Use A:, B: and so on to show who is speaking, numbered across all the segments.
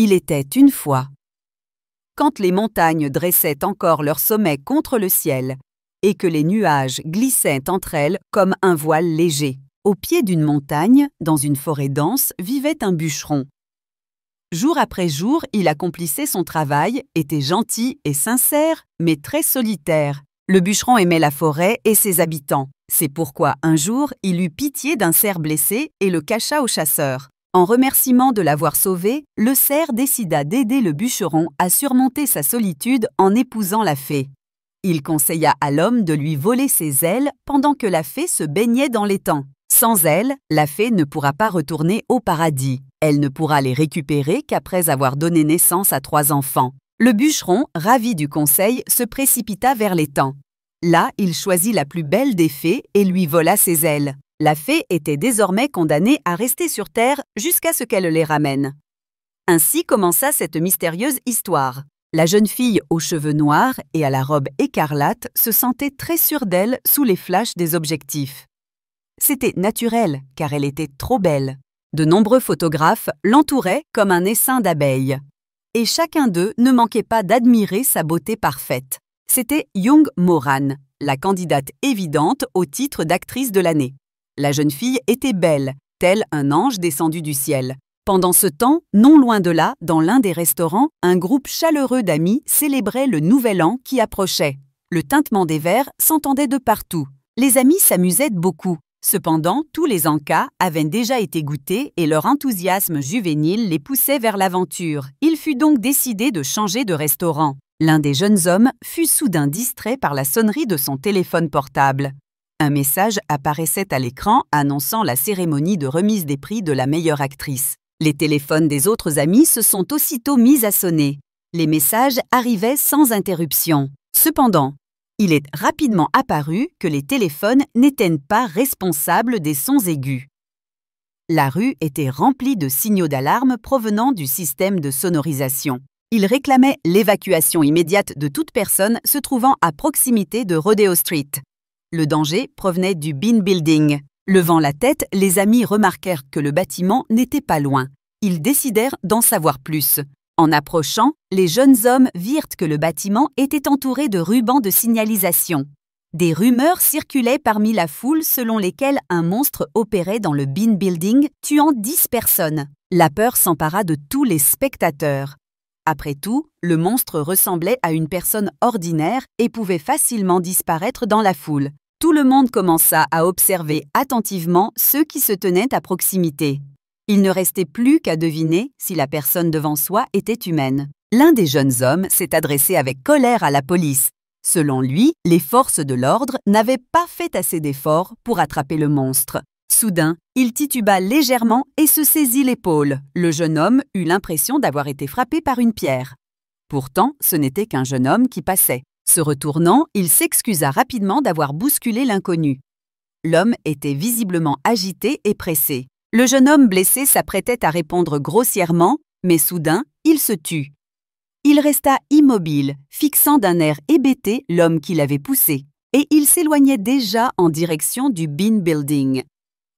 A: Il était une fois, quand les montagnes dressaient encore leur sommet contre le ciel et que les nuages glissaient entre elles comme un voile léger. Au pied d'une montagne, dans une forêt dense, vivait un bûcheron. Jour après jour, il accomplissait son travail, était gentil et sincère, mais très solitaire. Le bûcheron aimait la forêt et ses habitants. C'est pourquoi un jour, il eut pitié d'un cerf blessé et le cacha aux chasseurs. En remerciement de l'avoir sauvé, le cerf décida d'aider le bûcheron à surmonter sa solitude en épousant la fée. Il conseilla à l'homme de lui voler ses ailes pendant que la fée se baignait dans l'étang. Sans elles, la fée ne pourra pas retourner au paradis. Elle ne pourra les récupérer qu'après avoir donné naissance à 3 enfants. Le bûcheron, ravi du conseil, se précipita vers l'étang. Là, il choisit la plus belle des fées et lui vola ses ailes. La fée était désormais condamnée à rester sur terre jusqu'à ce qu'elle les ramène. Ainsi commença cette mystérieuse histoire. La jeune fille aux cheveux noirs et à la robe écarlate se sentait très sûre d'elle sous les flashs des objectifs. C'était naturel, car elle était trop belle. De nombreux photographes l'entouraient comme un essaim d'abeilles. Et chacun d'eux ne manquait pas d'admirer sa beauté parfaite. C'était Young Moran, la candidate évidente au titre d'actrice de l'année. La jeune fille était belle, tel un ange descendu du ciel. Pendant ce temps, non loin de là, dans l'un des restaurants, un groupe chaleureux d'amis célébrait le nouvel an qui approchait. Le tintement des verres s'entendait de partout. Les amis s'amusaient beaucoup. Cependant, tous les encas avaient déjà été goûtés et leur enthousiasme juvénile les poussait vers l'aventure. Il fut donc décidé de changer de restaurant. L'un des jeunes hommes fut soudain distrait par la sonnerie de son téléphone portable. Un message apparaissait à l'écran annonçant la cérémonie de remise des prix de la meilleure actrice. Les téléphones des autres amis se sont aussitôt mis à sonner. Les messages arrivaient sans interruption. Cependant, il est rapidement apparu que les téléphones n'étaient pas responsables des sons aigus. La rue était remplie de signaux d'alarme provenant du système de sonorisation. Il réclamait l'évacuation immédiate de toute personne se trouvant à proximité de Rodeo Street. Le danger provenait du Bean Building. Levant la tête, les amis remarquèrent que le bâtiment n'était pas loin. Ils décidèrent d'en savoir plus. En approchant, les jeunes hommes virent que le bâtiment était entouré de rubans de signalisation. Des rumeurs circulaient parmi la foule selon lesquelles un monstre opérait dans le Bean Building, tuant 10 personnes. La peur s'empara de tous les spectateurs. Après tout, le monstre ressemblait à une personne ordinaire et pouvait facilement disparaître dans la foule. Tout le monde commença à observer attentivement ceux qui se tenaient à proximité. Il ne restait plus qu'à deviner si la personne devant soi était humaine. L'un des jeunes hommes s'est adressé avec colère à la police. Selon lui, les forces de l'ordre n'avaient pas fait assez d'efforts pour attraper le monstre. Soudain, il tituba légèrement et se saisit l'épaule. Le jeune homme eut l'impression d'avoir été frappé par une pierre. Pourtant, ce n'était qu'un jeune homme qui passait. Se retournant, il s'excusa rapidement d'avoir bousculé l'inconnu. L'homme était visiblement agité et pressé. Le jeune homme blessé s'apprêtait à répondre grossièrement, mais soudain, il se tut. Il resta immobile, fixant d'un air hébété l'homme qui l'avait poussé, et il s'éloignait déjà en direction du Bean Building.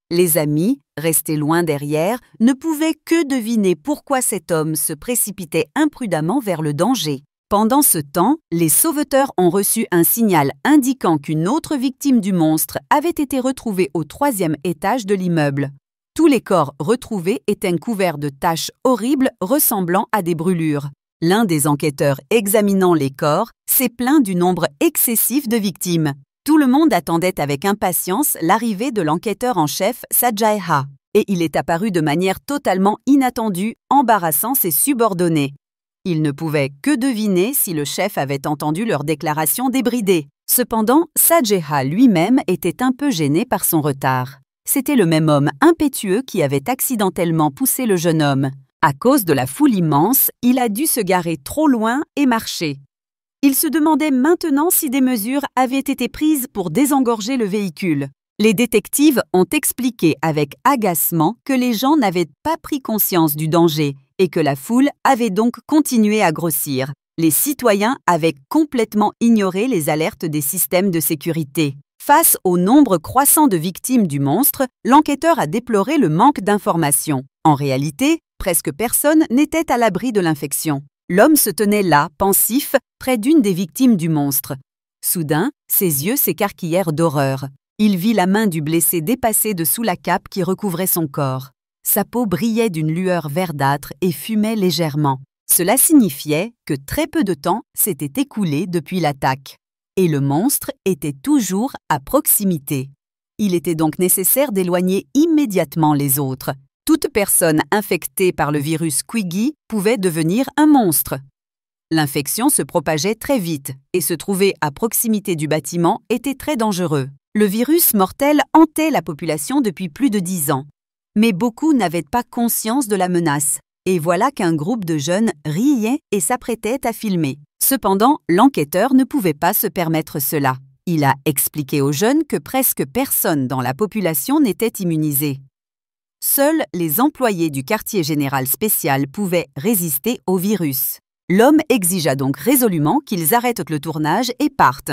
A: Les amis, restés loin derrière, ne pouvaient que deviner pourquoi cet homme se précipitait imprudemment vers le danger. Pendant ce temps, les sauveteurs ont reçu un signal indiquant qu'une autre victime du monstre avait été retrouvée au 3e étage de l'immeuble. Tous les corps retrouvés étaient couverts de taches horribles ressemblant à des brûlures. L'un des enquêteurs examinant les corps s'est plaint du nombre excessif de victimes. Tout le monde attendait avec impatience l'arrivée de l'enquêteur en chef Sajai Ha, et il est apparu de manière totalement inattendue, embarrassant ses subordonnés. Il ne pouvait que deviner si le chef avait entendu leur déclaration débridée. Cependant, Sajai Ha lui-même était un peu gêné par son retard. C'était le même homme impétueux qui avait accidentellement poussé le jeune homme. À cause de la foule immense, il a dû se garer trop loin et marcher. Il se demandait maintenant si des mesures avaient été prises pour désengorger le véhicule. Les détectives ont expliqué avec agacement que les gens n'avaient pas pris conscience du danger et que la foule avait donc continué à grossir. Les citoyens avaient complètement ignoré les alertes des systèmes de sécurité. Face au nombre croissant de victimes du monstre, l'enquêteur a déploré le manque d'informations. En réalité, presque personne n'était à l'abri de l'infection. L'homme se tenait là, pensif, près d'une des victimes du monstre. Soudain, ses yeux s'écarquillèrent d'horreur. Il vit la main du blessé dépasser dessous la cape qui recouvrait son corps. Sa peau brillait d'une lueur verdâtre et fumait légèrement. Cela signifiait que très peu de temps s'était écoulé depuis l'attaque. Et le monstre était toujours à proximité. Il était donc nécessaire d'éloigner immédiatement les autres. Toute personne infectée par le virus Squiggy pouvait devenir un monstre. L'infection se propageait très vite et se trouver à proximité du bâtiment était très dangereux. Le virus mortel hantait la population depuis plus de 10 ans. Mais beaucoup n'avaient pas conscience de la menace. Et voilà qu'un groupe de jeunes riait et s'apprêtait à filmer. Cependant, l'enquêteur ne pouvait pas se permettre cela. Il a expliqué aux jeunes que presque personne dans la population n'était immunisé. Seuls les employés du quartier général spécial pouvaient résister au virus. L'homme exigea donc résolument qu'ils arrêtent le tournage et partent.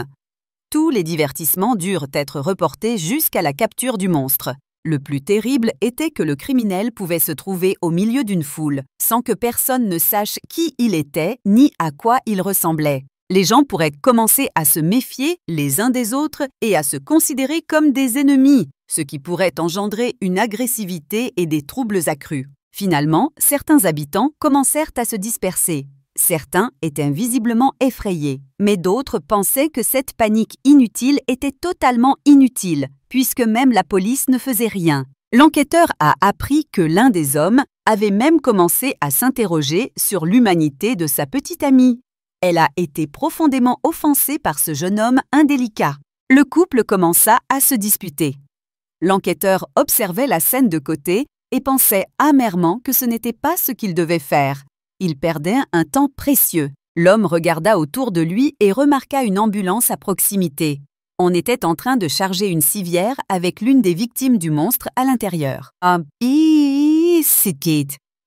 A: Tous les divertissements durent être reportés jusqu'à la capture du monstre. Le plus terrible était que le criminel pouvait se trouver au milieu d'une foule, sans que personne ne sache qui il était ni à quoi il ressemblait. Les gens pourraient commencer à se méfier les uns des autres et à se considérer comme des ennemis, ce qui pourrait engendrer une agressivité et des troubles accrus. Finalement, certains habitants commencèrent à se disperser. Certains étaient visiblement effrayés, mais d'autres pensaient que cette panique inutile était totalement inutile, puisque même la police ne faisait rien. L'enquêteur a appris que l'un des hommes avait même commencé à s'interroger sur l'humanité de sa petite amie. Elle a été profondément offensée par ce jeune homme indélicat. Le couple commença à se disputer. L'enquêteur observait la scène de côté et pensait amèrement que ce n'était pas ce qu'il devait faire. Il perdait un temps précieux. L'homme regarda autour de lui et remarqua une ambulance à proximité. On était en train de charger une civière avec l'une des victimes du monstre à l'intérieur.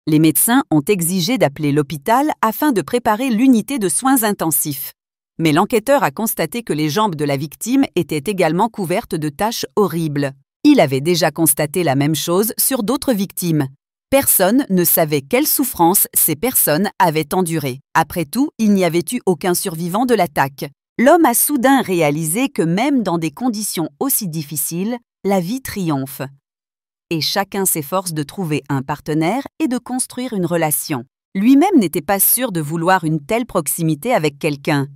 A: Les médecins ont exigé d'appeler l'hôpital afin de préparer l'unité de soins intensifs. Mais l'enquêteur a constaté que les jambes de la victime étaient également couvertes de taches horribles. Il avait déjà constaté la même chose sur d'autres victimes. Personne ne savait quelle souffrance ces personnes avaient endurée. Après tout, il n'y avait eu aucun survivant de l'attaque. L'homme a soudain réalisé que même dans des conditions aussi difficiles, la vie triomphe. Et chacun s'efforce de trouver un partenaire et de construire une relation. Lui-même n'était pas sûr de vouloir une telle proximité avec quelqu'un.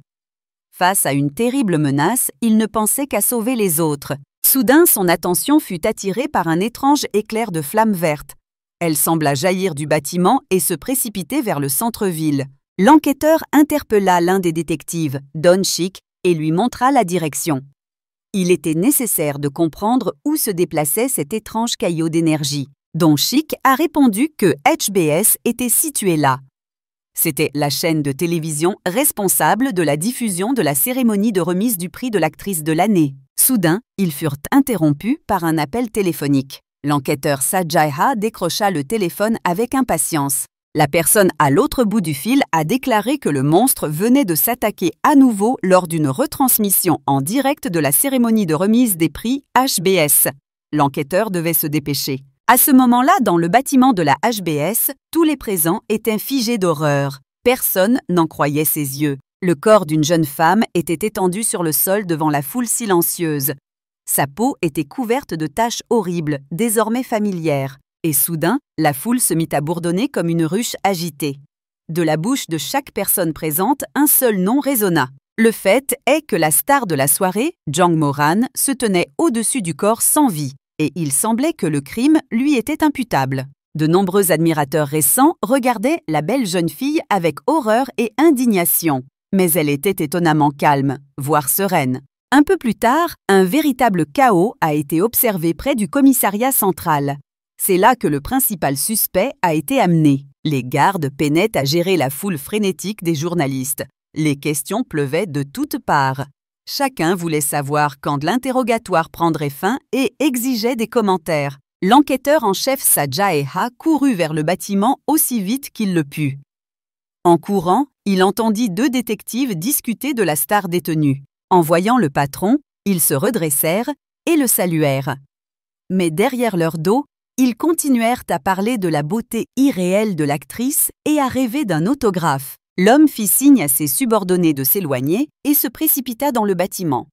A: Face à une terrible menace, il ne pensait qu'à sauver les autres. Soudain, son attention fut attirée par un étrange éclair de flamme verte. Elle sembla jaillir du bâtiment et se précipiter vers le centre-ville. L'enquêteur interpella l'un des détectives, Don Chick, et lui montra la direction. Il était nécessaire de comprendre où se déplaçait cet étrange caillot d'énergie. Don Chick a répondu que HBS était situé là. C'était la chaîne de télévision responsable de la diffusion de la cérémonie de remise du prix de l'actrice de l'année. Soudain, ils furent interrompus par un appel téléphonique. L'enquêteur Sajaiha décrocha le téléphone avec impatience. La personne à l'autre bout du fil a déclaré que le monstre venait de s'attaquer à nouveau lors d'une retransmission en direct de la cérémonie de remise des prix HBS. L'enquêteur devait se dépêcher. À ce moment-là, dans le bâtiment de la HBS, tous les présents étaient figés d'horreur. Personne n'en croyait ses yeux. Le corps d'une jeune femme était étendu sur le sol devant la foule silencieuse. Sa peau était couverte de taches horribles, désormais familières. Et soudain, la foule se mit à bourdonner comme une ruche agitée. De la bouche de chaque personne présente, un seul nom résonna. Le fait est que la star de la soirée, Jang Moran, se tenait au-dessus du corps sans vie, et il semblait que le crime lui était imputable. De nombreux admirateurs récents regardaient la belle jeune fille avec horreur et indignation. Mais elle était étonnamment calme, voire sereine. Un peu plus tard, un véritable chaos a été observé près du commissariat central. C'est là que le principal suspect a été amené. Les gardes peinaient à gérer la foule frénétique des journalistes. Les questions pleuvaient de toutes parts. Chacun voulait savoir quand l'interrogatoire prendrait fin et exigeait des commentaires. L'enquêteur en chef Sajaiha courut vers le bâtiment aussi vite qu'il le put. En courant, il entendit deux détectives discuter de la star détenue. En voyant le patron, ils se redressèrent et le saluèrent. Mais derrière leur dos, Ils continuèrent à parler de la beauté irréelle de l'actrice et à rêver d'un autographe. L'homme fit signe à ses subordonnés de s'éloigner et se précipita dans le bâtiment.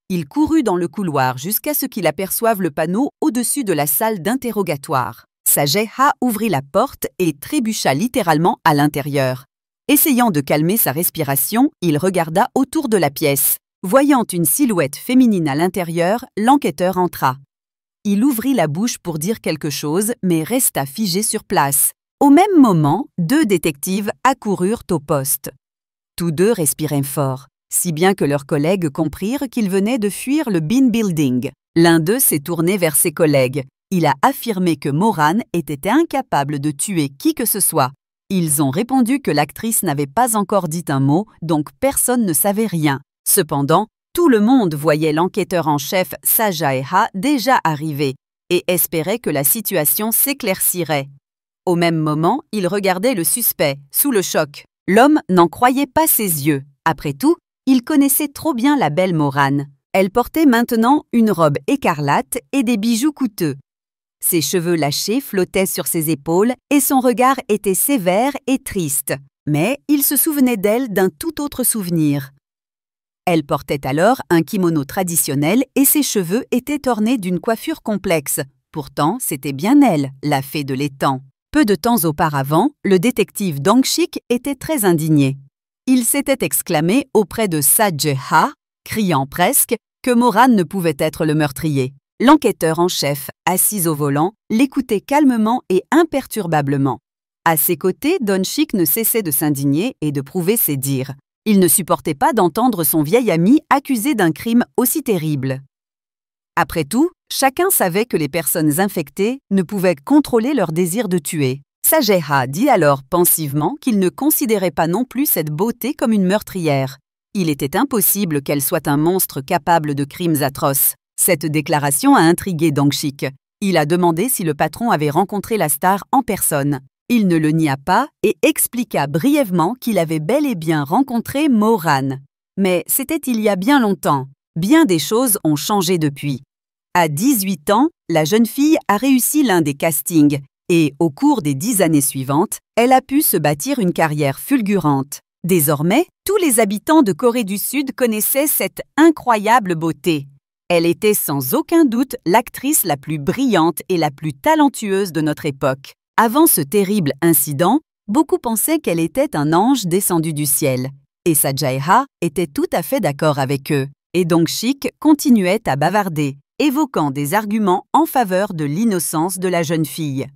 A: Il courut dans le couloir jusqu'à ce qu'il aperçoive le panneau au-dessus de la salle d'interrogatoire. Sajeha ouvrit la porte et trébucha littéralement à l'intérieur. Essayant de calmer sa respiration, il regarda autour de la pièce. Voyant une silhouette féminine à l'intérieur, l'enquêteur entra. Il ouvrit la bouche pour dire quelque chose, mais resta figé sur place. Au même moment, 2 détectives accoururent au poste. Tous 2 respiraient fort, si bien que leurs collègues comprirent qu'ils venaient de fuir le Bean Building. L'un d'eux s'est tourné vers ses collègues. Il a affirmé que Moran était incapable de tuer qui que ce soit. Ils ont répondu que l'actrice n'avait pas encore dit un mot, donc personne ne savait rien. Cependant, tout le monde voyait l'enquêteur en chef Sajeha déjà arriver et espérait que la situation s'éclaircirait. Au même moment, il regardait le suspect, sous le choc. L'homme n'en croyait pas ses yeux. Après tout, il connaissait trop bien la belle Moran. Elle portait maintenant une robe écarlate et des bijoux coûteux. Ses cheveux lâchés flottaient sur ses épaules et son regard était sévère et triste. Mais il se souvenait d'elle d'un tout autre souvenir. Elle portait alors un kimono traditionnel et ses cheveux étaient ornés d'une coiffure complexe. Pourtant, c'était bien elle, la fée de l'étang. Peu de temps auparavant, le détective Dong-shik était très indigné. Il s'était exclamé auprès de Sajeha, criant presque, que Moran ne pouvait être le meurtrier. L'enquêteur en chef, assis au volant, l'écoutait calmement et imperturbablement. À ses côtés, Dong-shik ne cessait de s'indigner et de prouver ses dires. Il ne supportait pas d'entendre son vieil ami accusé d'un crime aussi terrible. Après tout, chacun savait que les personnes infectées ne pouvaient contrôler leur désir de tuer. Sajeha dit alors pensivement qu'il ne considérait pas non plus cette beauté comme une meurtrière. Il était impossible qu'elle soit un monstre capable de crimes atroces. Cette déclaration a intrigué Dong-shik. Il a demandé si le patron avait rencontré la star en personne. Il ne le nia pas et expliqua brièvement qu'il avait bel et bien rencontré Moran. Mais c'était il y a bien longtemps. Bien des choses ont changé depuis. À 18 ans, la jeune fille a réussi l'un des castings et, au cours des 10 années suivantes, elle a pu se bâtir une carrière fulgurante. Désormais, tous les habitants de Corée du Sud connaissaient cette incroyable beauté. Elle était sans aucun doute l'actrice la plus brillante et la plus talentueuse de notre époque. Avant ce terrible incident, beaucoup pensaient qu'elle était un ange descendu du ciel. Et Sajeha était tout à fait d'accord avec eux. Et Dong-shik continuait à bavarder, évoquant des arguments en faveur de l'innocence de la jeune fille.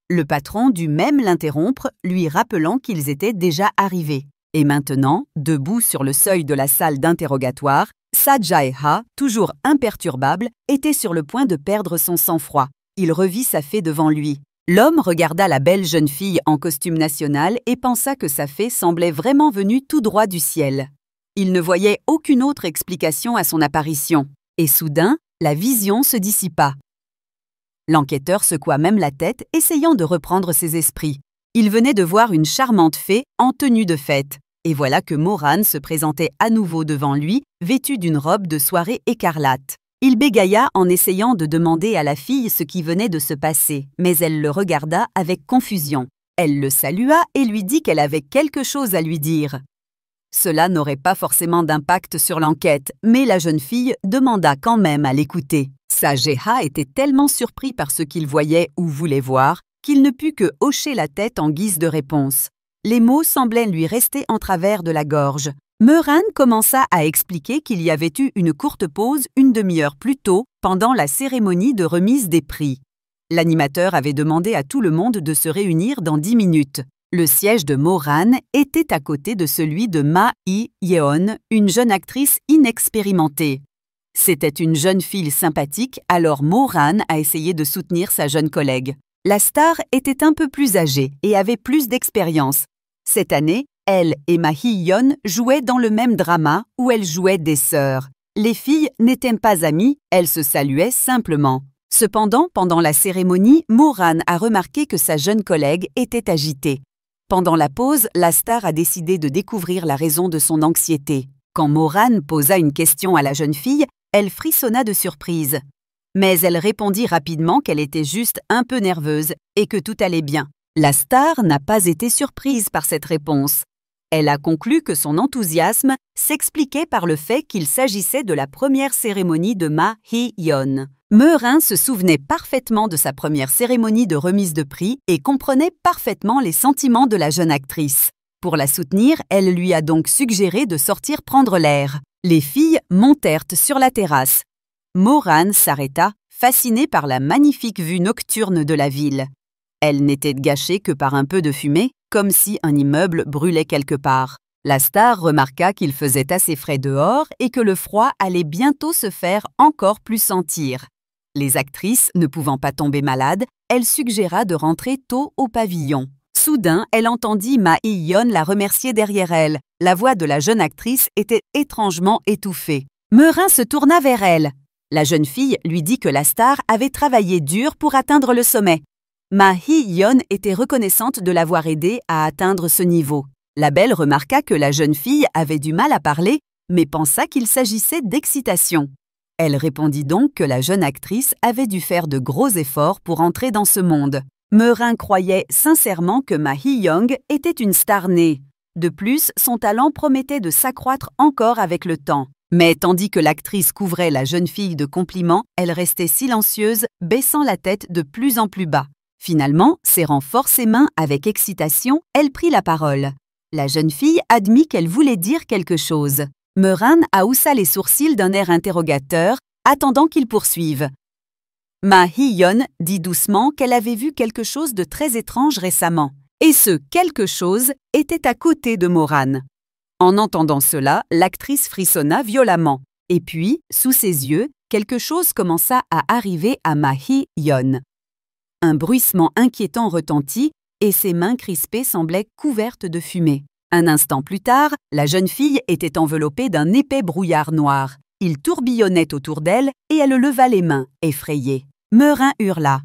A: Le patron dut même l'interrompre, lui rappelant qu'ils étaient déjà arrivés. Et maintenant, debout sur le seuil de la salle d'interrogatoire, Sajeha, toujours imperturbable, était sur le point de perdre son sang-froid. Il revit sa fée devant lui. L'homme regarda la belle jeune fille en costume national et pensa que sa fée semblait vraiment venue tout droit du ciel. Il ne voyait aucune autre explication à son apparition. Et soudain, la vision se dissipa. L'enquêteur secoua même la tête, essayant de reprendre ses esprits. Il venait de voir une charmante fée en tenue de fête. Et voilà que Moran se présentait à nouveau devant lui, vêtue d'une robe de soirée écarlate. Il bégaya en essayant de demander à la fille ce qui venait de se passer, mais elle le regarda avec confusion. Elle le salua et lui dit qu'elle avait quelque chose à lui dire. Cela n'aurait pas forcément d'impact sur l'enquête, mais la jeune fille demanda quand même à l'écouter. Sajeha était tellement surpris par ce qu'il voyait ou voulait voir qu'il ne put que hocher la tête en guise de réponse. Les mots semblaient lui rester en travers de la gorge. Moran commença à expliquer qu'il y avait eu une courte pause une demi-heure plus tôt pendant la cérémonie de remise des prix. L'animateur avait demandé à tout le monde de se réunir dans 10 minutes. Le siège de Moran était à côté de celui de Ma Hee-yeon, une jeune actrice inexpérimentée. C'était une jeune fille sympathique, alors Moran a essayé de soutenir sa jeune collègue. La star était un peu plus âgée et avait plus d'expérience. Cette année, elle et Ma Hee-yeon jouaient dans le même drama où elles jouaient des sœurs. Les filles n'étaient pas amies, elles se saluaient simplement. Cependant, pendant la cérémonie, Moran a remarqué que sa jeune collègue était agitée. Pendant la pause, la star a décidé de découvrir la raison de son anxiété. Quand Moran posa une question à la jeune fille, elle frissonna de surprise. Mais elle répondit rapidement qu'elle était juste un peu nerveuse et que tout allait bien. La star n'a pas été surprise par cette réponse. Elle a conclu que son enthousiasme s'expliquait par le fait qu'il s'agissait de la première cérémonie de Ma Hee-yeon. Meurin se souvenait parfaitement de sa première cérémonie de remise de prix et comprenait parfaitement les sentiments de la jeune actrice. Pour la soutenir, elle lui a donc suggéré de sortir prendre l'air. Les filles montèrent sur la terrasse. Moran s'arrêta, fascinée par la magnifique vue nocturne de la ville. Elle n'était gâchée que par un peu de fumée, comme si un immeuble brûlait quelque part. La star remarqua qu'il faisait assez frais dehors et que le froid allait bientôt se faire encore plus sentir. Les actrices ne pouvant pas tomber malades, elle suggéra de rentrer tôt au pavillon. Soudain, elle entendit Ma Hee-yeon la remercier derrière elle. La voix de la jeune actrice était étrangement étouffée. Meurin se tourna vers elle. La jeune fille lui dit que la star avait travaillé dur pour atteindre le sommet. Ma Hee-yeon était reconnaissante de l'avoir aidée à atteindre ce niveau. La belle remarqua que la jeune fille avait du mal à parler, mais pensa qu'il s'agissait d'excitation. Elle répondit donc que la jeune actrice avait dû faire de gros efforts pour entrer dans ce monde. Meurin croyait sincèrement que Ma Hee-yeon était une star née. De plus, son talent promettait de s'accroître encore avec le temps. Mais tandis que l'actrice couvrait la jeune fille de compliments, elle restait silencieuse, baissant la tête de plus en plus bas. Finalement, serrant fort ses mains avec excitation, elle prit la parole. La jeune fille admit qu'elle voulait dire quelque chose. Meurin haussa les sourcils d'un air interrogateur, attendant qu'il poursuive. Ma Hee-yeon dit doucement qu'elle avait vu quelque chose de très étrange récemment. Et ce quelque chose était à côté de Moran. En entendant cela, l'actrice frissonna violemment. Et puis, sous ses yeux, quelque chose commença à arriver à Ma Hee-yeon. Un bruissement inquiétant retentit et ses mains crispées semblaient couvertes de fumée. Un instant plus tard, la jeune fille était enveloppée d'un épais brouillard noir. Il tourbillonnait autour d'elle et elle leva les mains, effrayée. Meurin hurla.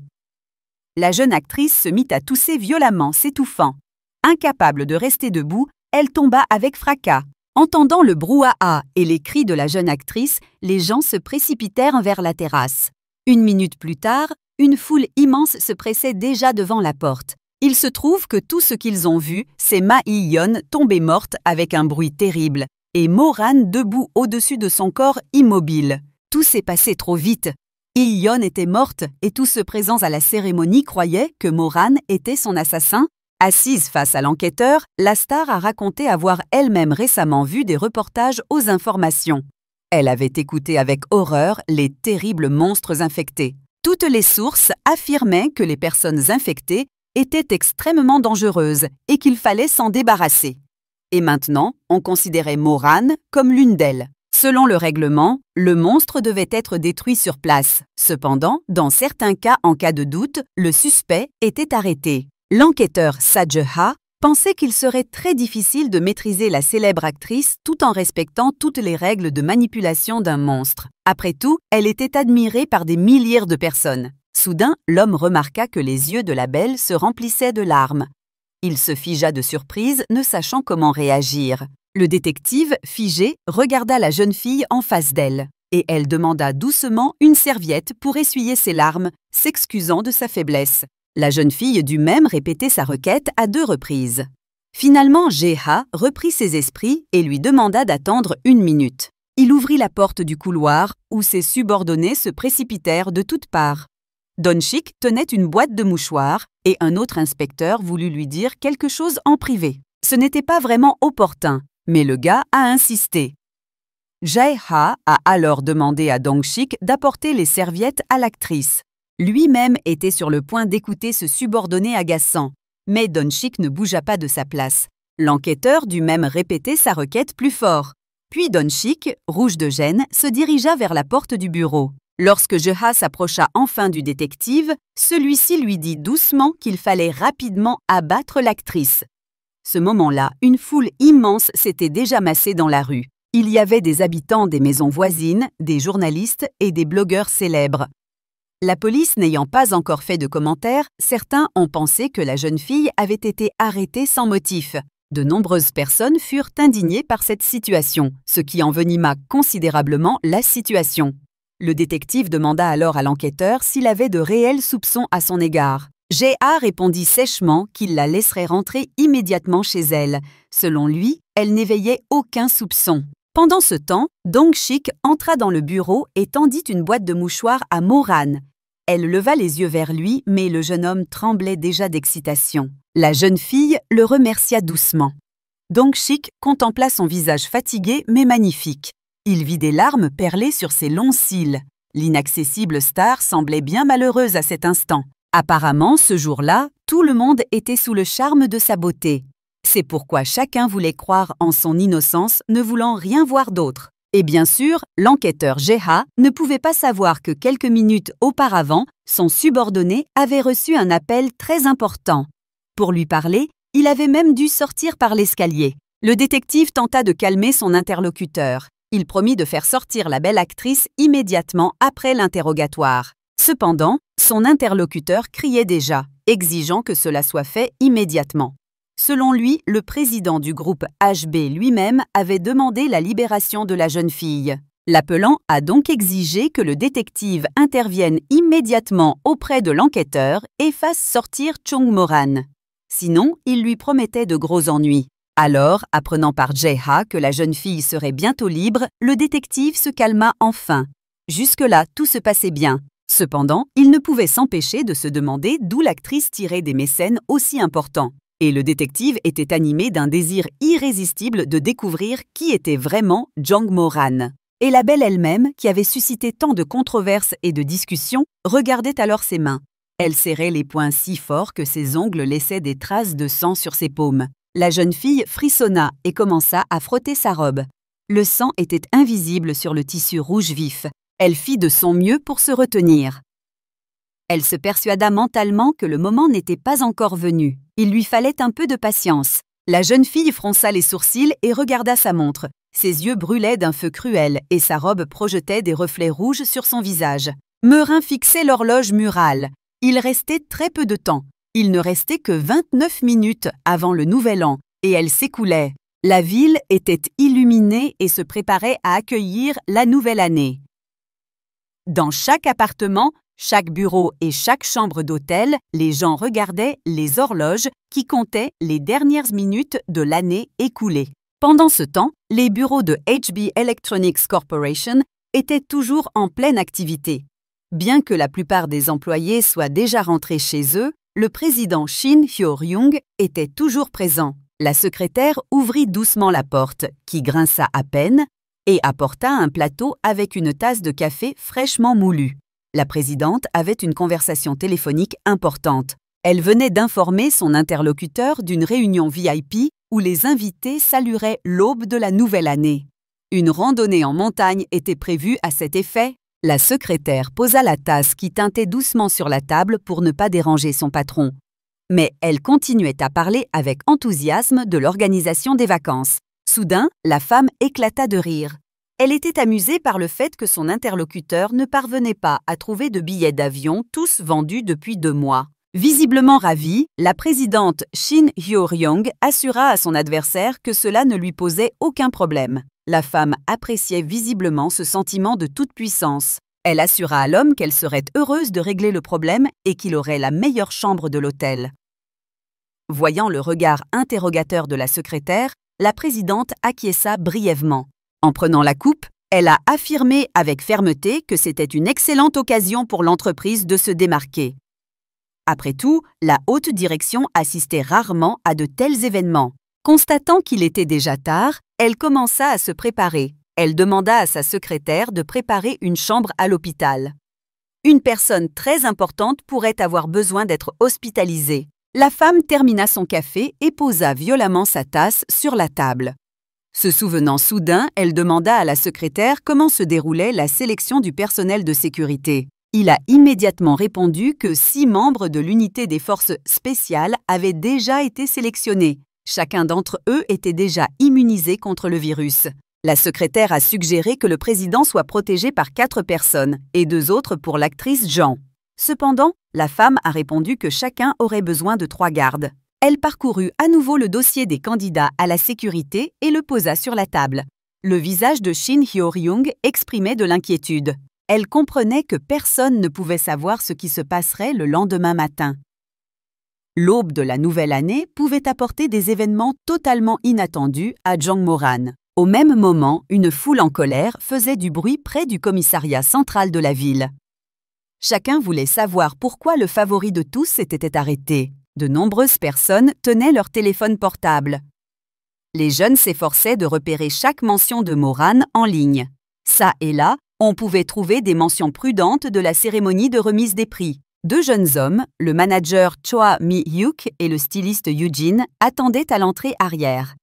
A: La jeune actrice se mit à tousser violemment, s'étouffant. Incapable de rester debout, elle tomba avec fracas. Entendant le brouhaha et les cris de la jeune actrice, les gens se précipitèrent vers la terrasse. Une minute plus tard, une foule immense se pressait déjà devant la porte. Il se trouve que tout ce qu'ils ont vu, c'est Ma Hee-yeon tombée morte avec un bruit terrible, et Moran debout au-dessus de son corps immobile. Tout s'est passé trop vite. Hee-yeon était morte et tous ceux présents à la cérémonie croyaient que Moran était son assassin. Assise face à l'enquêteur, la star a raconté avoir elle-même récemment vu des reportages aux informations. Elle avait écouté avec horreur les terribles monstres infectés. Toutes les sources affirmaient que les personnes infectées étaient extrêmement dangereuses et qu'il fallait s'en débarrasser. Et maintenant, on considérait Moran comme l'une d'elles. Selon le règlement, le monstre devait être détruit sur place. Cependant, dans certains cas, en cas de doute, le suspect était arrêté. L'enquêteur Saje-ha pensait qu'il serait très difficile de maîtriser la célèbre actrice tout en respectant toutes les règles de manipulation d'un monstre. Après tout, elle était admirée par des milliers de personnes. Soudain, l'homme remarqua que les yeux de la belle se remplissaient de larmes. Il se figea de surprise, ne sachant comment réagir. Le détective, figé, regarda la jeune fille en face d'elle, et elle demanda doucement une serviette pour essuyer ses larmes, s'excusant de sa faiblesse. La jeune fille dut même répéter sa requête à 2 reprises. Finalement, Jae-ha reprit ses esprits et lui demanda d'attendre 1 minute. Il ouvrit la porte du couloir où ses subordonnés se précipitèrent de toutes parts. Don-shik tenait une boîte de mouchoirs et un autre inspecteur voulut lui dire quelque chose en privé. Ce n'était pas vraiment opportun, mais le gars a insisté. Jae-ha a alors demandé à Dong-shik d'apporter les serviettes à l'actrice. Lui-même était sur le point d'écouter ce subordonné agaçant, mais Don-shik ne bougea pas de sa place. L'enquêteur dut même répéter sa requête plus fort. Puis Don-shik, rouge de gêne, se dirigea vers la porte du bureau. Lorsque Jae-ha s'approcha enfin du détective, celui-ci lui dit doucement qu'il fallait rapidement abattre l'actrice. Ce moment-là, une foule immense s'était déjà massée dans la rue. Il y avait des habitants des maisons voisines, des journalistes et des blogueurs célèbres. La police n'ayant pas encore fait de commentaires, certains ont pensé que la jeune fille avait été arrêtée sans motif. De nombreuses personnes furent indignées par cette situation, ce qui envenima considérablement la situation. Le détective demanda alors à l'enquêteur s'il avait de réels soupçons à son égard. Jae-ha répondit sèchement qu'il la laisserait rentrer immédiatement chez elle. Selon lui, elle n'éveillait aucun soupçon. Pendant ce temps, Dong-sik entra dans le bureau et tendit une boîte de mouchoirs à Moran. Elle leva les yeux vers lui, mais le jeune homme tremblait déjà d'excitation. La jeune fille le remercia doucement. Dong-sik contempla son visage fatigué mais magnifique. Il vit des larmes perler sur ses longs cils. L'inaccessible star semblait bien malheureuse à cet instant. Apparemment, ce jour-là, tout le monde était sous le charme de sa beauté. C'est pourquoi chacun voulait croire en son innocence, ne voulant rien voir d'autre. Et bien sûr, l'enquêteur Jae-ha ne pouvait pas savoir que quelques minutes auparavant, son subordonné avait reçu un appel très important. Pour lui parler, il avait même dû sortir par l'escalier. Le détective tenta de calmer son interlocuteur. Il promit de faire sortir la belle actrice immédiatement après l'interrogatoire. Cependant, son interlocuteur criait déjà, exigeant que cela soit fait immédiatement. Selon lui, le président du groupe HB lui-même avait demandé la libération de la jeune fille. L'appelant a donc exigé que le détective intervienne immédiatement auprès de l'enquêteur et fasse sortir Chung Moran. Sinon, il lui promettait de gros ennuis. Alors, apprenant par Jae-ha que la jeune fille serait bientôt libre, le détective se calma enfin. Jusque-là, tout se passait bien. Cependant, il ne pouvait s'empêcher de se demander d'où l'actrice tirait des mécènes aussi importants. Et le détective était animé d'un désir irrésistible de découvrir qui était vraiment Jong Moran. Et la belle elle-même, qui avait suscité tant de controverses et de discussions, regardait alors ses mains. Elle serrait les poings si fort que ses ongles laissaient des traces de sang sur ses paumes. La jeune fille frissonna et commença à frotter sa robe. Le sang était invisible sur le tissu rouge vif. Elle fit de son mieux pour se retenir. Elle se persuada mentalement que le moment n'était pas encore venu. Il lui fallait un peu de patience. La jeune fille fronça les sourcils et regarda sa montre. Ses yeux brûlaient d'un feu cruel et sa robe projetait des reflets rouges sur son visage. Meurin fixait l'horloge murale. Il restait très peu de temps. Il ne restait que 29 minutes avant le nouvel an et elle s'écoulait. La ville était illuminée et se préparait à accueillir la nouvelle année. Dans chaque appartement, chaque bureau et chaque chambre d'hôtel, les gens regardaient les horloges qui comptaient les dernières minutes de l'année écoulée. Pendant ce temps, les bureaux de HB Electronics Corporation étaient toujours en pleine activité. Bien que la plupart des employés soient déjà rentrés chez eux, le président Shin Hyo-ryung était toujours présent. La secrétaire ouvrit doucement la porte, qui grinça à peine, et apporta un plateau avec une tasse de café fraîchement moulu. La présidente avait une conversation téléphonique importante. Elle venait d'informer son interlocuteur d'une réunion VIP où les invités salueraient l'aube de la nouvelle année. Une randonnée en montagne était prévue à cet effet. La secrétaire posa la tasse qui tintait doucement sur la table pour ne pas déranger son patron. Mais elle continuait à parler avec enthousiasme de l'organisation des vacances. Soudain, la femme éclata de rire. Elle était amusée par le fait que son interlocuteur ne parvenait pas à trouver de billets d'avion, tous vendus depuis 2 mois. Visiblement ravie, la présidente Shin Hyo-ryung assura à son adversaire que cela ne lui posait aucun problème. La femme appréciait visiblement ce sentiment de toute puissance. Elle assura à l'homme qu'elle serait heureuse de régler le problème et qu'il aurait la meilleure chambre de l'hôtel. Voyant le regard interrogateur de la secrétaire, la présidente acquiesça brièvement. En prenant la coupe, elle a affirmé avec fermeté que c'était une excellente occasion pour l'entreprise de se démarquer. Après tout, la haute direction assistait rarement à de tels événements. Constatant qu'il était déjà tard, elle commença à se préparer. Elle demanda à sa secrétaire de préparer une chambre à l'hôpital. Une personne très importante pourrait avoir besoin d'être hospitalisée. La femme termina son café et posa violemment sa tasse sur la table. Se souvenant soudain, elle demanda à la secrétaire comment se déroulait la sélection du personnel de sécurité. Il a immédiatement répondu que 6 membres de l'unité des forces spéciales avaient déjà été sélectionnés. Chacun d'entre eux était déjà immunisé contre le virus. La secrétaire a suggéré que le président soit protégé par 4 personnes et 2 autres pour l'actrice Jean. Cependant, la femme a répondu que chacun aurait besoin de 3 gardes. Elle parcourut à nouveau le dossier des candidats à la sécurité et le posa sur la table. Le visage de Shin Hyo-ryung exprimait de l'inquiétude. Elle comprenait que personne ne pouvait savoir ce qui se passerait le lendemain matin. L'aube de la nouvelle année pouvait apporter des événements totalement inattendus à Jangmoran. Au même moment, une foule en colère faisait du bruit près du commissariat central de la ville. Chacun voulait savoir pourquoi le favori de tous s'était arrêté. De nombreuses personnes tenaient leur téléphone portable. Les jeunes s'efforçaient de repérer chaque mention de Moran en ligne. Ça et là, on pouvait trouver des mentions prudentes de la cérémonie de remise des prix. Deux jeunes hommes, le manager Choa Mi-hyuk et le styliste Eugene, attendaient à l'entrée arrière.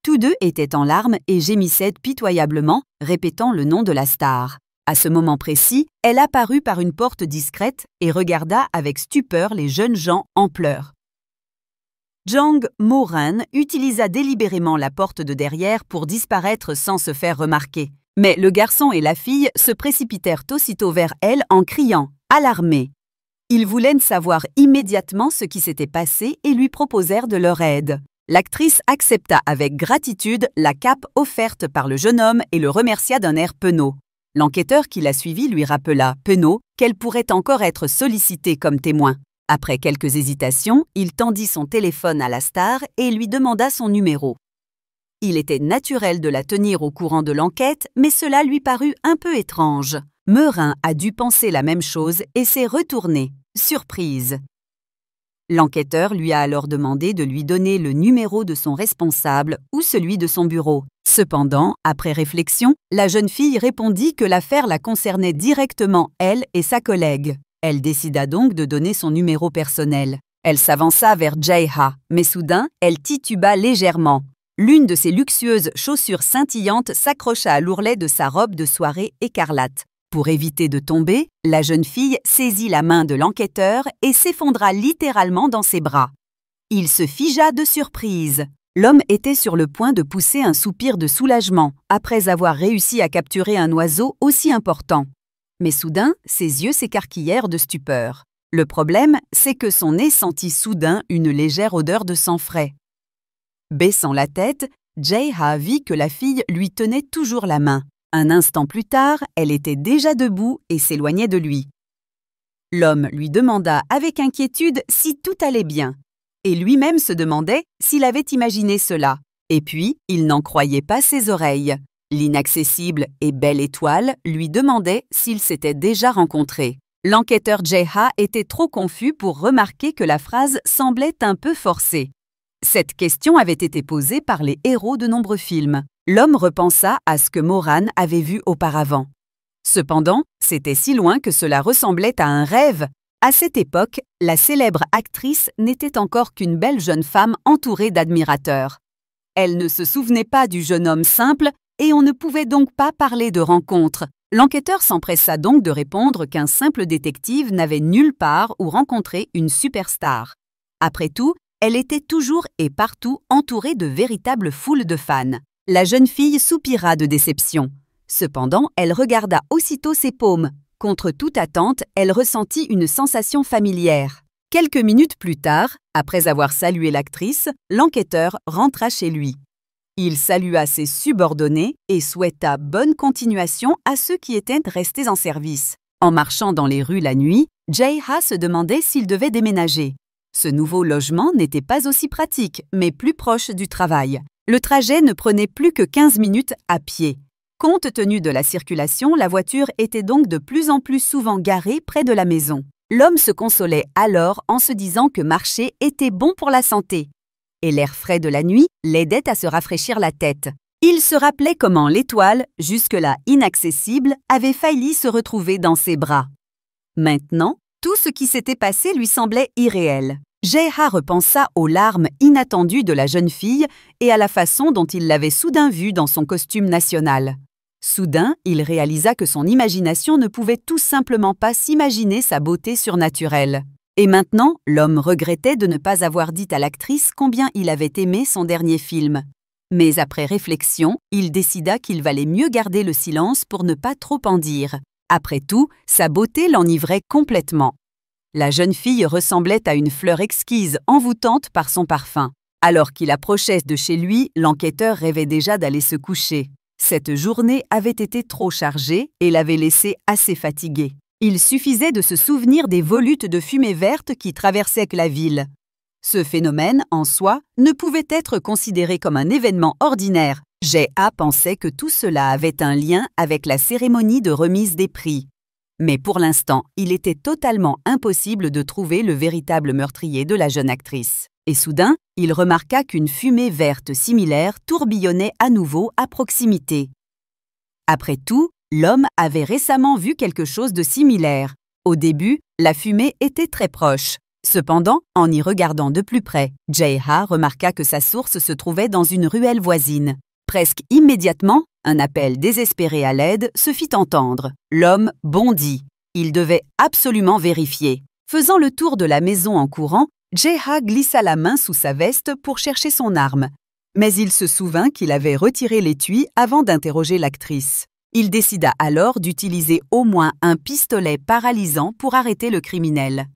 A: Tous deux étaient en larmes et gémissaient pitoyablement, répétant le nom de la star. À ce moment précis, elle apparut par une porte discrète et regarda avec stupeur les jeunes gens en pleurs. Jangmoran utilisa délibérément la porte de derrière pour disparaître sans se faire remarquer. Mais le garçon et la fille se précipitèrent aussitôt vers elle en criant, alarmés. Ils voulaient savoir immédiatement ce qui s'était passé et lui proposèrent de leur aide. L'actrice accepta avec gratitude la cape offerte par le jeune homme et le remercia d'un air penaud. L'enquêteur qui la suivit lui rappela, penaud, qu'elle pourrait encore être sollicitée comme témoin. Après quelques hésitations, il tendit son téléphone à la star et lui demanda son numéro. Il était naturel de la tenir au courant de l'enquête, mais cela lui parut un peu étrange. Meurin a dû penser la même chose et s'est retourné, surprise. L'enquêteur lui a alors demandé de lui donner le numéro de son responsable ou celui de son bureau. Cependant, après réflexion, la jeune fille répondit que l'affaire la concernait directement elle et sa collègue. Elle décida donc de donner son numéro personnel. Elle s'avança vers Jae-ha, mais soudain, elle tituba légèrement. L'une de ses luxueuses chaussures scintillantes s'accrocha à l'ourlet de sa robe de soirée écarlate. Pour éviter de tomber, la jeune fille saisit la main de l'enquêteur et s'effondra littéralement dans ses bras. Il se figea de surprise. L'homme était sur le point de pousser un soupir de soulagement après avoir réussi à capturer un oiseau aussi important. Mais soudain, ses yeux s'écarquillèrent de stupeur. Le problème, c'est que son nez sentit soudain une légère odeur de sang frais. Baissant la tête, Jae-ha vit que la fille lui tenait toujours la main. Un instant plus tard, elle était déjà debout et s'éloignait de lui. L'homme lui demanda avec inquiétude si tout allait bien. Et lui-même se demandait s'il avait imaginé cela. Et puis, il n'en croyait pas ses oreilles. L'inaccessible et belle étoile lui demandait s'ils s'étaient déjà rencontrés. L'enquêteur Jae-ha était trop confus pour remarquer que la phrase semblait un peu forcée. Cette question avait été posée par les héros de nombreux films. L'homme repensa à ce que Moran avait vu auparavant. Cependant, c'était si loin que cela ressemblait à un rêve. À cette époque, la célèbre actrice n'était encore qu'une belle jeune femme entourée d'admirateurs. Elle ne se souvenait pas du jeune homme simple et on ne pouvait donc pas parler de rencontre. L'enquêteur s'empressa donc de répondre qu'un simple détective n'avait nulle part où rencontrer une superstar. Après tout, elle était toujours et partout entourée de véritables foules de fans. La jeune fille soupira de déception. Cependant, elle regarda aussitôt ses paumes. Contre toute attente, elle ressentit une sensation familière. Quelques minutes plus tard, après avoir salué l'actrice, l'enquêteur rentra chez lui. Il salua ses subordonnés et souhaita bonne continuation à ceux qui étaient restés en service. En marchant dans les rues la nuit, Jae-ha se demandait s'il devait déménager. Ce nouveau logement n'était pas aussi pratique, mais plus proche du travail. Le trajet ne prenait plus que 15 minutes à pied. Compte tenu de la circulation, la voiture était donc de plus en plus souvent garée près de la maison. L'homme se consolait alors en se disant que marcher était bon pour la santé. Et l'air frais de la nuit l'aidait à se rafraîchir la tête. Il se rappelait comment l'étoile, jusque-là inaccessible, avait failli se retrouver dans ses bras. Maintenant, tout ce qui s'était passé lui semblait irréel. Jae-ha repensa aux larmes inattendues de la jeune fille et à la façon dont il l'avait soudain vue dans son costume national. Soudain, il réalisa que son imagination ne pouvait tout simplement pas s'imaginer sa beauté surnaturelle. Et maintenant, l'homme regrettait de ne pas avoir dit à l'actrice combien il avait aimé son dernier film. Mais après réflexion, il décida qu'il valait mieux garder le silence pour ne pas trop en dire. Après tout, sa beauté l'enivrait complètement. La jeune fille ressemblait à une fleur exquise, envoûtante par son parfum. Alors qu'il approchait de chez lui, l'enquêteur rêvait déjà d'aller se coucher. Cette journée avait été trop chargée et l'avait laissé assez fatigué. Il suffisait de se souvenir des volutes de fumée verte qui traversaient la ville. Ce phénomène, en soi, ne pouvait être considéré comme un événement ordinaire. J.A. pensait que tout cela avait un lien avec la cérémonie de remise des prix. Mais pour l'instant, il était totalement impossible de trouver le véritable meurtrier de la jeune actrice. Et soudain, il remarqua qu'une fumée verte similaire tourbillonnait à nouveau à proximité. Après tout, l'homme avait récemment vu quelque chose de similaire. Au début, la fumée était très proche. Cependant, en y regardant de plus près, J.A. remarqua que sa source se trouvait dans une ruelle voisine. Presque immédiatement, un appel désespéré à l'aide se fit entendre. L'homme bondit. Il devait absolument vérifier. Faisant le tour de la maison en courant, J.A. glissa la main sous sa veste pour chercher son arme. Mais il se souvint qu'il avait retiré l'étui avant d'interroger l'actrice. Il décida alors d'utiliser au moins un pistolet paralysant pour arrêter le criminel.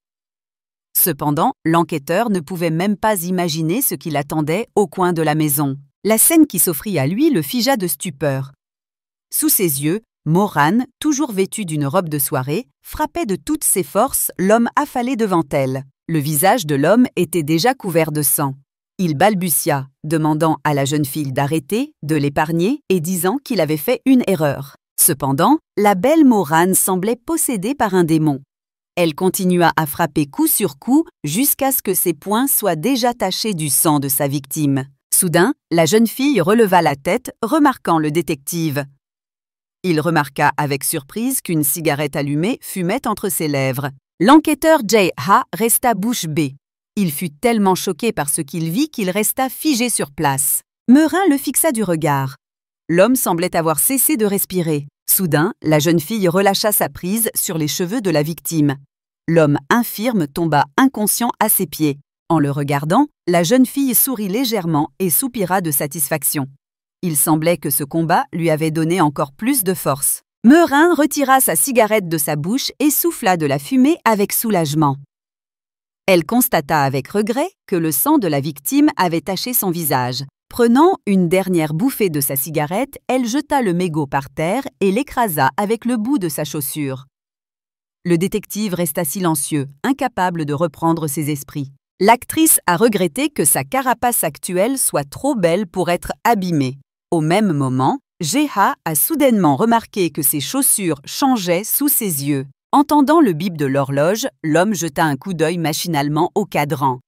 A: Cependant, l'enquêteur ne pouvait même pas imaginer ce qui l'attendait au coin de la maison. La scène qui s'offrit à lui le figea de stupeur. Sous ses yeux, Moran, toujours vêtue d'une robe de soirée, frappait de toutes ses forces l'homme affalé devant elle. Le visage de l'homme était déjà couvert de sang. Il balbutia, demandant à la jeune fille d'arrêter, de l'épargner et disant qu'il avait fait une erreur. Cependant, la belle Moran semblait possédée par un démon. Elle continua à frapper coup sur coup jusqu'à ce que ses poings soient déjà tachés du sang de sa victime. Soudain, la jeune fille releva la tête, remarquant le détective. Il remarqua avec surprise qu'une cigarette allumée fumait entre ses lèvres. L'enquêteur J.A. resta bouche bée. Il fut tellement choqué par ce qu'il vit qu'il resta figé sur place. Meurin le fixa du regard. L'homme semblait avoir cessé de respirer. Soudain, la jeune fille relâcha sa prise sur les cheveux de la victime. L'homme infirme tomba inconscient à ses pieds. En le regardant, la jeune fille sourit légèrement et soupira de satisfaction. Il semblait que ce combat lui avait donné encore plus de force. Meurin retira sa cigarette de sa bouche et souffla de la fumée avec soulagement. Elle constata avec regret que le sang de la victime avait taché son visage. Prenant une dernière bouffée de sa cigarette, elle jeta le mégot par terre et l'écrasa avec le bout de sa chaussure. Le détective resta silencieux, incapable de reprendre ses esprits. L'actrice a regretté que sa carapace actuelle soit trop belle pour être abîmée. Au même moment, J.A. a soudainement remarqué que ses chaussures changeaient sous ses yeux. Entendant le bip de l'horloge, l'homme jeta un coup d'œil machinalement au cadran.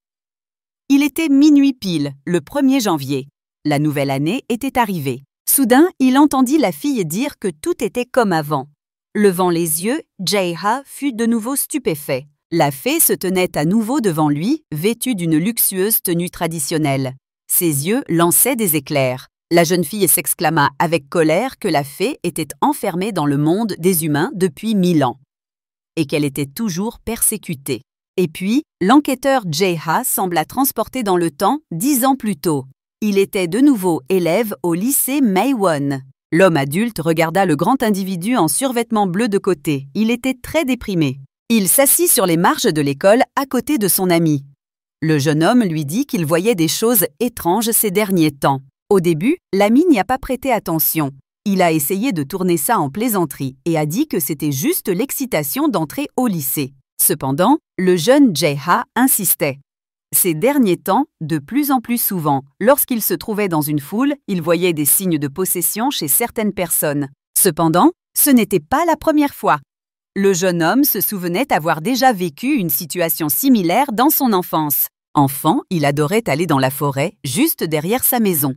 A: Il était minuit pile, le 1er janvier. La nouvelle année était arrivée. Soudain, il entendit la fille dire que tout était comme avant. Levant les yeux, J.A. fut de nouveau stupéfait. La fée se tenait à nouveau devant lui, vêtue d'une luxueuse tenue traditionnelle. Ses yeux lançaient des éclairs. La jeune fille s'exclama avec colère que la fée était enfermée dans le monde des humains depuis 1000 ans et qu'elle était toujours persécutée. Et puis, l'enquêteur J.A. sembla transporté dans le temps 10 ans plus tôt. Il était de nouveau élève au lycée Maewon. L'homme adulte regarda le grand individu en survêtement bleu de côté. Il était très déprimé. Il s'assit sur les marches de l'école à côté de son ami. Le jeune homme lui dit qu'il voyait des choses étranges ces derniers temps. Au début, l'ami n'y a pas prêté attention. Il a essayé de tourner ça en plaisanterie et a dit que c'était juste l'excitation d'entrer au lycée. Cependant, le jeune J.A. insistait. Ces derniers temps, de plus en plus souvent, lorsqu'il se trouvait dans une foule, il voyait des signes de possession chez certaines personnes. Cependant, ce n'était pas la première fois. Le jeune homme se souvenait avoir déjà vécu une situation similaire dans son enfance. Enfant, il adorait aller dans la forêt, juste derrière sa maison.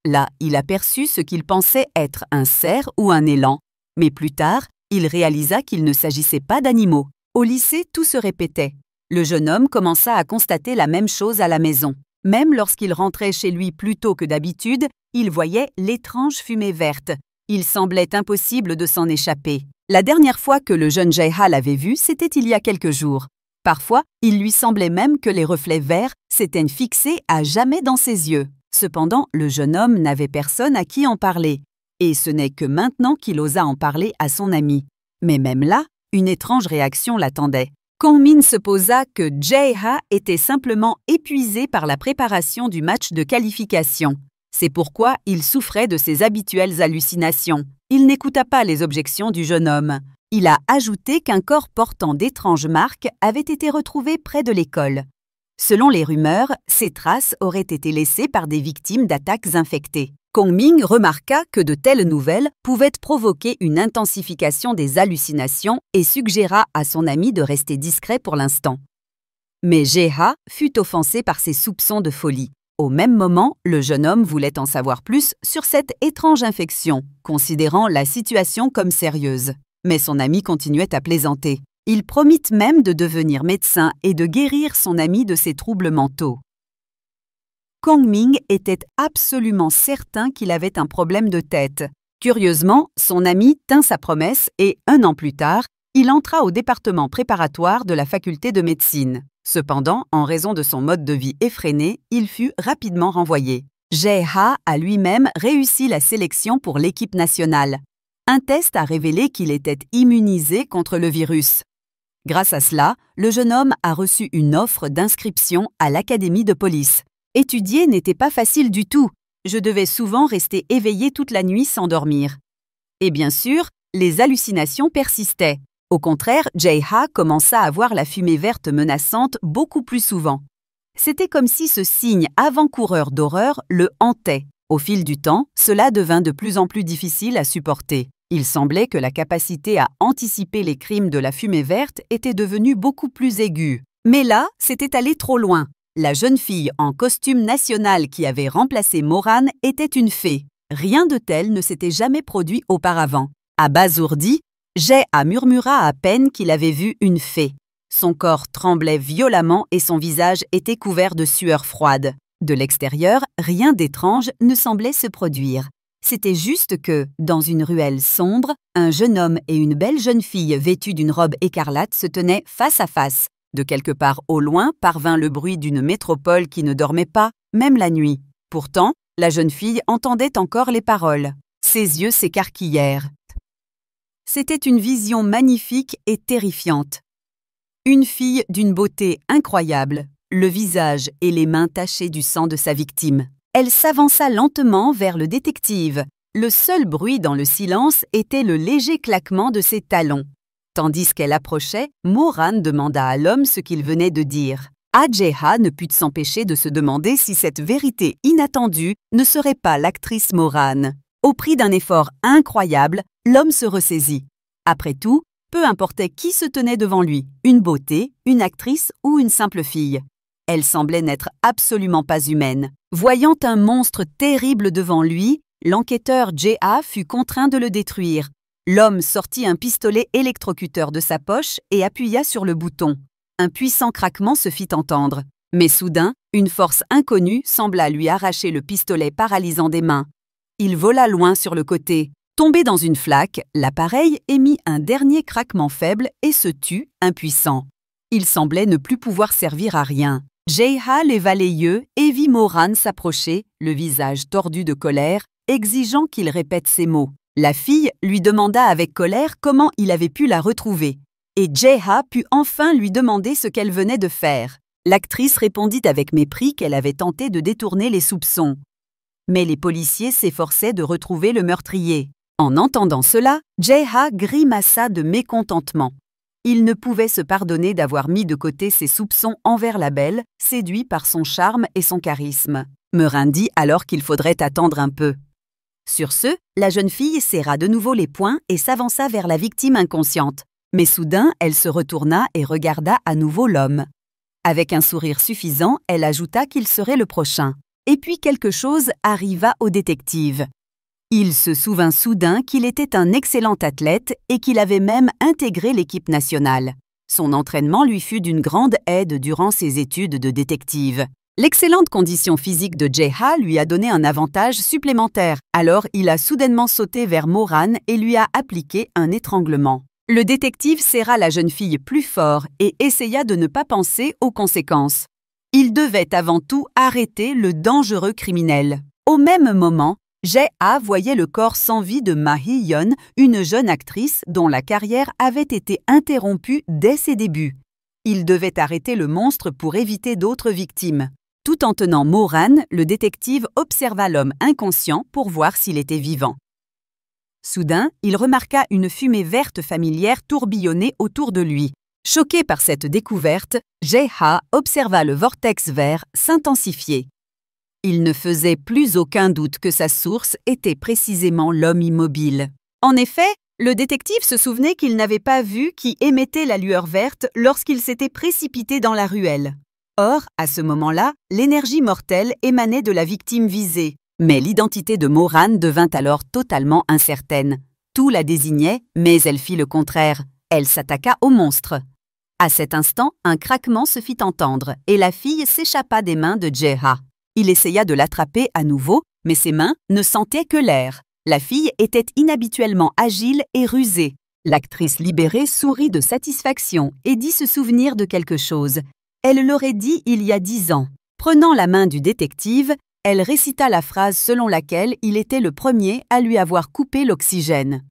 A: Là, il aperçut ce qu'il pensait être un cerf ou un élan. Mais plus tard, il réalisa qu'il ne s'agissait pas d'animaux. Au lycée, tout se répétait. Le jeune homme commença à constater la même chose à la maison. Même lorsqu'il rentrait chez lui plus tôt que d'habitude, il voyait l'étrange fumée verte. Il semblait impossible de s'en échapper. La dernière fois que le jeune J.A. l'avait vu, c'était il y a quelques jours. Parfois, il lui semblait même que les reflets verts s'étaient fixés à jamais dans ses yeux. Cependant, le jeune homme n'avait personne à qui en parler. Et ce n'est que maintenant qu'il osa en parler à son ami. Mais même là, une étrange réaction l'attendait. Kong-min se posa que J.A. était simplement épuisé par la préparation du match de qualification. C'est pourquoi il souffrait de ses habituelles hallucinations. Il n'écouta pas les objections du jeune homme. Il a ajouté qu'un corps portant d'étranges marques avait été retrouvé près de l'école. Selon les rumeurs, ces traces auraient été laissées par des victimes d'attaques infectées. Kong-Ming remarqua que de telles nouvelles pouvaient provoquer une intensification des hallucinations et suggéra à son ami de rester discret pour l'instant. Mais Jae-ha fut offensé par ces soupçons de folie. Au même moment, le jeune homme voulait en savoir plus sur cette étrange infection, considérant la situation comme sérieuse. Mais son ami continuait à plaisanter. Il promit même de devenir médecin et de guérir son ami de ses troubles mentaux. Kong-Ming était absolument certain qu'il avait un problème de tête. Curieusement, son ami tint sa promesse et, 1 an plus tard, il entra au département préparatoire de la faculté de médecine. Cependant, en raison de son mode de vie effréné, il fut rapidement renvoyé. Jae-ha a lui-même réussi la sélection pour l'équipe nationale. Un test a révélé qu'il était immunisé contre le virus. Grâce à cela, le jeune homme a reçu une offre d'inscription à l'académie de police. Étudier n'était pas facile du tout. Je devais souvent rester éveillé toute la nuit sans dormir. Et bien sûr, les hallucinations persistaient. Au contraire, Jae-ha commença à voir la fumée verte menaçante beaucoup plus souvent. C'était comme si ce signe avant-coureur d'horreur le hantait. Au fil du temps, cela devint de plus en plus difficile à supporter. Il semblait que la capacité à anticiper les crimes de la fumée verte était devenue beaucoup plus aiguë. Mais là, c'était allé trop loin. La jeune fille en costume national qui avait remplacé Moran était une fée. Rien de tel ne s'était jamais produit auparavant. Abasourdi, Jae-ha murmura à peine qu'il avait vu une fée. Son corps tremblait violemment et son visage était couvert de sueur froide. De l'extérieur, rien d'étrange ne semblait se produire. C'était juste que, dans une ruelle sombre, un jeune homme et une belle jeune fille vêtue d'une robe écarlate se tenaient face à face. De quelque part au loin parvint le bruit d'une métropole qui ne dormait pas, même la nuit. Pourtant, la jeune fille entendait encore les paroles. Ses yeux s'écarquillèrent. C'était une vision magnifique et terrifiante. Une fille d'une beauté incroyable, le visage et les mains tachés du sang de sa victime. Elle s'avança lentement vers le détective. Le seul bruit dans le silence était le léger claquement de ses talons. Tandis qu'elle approchait, Moran demanda à l'homme ce qu'il venait de dire. Jae-ha ne put s'empêcher de se demander si cette vérité inattendue ne serait pas l'actrice Moran. Au prix d'un effort incroyable, l'homme se ressaisit. Après tout, peu importait qui se tenait devant lui, une beauté, une actrice ou une simple fille. Elle semblait n'être absolument pas humaine. Voyant un monstre terrible devant lui, l'enquêteur Jae-ha fut contraint de le détruire. L'homme sortit un pistolet électrocuteur de sa poche et appuya sur le bouton. Un puissant craquement se fit entendre. Mais soudain, une force inconnue sembla lui arracher le pistolet paralysant des mains. Il vola loin sur le côté. Tombé dans une flaque, l'appareil émit un dernier craquement faible et se tut, impuissant. Il semblait ne plus pouvoir servir à rien. Jae-ha leva les yeux et vit Moran s'approcher, le visage tordu de colère, exigeant qu'il répète ses mots. La fille lui demanda avec colère comment il avait pu la retrouver. Et Jae-ha put enfin lui demander ce qu'elle venait de faire. L'actrice répondit avec mépris qu'elle avait tenté de détourner les soupçons. Mais les policiers s'efforçaient de retrouver le meurtrier. En entendant cela, Jae-ha grimaça de mécontentement. Il ne pouvait se pardonner d'avoir mis de côté ses soupçons envers la belle, séduit par son charme et son charisme. Moran dit alors qu'il faudrait attendre un peu. Sur ce, la jeune fille serra de nouveau les poings et s'avança vers la victime inconsciente. Mais soudain, elle se retourna et regarda à nouveau l'homme. Avec un sourire suffisant, elle ajouta qu'il serait le prochain. Et puis quelque chose arriva au détective. Il se souvint soudain qu'il était un excellent athlète et qu'il avait même intégré l'équipe nationale. Son entraînement lui fut d'une grande aide durant ses études de détective. L'excellente condition physique de Jae-ha lui a donné un avantage supplémentaire. Alors il a soudainement sauté vers Moran et lui a appliqué un étranglement. Le détective serra la jeune fille plus fort et essaya de ne pas penser aux conséquences. Il devait avant tout arrêter le dangereux criminel. Au même moment, Jae-ha voyait le corps sans vie de Ma Hee-yeon, une jeune actrice dont la carrière avait été interrompue dès ses débuts. Il devait arrêter le monstre pour éviter d'autres victimes. Tout en tenant Moran, le détective observa l'homme inconscient pour voir s'il était vivant. Soudain, il remarqua une fumée verte familière tourbillonner autour de lui. Choqué par cette découverte, Jae-ha observa le vortex vert s'intensifier. Il ne faisait plus aucun doute que sa source était précisément l'homme immobile. En effet, le détective se souvenait qu'il n'avait pas vu qui émettait la lueur verte lorsqu'il s'était précipité dans la ruelle. Or, à ce moment-là, l'énergie mortelle émanait de la victime visée. Mais l'identité de Moran devint alors totalement incertaine. Tout la désignait, mais elle fit le contraire. Elle s'attaqua au monstre. À cet instant, un craquement se fit entendre et la fille s'échappa des mains de Jae-ha. Il essaya de l'attraper à nouveau, mais ses mains ne sentaient que l'air. La fille était inhabituellement agile et rusée. L'actrice libérée sourit de satisfaction et dit se souvenir de quelque chose. Elle l'aurait dit il y a 10 ans. Prenant la main du détective, elle récita la phrase selon laquelle il était le premier à lui avoir coupé l'oxygène.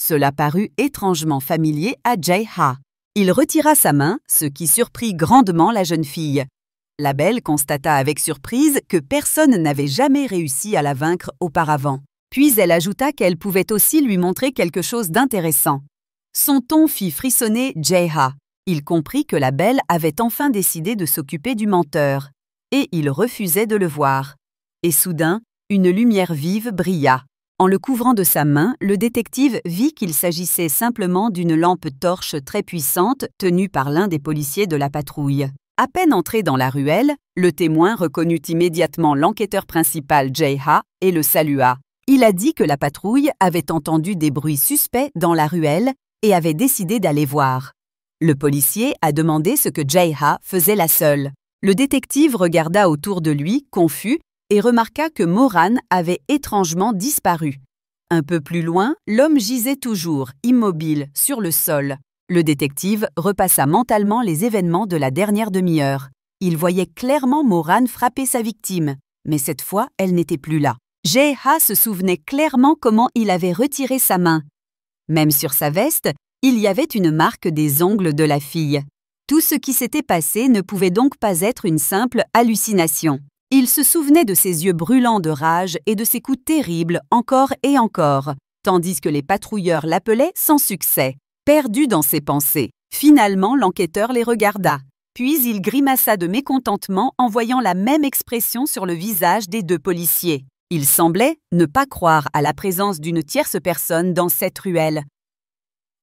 A: Cela parut étrangement familier à Jae-ha. Il retira sa main, ce qui surprit grandement la jeune fille. La belle constata avec surprise que personne n'avait jamais réussi à la vaincre auparavant. Puis elle ajouta qu'elle pouvait aussi lui montrer quelque chose d'intéressant. Son ton fit frissonner Jae-ha. Il comprit que la belle avait enfin décidé de s'occuper du menteur, et il refusait de le voir. Et soudain, une lumière vive brilla. En le couvrant de sa main, le détective vit qu'il s'agissait simplement d'une lampe torche très puissante tenue par l'un des policiers de la patrouille. À peine entré dans la ruelle, le témoin reconnut immédiatement l'enquêteur principal Jae-ha et le salua. Il a dit que la patrouille avait entendu des bruits suspects dans la ruelle et avait décidé d'aller voir. Le policier a demandé ce que Jae-ha faisait là seule. Le détective regarda autour de lui, confus, et remarqua que Moran avait étrangement disparu. Un peu plus loin, l'homme gisait toujours, immobile, sur le sol. Le détective repassa mentalement les événements de la dernière demi-heure. Il voyait clairement Moran frapper sa victime, mais cette fois, elle n'était plus là. Jae-ha se souvenait clairement comment il avait retiré sa main. Même sur sa veste, il y avait une marque des ongles de la fille. Tout ce qui s'était passé ne pouvait donc pas être une simple hallucination. Il se souvenait de ses yeux brûlants de rage et de ses coups terribles encore et encore, tandis que les patrouilleurs l'appelaient sans succès. Perdu dans ses pensées, finalement l'enquêteur les regarda. Puis il grimaça de mécontentement en voyant la même expression sur le visage des deux policiers. Il semblait ne pas croire à la présence d'une tierce personne dans cette ruelle.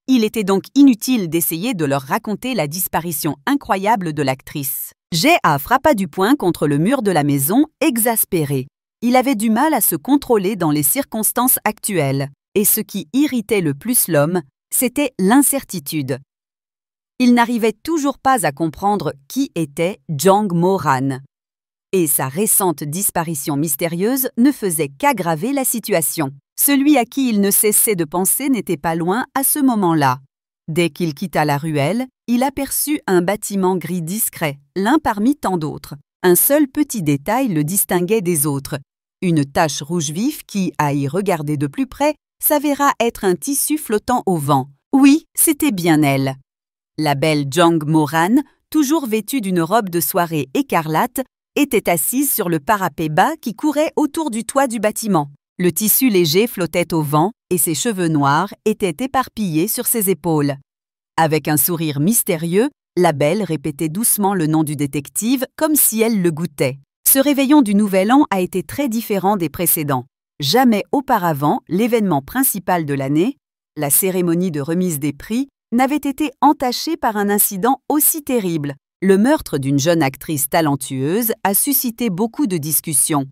A: Il était donc inutile d'essayer de leur raconter la disparition incroyable de l'actrice. Jae-ha frappa du poing contre le mur de la maison, exaspéré. Il avait du mal à se contrôler dans les circonstances actuelles, et ce qui irritait le plus l'homme, c'était l'incertitude. Il n'arrivait toujours pas à comprendre qui était Jang Moran. Et sa récente disparition mystérieuse ne faisait qu'aggraver la situation. Celui à qui il ne cessait de penser n'était pas loin à ce moment-là. Dès qu'il quitta la ruelle, il aperçut un bâtiment gris discret, l'un parmi tant d'autres. Un seul petit détail le distinguait des autres. Une tache rouge vif qui, à y regarder de plus près, s'avéra être un tissu flottant au vent. Oui, c'était bien elle. La belle Jang Moran, toujours vêtue d'une robe de soirée écarlate, était assise sur le parapet bas qui courait autour du toit du bâtiment. Le tissu léger flottait au vent et ses cheveux noirs étaient éparpillés sur ses épaules. Avec un sourire mystérieux, la belle répétait doucement le nom du détective comme si elle le goûtait. Ce réveillon du Nouvel An a été très différent des précédents. Jamais auparavant, l'événement principal de l'année, la cérémonie de remise des prix, n'avait été entaché par un incident aussi terrible. Le meurtre d'une jeune actrice talentueuse a suscité beaucoup de discussions.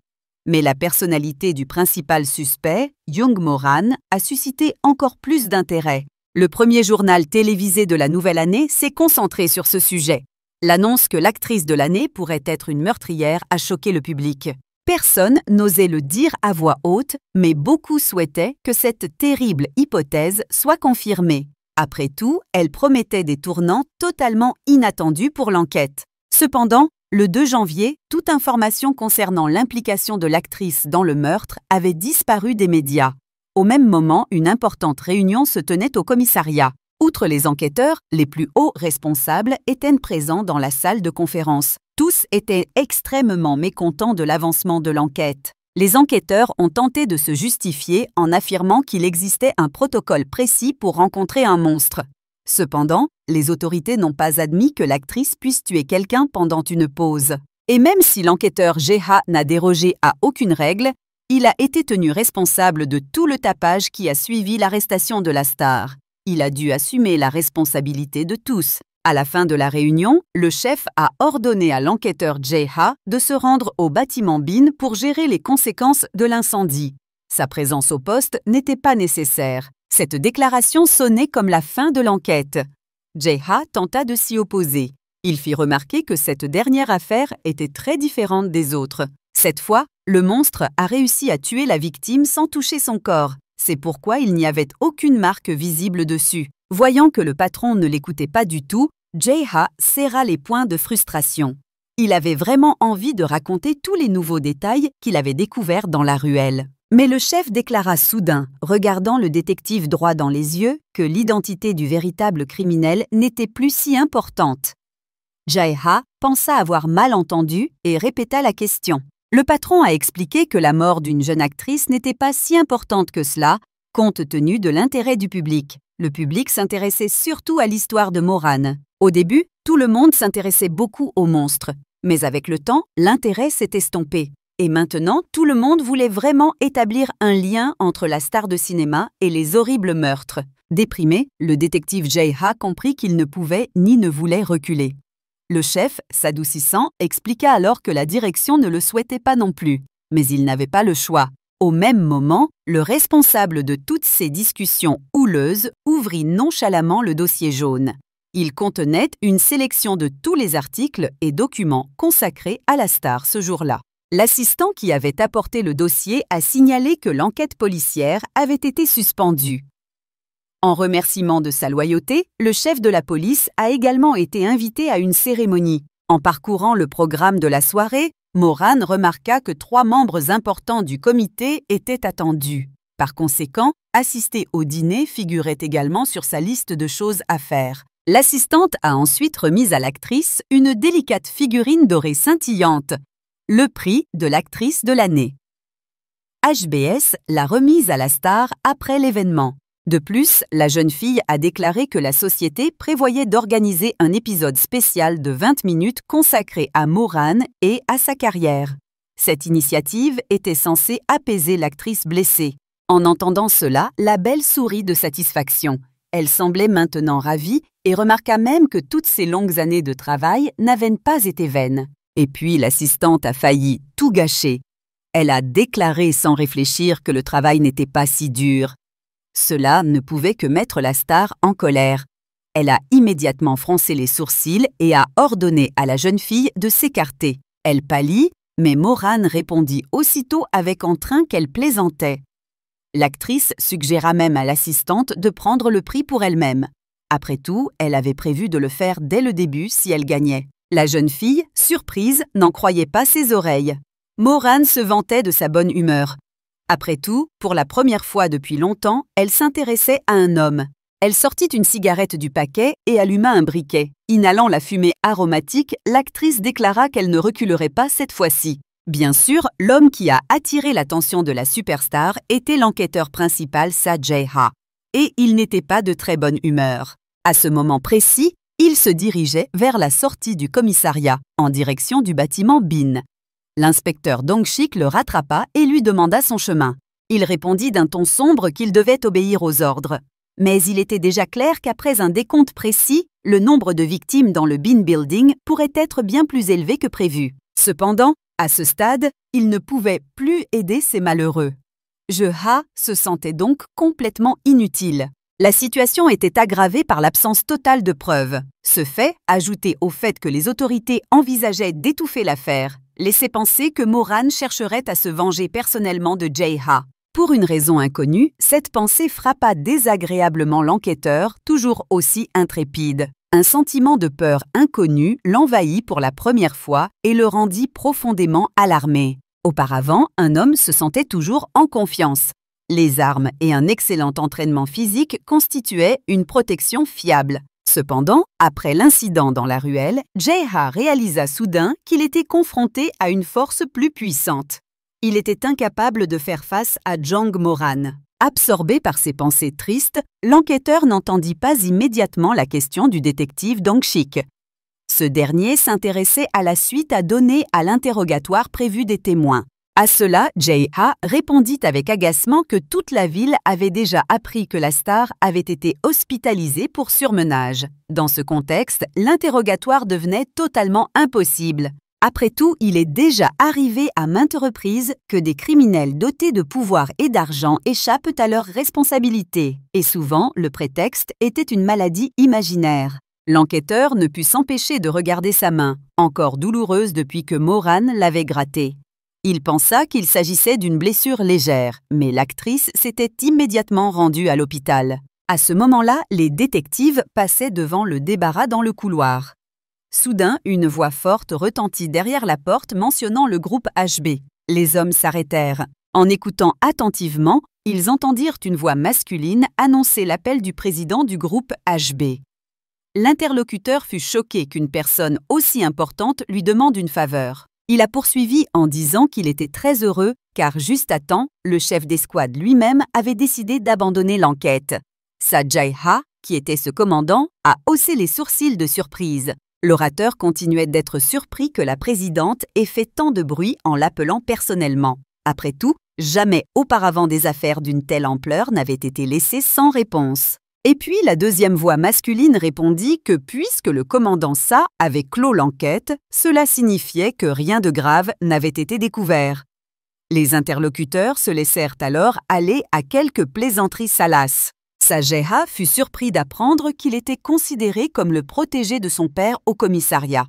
A: Mais la personnalité du principal suspect, Jung Moran, a suscité encore plus d'intérêt. Le premier journal télévisé de la nouvelle année s'est concentré sur ce sujet. L'annonce que l'actrice de l'année pourrait être une meurtrière a choqué le public. Personne n'osait le dire à voix haute, mais beaucoup souhaitaient que cette terrible hypothèse soit confirmée. Après tout, elle promettait des tournants totalement inattendus pour l'enquête. Cependant, le 2 janvier, toute information concernant l'implication de l'actrice dans le meurtre avait disparu des médias. Au même moment, une importante réunion se tenait au commissariat. Outre les enquêteurs, les plus hauts responsables étaient présents dans la salle de conférence. Tous étaient extrêmement mécontents de l'avancement de l'enquête. Les enquêteurs ont tenté de se justifier en affirmant qu'il existait un protocole précis pour rencontrer un monstre. Cependant, les autorités n'ont pas admis que l'actrice puisse tuer quelqu'un pendant une pause. Et même si l'enquêteur J.H. n'a dérogé à aucune règle, il a été tenu responsable de tout le tapage qui a suivi l'arrestation de la star. Il a dû assumer la responsabilité de tous. À la fin de la réunion, le chef a ordonné à l'enquêteur J.H. de se rendre au bâtiment Bean pour gérer les conséquences de l'incendie. Sa présence au poste n'était pas nécessaire. Cette déclaration sonnait comme la fin de l'enquête. J.H. tenta de s'y opposer. Il fit remarquer que cette dernière affaire était très différente des autres. Cette fois, le monstre a réussi à tuer la victime sans toucher son corps. C'est pourquoi il n'y avait aucune marque visible dessus. Voyant que le patron ne l'écoutait pas du tout, J.H. serra les poings de frustration. Il avait vraiment envie de raconter tous les nouveaux détails qu'il avait découverts dans la ruelle. Mais le chef déclara soudain, regardant le détective droit dans les yeux, que l'identité du véritable criminel n'était plus si importante. J.H. pensa avoir mal entendu et répéta la question. Le patron a expliqué que la mort d'une jeune actrice n'était pas si importante que cela, compte tenu de l'intérêt du public. Le public s'intéressait surtout à l'histoire de Moran. Au début, tout le monde s'intéressait beaucoup au monstre. Mais avec le temps, l'intérêt s'est estompé. Et maintenant, tout le monde voulait vraiment établir un lien entre la star de cinéma et les horribles meurtres. Déprimé, le détective J.H. comprit qu'il ne pouvait ni ne voulait reculer. Le chef, s'adoucissant, expliqua alors que la direction ne le souhaitait pas non plus. Mais il n'avait pas le choix. Au même moment, le responsable de toutes ces discussions houleuses ouvrit nonchalamment le dossier jaune. Il contenait une sélection de tous les articles et documents consacrés à la star ce jour-là. L'assistant qui avait apporté le dossier a signalé que l'enquête policière avait été suspendue. En remerciement de sa loyauté, le chef de la police a également été invité à une cérémonie. En parcourant le programme de la soirée, Moran remarqua que 3 membres importants du comité étaient attendus. Par conséquent, assister au dîner figurait également sur sa liste de choses à faire. L'assistante a ensuite remis à l'actrice une délicate figurine dorée scintillante, le prix de l'actrice de l'année. HBS l'a remise à la star après l'événement. De plus, la jeune fille a déclaré que la société prévoyait d'organiser un épisode spécial de 20 minutes consacré à Moran et à sa carrière. Cette initiative était censée apaiser l'actrice blessée. En entendant cela, la belle sourit de satisfaction. Elle semblait maintenant ravie et remarqua même que toutes ces longues années de travail n'avaient pas été vaines. Et puis l'assistante a failli tout gâcher. Elle a déclaré sans réfléchir que le travail n'était pas si dur. Cela ne pouvait que mettre la star en colère. Elle a immédiatement froncé les sourcils et a ordonné à la jeune fille de s'écarter. Elle pâlit, mais Moran répondit aussitôt avec entrain qu'elle plaisantait. L'actrice suggéra même à l'assistante de prendre le prix pour elle-même. Après tout, elle avait prévu de le faire dès le début si elle gagnait. La jeune fille, surprise, n'en croyait pas ses oreilles. Moran se vantait de sa bonne humeur. Après tout, pour la première fois depuis longtemps, elle s'intéressait à un homme. Elle sortit une cigarette du paquet et alluma un briquet. Inhalant la fumée aromatique, l'actrice déclara qu'elle ne reculerait pas cette fois-ci. Bien sûr, l'homme qui a attiré l'attention de la superstar était l'enquêteur principal J.H. Et il n'était pas de très bonne humeur. À ce moment précis, il se dirigeait vers la sortie du commissariat, en direction du bâtiment Bean. L'inspecteur Dong-Shik le rattrapa et lui demanda son chemin. Il répondit d'un ton sombre qu'il devait obéir aux ordres. Mais il était déjà clair qu'après un décompte précis, le nombre de victimes dans le Bean Building pourrait être bien plus élevé que prévu. Cependant, à ce stade, il ne pouvait plus aider ces malheureux. J.H. se sentait donc complètement inutile. La situation était aggravée par l'absence totale de preuves. Ce fait, ajouté au fait que les autorités envisageaient d'étouffer l'affaire, laissait penser que Moran chercherait à se venger personnellement de J.H. Pour une raison inconnue, cette pensée frappa désagréablement l'enquêteur, toujours aussi intrépide. Un sentiment de peur inconnue l'envahit pour la première fois et le rendit profondément alarmé. Auparavant, un homme se sentait toujours en confiance. Les armes et un excellent entraînement physique constituaient une protection fiable. Cependant, après l'incident dans la ruelle, Jae-ha réalisa soudain qu'il était confronté à une force plus puissante. Il était incapable de faire face à Jang Moran. Absorbé par ses pensées tristes, l'enquêteur n'entendit pas immédiatement la question du détective Dong-sik. Ce dernier s'intéressait à la suite à donner à l'interrogatoire prévu des témoins. À cela, Jae-ha répondit avec agacement que toute la ville avait déjà appris que la star avait été hospitalisée pour surmenage. Dans ce contexte, l'interrogatoire devenait totalement impossible. Après tout, il est déjà arrivé à maintes reprises que des criminels dotés de pouvoir et d'argent échappent à leurs responsabilités. Et souvent, le prétexte était une maladie imaginaire. L'enquêteur ne put s'empêcher de regarder sa main, encore douloureuse depuis que Moran l'avait grattée. Il pensa qu'il s'agissait d'une blessure légère, mais l'actrice s'était immédiatement rendue à l'hôpital. À ce moment-là, les détectives passaient devant le débarras dans le couloir. Soudain, une voix forte retentit derrière la porte mentionnant le groupe HB. Les hommes s'arrêtèrent. En écoutant attentivement, ils entendirent une voix masculine annoncer l'appel du président du groupe HB. L'interlocuteur fut choqué qu'une personne aussi importante lui demande une faveur. Il a poursuivi en disant qu'il était très heureux car juste à temps, le chef d'escouade lui-même avait décidé d'abandonner l'enquête. Sa Jae-ha, qui était ce commandant, a haussé les sourcils de surprise. L'orateur continuait d'être surpris que la présidente ait fait tant de bruit en l'appelant personnellement. Après tout, jamais auparavant des affaires d'une telle ampleur n'avaient été laissées sans réponse. Et puis la deuxième voix masculine répondit que puisque le commandant Sa avait clos l'enquête, cela signifiait que rien de grave n'avait été découvert. Les interlocuteurs se laissèrent alors aller à quelques plaisanteries salaces. Sa Jae-ha fut surpris d'apprendre qu'il était considéré comme le protégé de son père au commissariat.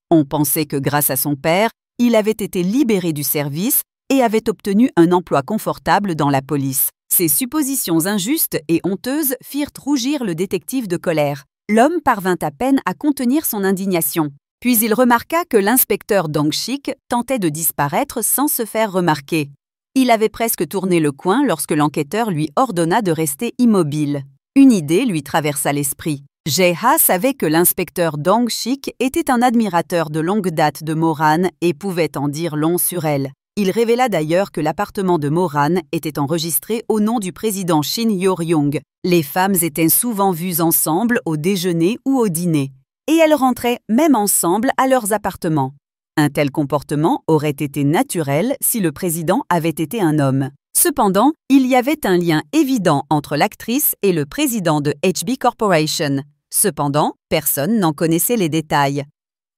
A: On pensait que grâce à son père, il avait été libéré du service et avait obtenu un emploi confortable dans la police. Ces suppositions injustes et honteuses firent rougir le détective de colère. L'homme parvint à peine à contenir son indignation. Puis il remarqua que l'inspecteur Dong-sik tentait de disparaître sans se faire remarquer. Il avait presque tourné le coin lorsque l'enquêteur lui ordonna de rester immobile. Une idée lui traversa l'esprit. Jae-ha savait que l'inspecteur Dong-sik était un admirateur de longue date de Moran et pouvait en dire long sur elle. Il révéla d'ailleurs que l'appartement de Moran était enregistré au nom du président Shin Yor-young. Les femmes étaient souvent vues ensemble au déjeuner ou au dîner, et elles rentraient même ensemble à leurs appartements. Un tel comportement aurait été naturel si le président avait été un homme. Cependant, il y avait un lien évident entre l'actrice et le président de HB Corporation. Cependant, personne n'en connaissait les détails.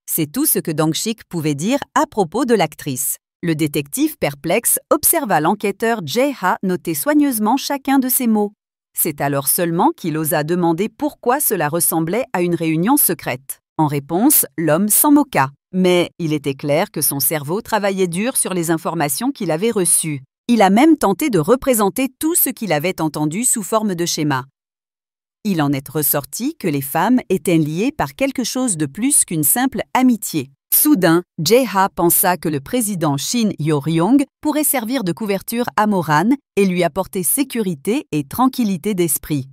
A: C'est tout ce que Dong-sik pouvait dire à propos de l'actrice. Le détective perplexe observa l'enquêteur Jae-ha noter soigneusement chacun de ses mots. C'est alors seulement qu'il osa demander pourquoi cela ressemblait à une réunion secrète. En réponse, l'homme s'en moqua. Mais il était clair que son cerveau travaillait dur sur les informations qu'il avait reçues. Il a même tenté de représenter tout ce qu'il avait entendu sous forme de schéma. Il en est ressorti que les femmes étaient liées par quelque chose de plus qu'une simple amitié. Soudain, Jae-ha pensa que le président Shin Yor-young pourrait servir de couverture à Moran et lui apporter sécurité et tranquillité d'esprit.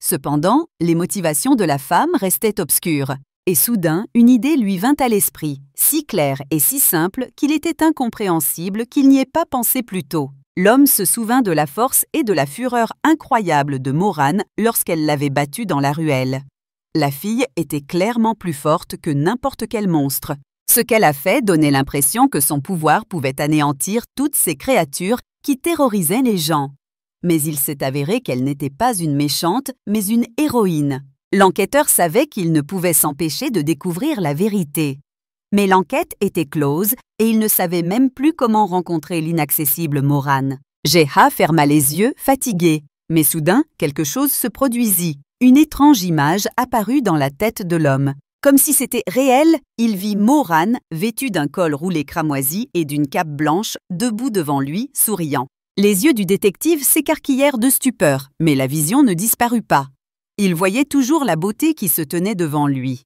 A: Cependant, les motivations de la femme restaient obscures. Et soudain, une idée lui vint à l'esprit, si claire et si simple qu'il était incompréhensible qu'il n'y ait pas pensé plus tôt. L'homme se souvint de la force et de la fureur incroyable de Moran lorsqu'elle l'avait battu dans la ruelle. La fille était clairement plus forte que n'importe quel monstre. Ce qu'elle a fait donnait l'impression que son pouvoir pouvait anéantir toutes ces créatures qui terrorisaient les gens. Mais il s'est avéré qu'elle n'était pas une méchante, mais une héroïne. L'enquêteur savait qu'il ne pouvait s'empêcher de découvrir la vérité. Mais l'enquête était close et il ne savait même plus comment rencontrer l'inaccessible Moran. Jae-ha ferma les yeux, fatigué. Mais soudain, quelque chose se produisit. Une étrange image apparut dans la tête de l'homme. Comme si c'était réel, il vit Moran, vêtu d'un col roulé cramoisi et d'une cape blanche, debout devant lui, souriant. Les yeux du détective s'écarquillèrent de stupeur, mais la vision ne disparut pas. Il voyait toujours la beauté qui se tenait devant lui.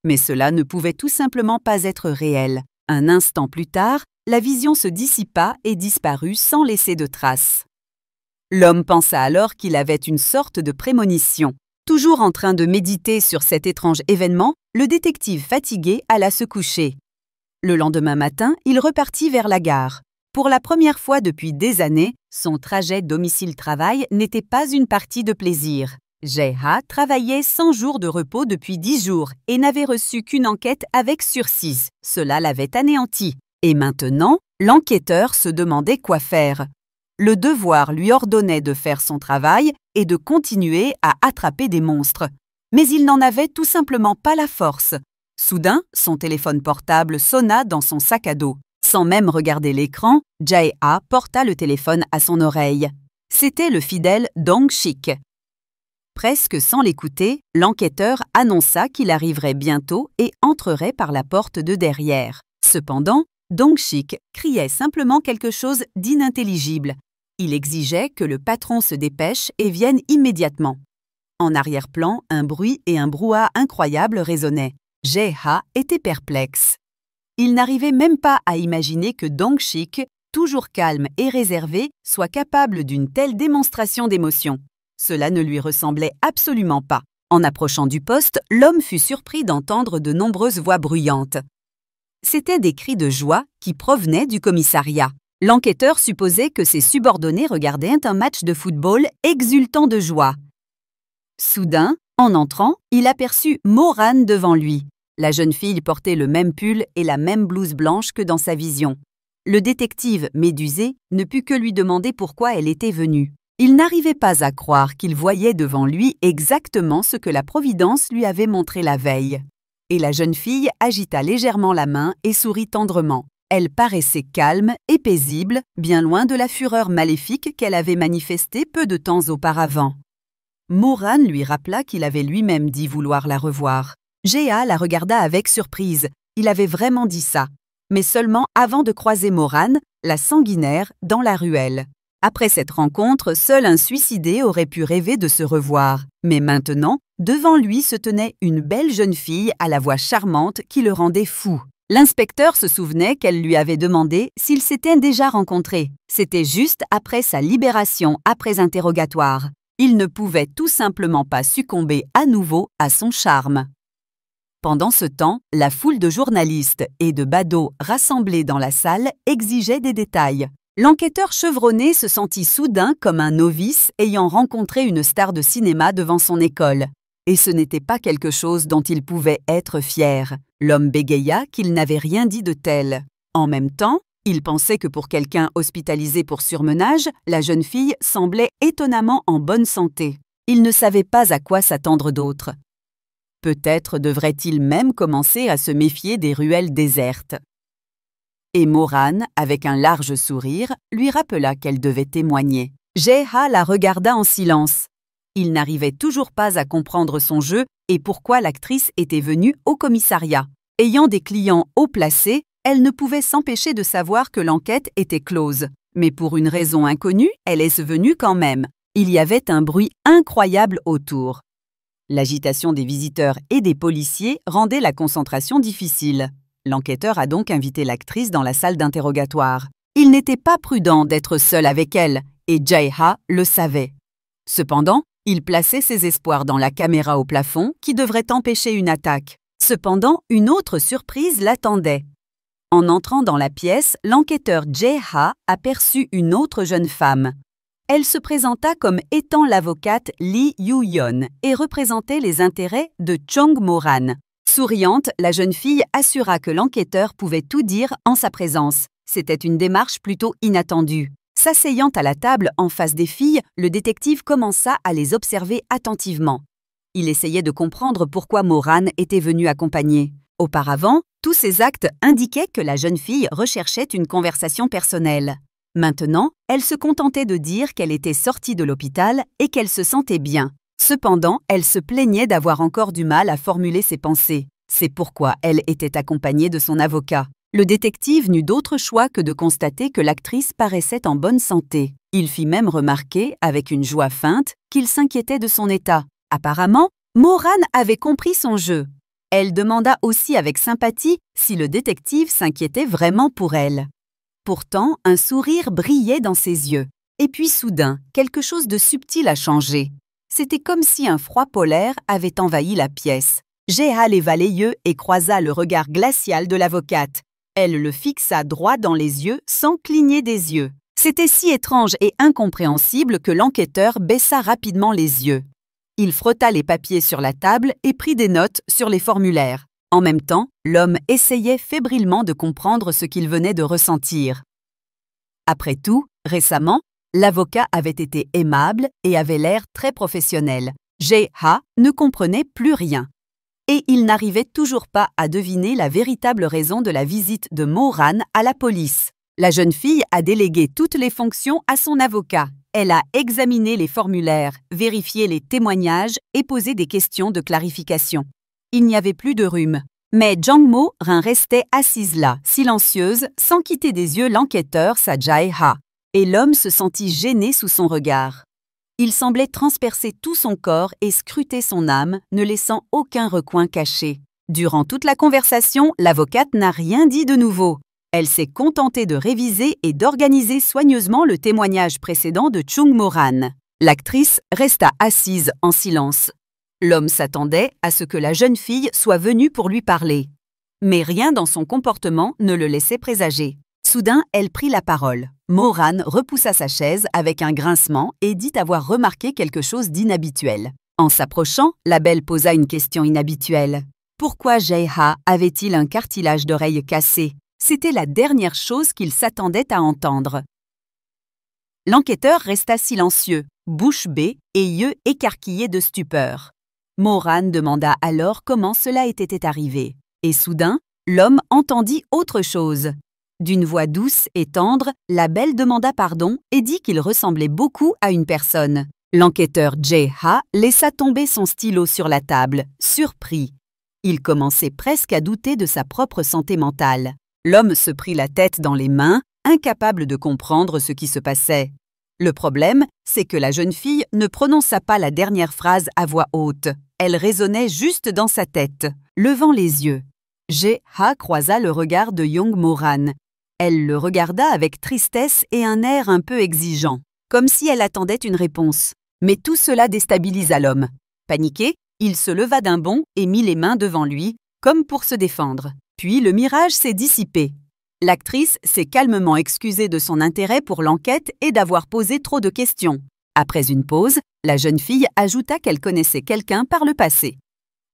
A: Mais cela ne pouvait tout simplement pas être réel. Un instant plus tard, la vision se dissipa et disparut sans laisser de traces. L'homme pensa alors qu'il avait une sorte de prémonition. Toujours en train de méditer sur cet étrange événement, le détective fatigué alla se coucher. Le lendemain matin, il repartit vers la gare. Pour la première fois depuis des années, son trajet domicile-travail n'était pas une partie de plaisir. Jae-ha travaillait 100 jours de repos depuis 10 jours et n'avait reçu qu'une enquête avec sursis. Cela l'avait anéanti. Et maintenant, l'enquêteur se demandait quoi faire. Le devoir lui ordonnait de faire son travail et de continuer à attraper des monstres. Mais il n'en avait tout simplement pas la force. Soudain, son téléphone portable sonna dans son sac à dos. Sans même regarder l'écran, Jae-ha porta le téléphone à son oreille. C'était le fidèle Dong-sik. Presque sans l'écouter, l'enquêteur annonça qu'il arriverait bientôt et entrerait par la porte de derrière. Cependant, Dong-sik criait simplement quelque chose d'inintelligible. Il exigeait que le patron se dépêche et vienne immédiatement. En arrière-plan, un bruit et un brouhaha incroyable résonnaient. Jae-ha était perplexe. Il n'arrivait même pas à imaginer que Dong-sik, toujours calme et réservé, soit capable d'une telle démonstration d'émotion. Cela ne lui ressemblait absolument pas. En approchant du poste, l'homme fut surpris d'entendre de nombreuses voix bruyantes. C'étaient des cris de joie qui provenaient du commissariat. L'enquêteur supposait que ses subordonnés regardaient un match de football exultant de joie. Soudain, en entrant, il aperçut Moran devant lui. La jeune fille portait le même pull et la même blouse blanche que dans sa vision. Le détective, médusé, ne put que lui demander pourquoi elle était venue. Il n'arrivait pas à croire qu'il voyait devant lui exactement ce que la Providence lui avait montré la veille. Et la jeune fille agita légèrement la main et sourit tendrement. Elle paraissait calme et paisible, bien loin de la fureur maléfique qu'elle avait manifestée peu de temps auparavant. Moran lui rappela qu'il avait lui-même dit vouloir la revoir. Jae-ha la regarda avec surprise. Il avait vraiment dit ça, mais seulement avant de croiser Moran, la sanguinaire, dans la ruelle. Après cette rencontre, seul un suicidé aurait pu rêver de se revoir. Mais maintenant, devant lui se tenait une belle jeune fille à la voix charmante qui le rendait fou. L'inspecteur se souvenait qu'elle lui avait demandé s'ils s'étaient déjà rencontrés. C'était juste après sa libération après interrogatoire. Il ne pouvait tout simplement pas succomber à nouveau à son charme. Pendant ce temps, la foule de journalistes et de badauds rassemblés dans la salle exigeait des détails. L'enquêteur chevronné se sentit soudain comme un novice ayant rencontré une star de cinéma devant son école. Et ce n'était pas quelque chose dont il pouvait être fier. L'homme bégaya qu'il n'avait rien dit de tel. En même temps, il pensait que pour quelqu'un hospitalisé pour surmenage, la jeune fille semblait étonnamment en bonne santé. Il ne savait pas à quoi s'attendre d'autre. Peut-être devrait-il même commencer à se méfier des ruelles désertes. Et Moran, avec un large sourire, lui rappela qu'elle devait témoigner. Jae-ha la regarda en silence. Il n'arrivait toujours pas à comprendre son jeu et pourquoi l'actrice était venue au commissariat. Ayant des clients haut placés, elle ne pouvait s'empêcher de savoir que l'enquête était close. Mais pour une raison inconnue, elle est venue quand même. Il y avait un bruit incroyable autour. L'agitation des visiteurs et des policiers rendait la concentration difficile. L'enquêteur a donc invité l'actrice dans la salle d'interrogatoire. Il n'était pas prudent d'être seul avec elle, et Jae-ha le savait. Cependant, il plaçait ses espoirs dans la caméra au plafond qui devrait empêcher une attaque. Cependant, une autre surprise l'attendait. En entrant dans la pièce, l'enquêteur Jae-ha aperçut une autre jeune femme. Elle se présenta comme étant l'avocate Lee Yoo-yeon et représentait les intérêts de Chong Moran. Souriante, la jeune fille assura que l'enquêteur pouvait tout dire en sa présence. C'était une démarche plutôt inattendue. S'asseyant à la table en face des filles, le détective commença à les observer attentivement. Il essayait de comprendre pourquoi Moran était venue accompagner. Auparavant, tous ces actes indiquaient que la jeune fille recherchait une conversation personnelle. Maintenant, elle se contentait de dire qu'elle était sortie de l'hôpital et qu'elle se sentait bien. Cependant, elle se plaignait d'avoir encore du mal à formuler ses pensées. C'est pourquoi elle était accompagnée de son avocat. Le détective n'eut d'autre choix que de constater que l'actrice paraissait en bonne santé. Il fit même remarquer, avec une joie feinte, qu'il s'inquiétait de son état. Apparemment, Moran avait compris son jeu. Elle demanda aussi avec sympathie si le détective s'inquiétait vraiment pour elle. Pourtant, un sourire brillait dans ses yeux. Et puis soudain, quelque chose de subtil a changé. C'était comme si un froid polaire avait envahi la pièce. Jeha leva les yeux et croisa le regard glacial de l'avocate. Elle le fixa droit dans les yeux sans cligner des yeux. C'était si étrange et incompréhensible que l'enquêteur baissa rapidement les yeux. Il frotta les papiers sur la table et prit des notes sur les formulaires. En même temps, l'homme essayait fébrilement de comprendre ce qu'il venait de ressentir. Après tout, récemment, l'avocat avait été aimable et avait l'air très professionnel. Jeha ne comprenait plus rien. Et il n'arrivait toujours pas à deviner la véritable raison de la visite de Moran à la police. La jeune fille a délégué toutes les fonctions à son avocat. Elle a examiné les formulaires, vérifié les témoignages et posé des questions de clarification. Il n'y avait plus de rhume. Mais Jang-mo restait assise là, silencieuse, sans quitter des yeux l'enquêteur Sa-jae-ha. Et l'homme se sentit gêné sous son regard. Il semblait transpercer tout son corps et scruter son âme, ne laissant aucun recoin caché. Durant toute la conversation, l'avocate n'a rien dit de nouveau. Elle s'est contentée de réviser et d'organiser soigneusement le témoignage précédent de Chung Moran. L'actrice resta assise en silence. L'homme s'attendait à ce que la jeune fille soit venue pour lui parler. Mais rien dans son comportement ne le laissait présager. Soudain, elle prit la parole. Moran repoussa sa chaise avec un grincement et dit avoir remarqué quelque chose d'inhabituel. En s'approchant, la belle posa une question inhabituelle. Pourquoi Jeha avait-il un cartilage d'oreille cassé? C'était la dernière chose qu'il s'attendait à entendre. L'enquêteur resta silencieux, bouche bée et yeux écarquillés de stupeur. Moran demanda alors comment cela était arrivé. Et soudain, l'homme entendit autre chose. D'une voix douce et tendre, la belle demanda pardon et dit qu'il ressemblait beaucoup à une personne. L'enquêteur Jeha laissa tomber son stylo sur la table, surpris. Il commençait presque à douter de sa propre santé mentale. L'homme se prit la tête dans les mains, incapable de comprendre ce qui se passait. Le problème, c'est que la jeune fille ne prononça pas la dernière phrase à voix haute. Elle résonnait juste dans sa tête, levant les yeux. Jeha croisa le regard de Young Moran. Elle le regarda avec tristesse et un air un peu exigeant, comme si elle attendait une réponse. Mais tout cela déstabilisa l'homme. Paniqué, il se leva d'un bond et mit les mains devant lui, comme pour se défendre. Puis le mirage s'est dissipé. L'actrice s'est calmement excusée de son intérêt pour l'enquête et d'avoir posé trop de questions. Après une pause, la jeune fille ajouta qu'elle connaissait quelqu'un par le passé.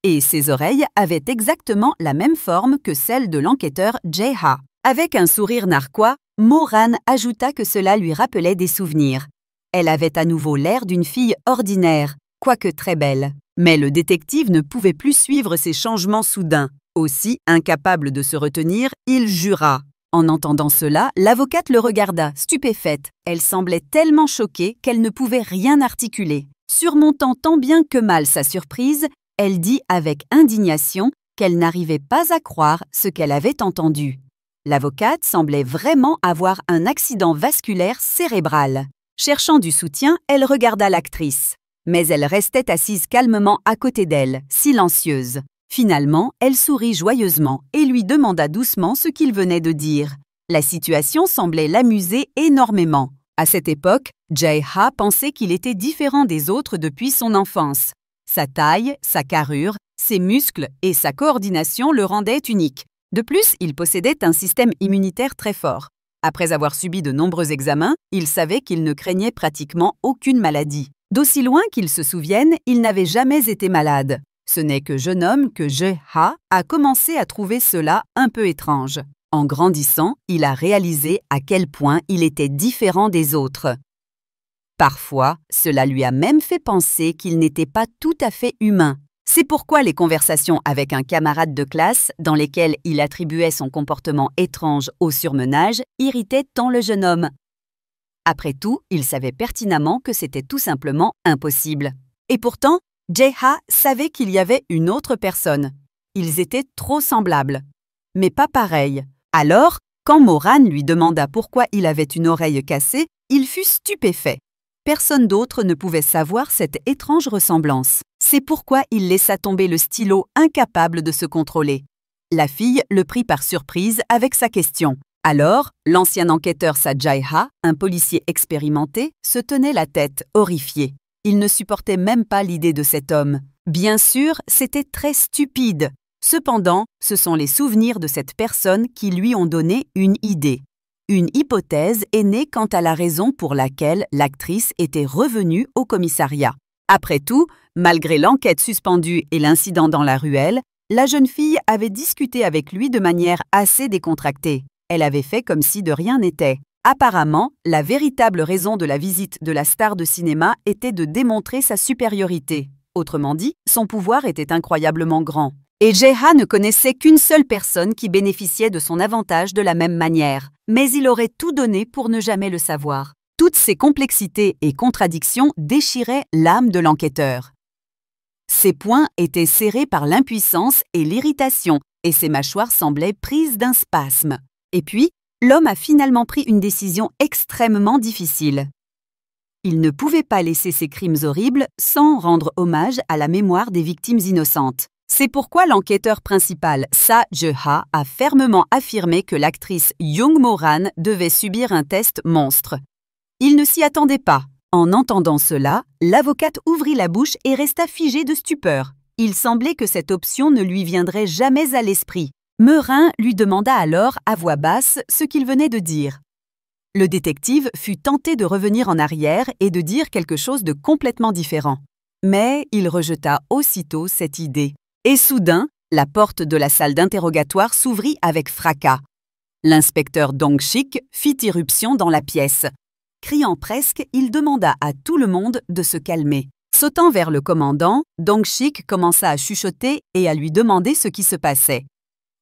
A: Et ses oreilles avaient exactement la même forme que celle de l'enquêteur Jeha. Avec un sourire narquois, Moran ajouta que cela lui rappelait des souvenirs. Elle avait à nouveau l'air d'une fille ordinaire, quoique très belle. Mais le détective ne pouvait plus suivre ces changements soudains. Aussi, incapable de se retenir, il jura. En entendant cela, l'avocate le regarda, stupéfaite. Elle semblait tellement choquée qu'elle ne pouvait rien articuler. Surmontant tant bien que mal sa surprise, elle dit avec indignation qu'elle n'arrivait pas à croire ce qu'elle avait entendu. L'avocate semblait vraiment avoir un accident vasculaire cérébral. Cherchant du soutien, elle regarda l'actrice. Mais elle restait assise calmement à côté d'elle, silencieuse. Finalement, elle sourit joyeusement et lui demanda doucement ce qu'il venait de dire. La situation semblait l'amuser énormément. À cette époque, Jeha pensait qu'il était différent des autres depuis son enfance. Sa taille, sa carrure, ses muscles et sa coordination le rendaient unique. De plus, il possédait un système immunitaire très fort. Après avoir subi de nombreux examens, il savait qu'il ne craignait pratiquement aucune maladie. D'aussi loin qu'il se souvienne, il n'avait jamais été malade. Ce n'est que jeune homme que Jeha a commencé à trouver cela un peu étrange. En grandissant, il a réalisé à quel point il était différent des autres. Parfois, cela lui a même fait penser qu'il n'était pas tout à fait humain. C'est pourquoi les conversations avec un camarade de classe, dans lesquelles il attribuait son comportement étrange au surmenage, irritaient tant le jeune homme. Après tout, il savait pertinemment que c'était tout simplement impossible. Et pourtant, Jeha savait qu'il y avait une autre personne. Ils étaient trop semblables. Mais pas pareils. Alors, quand Moran lui demanda pourquoi il avait une oreille cassée, il fut stupéfait. Personne d'autre ne pouvait savoir cette étrange ressemblance. C'est pourquoi il laissa tomber le stylo, incapable de se contrôler. La fille le prit par surprise avec sa question. Alors, l'ancien enquêteur Sa-jae-ha, un policier expérimenté, se tenait la tête, horrifié. Il ne supportait même pas l'idée de cet homme. Bien sûr, c'était très stupide. Cependant, ce sont les souvenirs de cette personne qui lui ont donné une idée. Une hypothèse est née quant à la raison pour laquelle l'actrice était revenue au commissariat. Après tout, malgré l'enquête suspendue et l'incident dans la ruelle, la jeune fille avait discuté avec lui de manière assez décontractée. Elle avait fait comme si de rien n'était. Apparemment, la véritable raison de la visite de la star de cinéma était de démontrer sa supériorité. Autrement dit, son pouvoir était incroyablement grand. Et Jeha ne connaissait qu'une seule personne qui bénéficiait de son avantage de la même manière. Mais il aurait tout donné pour ne jamais le savoir. Toutes ces complexités et contradictions déchiraient l'âme de l'enquêteur. Ses poings étaient serrés par l'impuissance et l'irritation, et ses mâchoires semblaient prises d'un spasme. Et puis, l'homme a finalement pris une décision extrêmement difficile. Il ne pouvait pas laisser ces crimes horribles sans rendre hommage à la mémoire des victimes innocentes. C'est pourquoi l'enquêteur principal, Sa Je-ha, a fermement affirmé que l'actrice Young Mo-ran devait subir un test monstre. Il ne s'y attendait pas. En entendant cela, l'avocate ouvrit la bouche et resta figée de stupeur. Il semblait que cette option ne lui viendrait jamais à l'esprit. Meurin lui demanda alors à voix basse ce qu'il venait de dire. Le détective fut tenté de revenir en arrière et de dire quelque chose de complètement différent. Mais il rejeta aussitôt cette idée. Et soudain, la porte de la salle d'interrogatoire s'ouvrit avec fracas. L'inspecteur Dong-shik fit irruption dans la pièce. Criant presque, il demanda à tout le monde de se calmer. Sautant vers le commandant, Dong-shik commença à chuchoter et à lui demander ce qui se passait.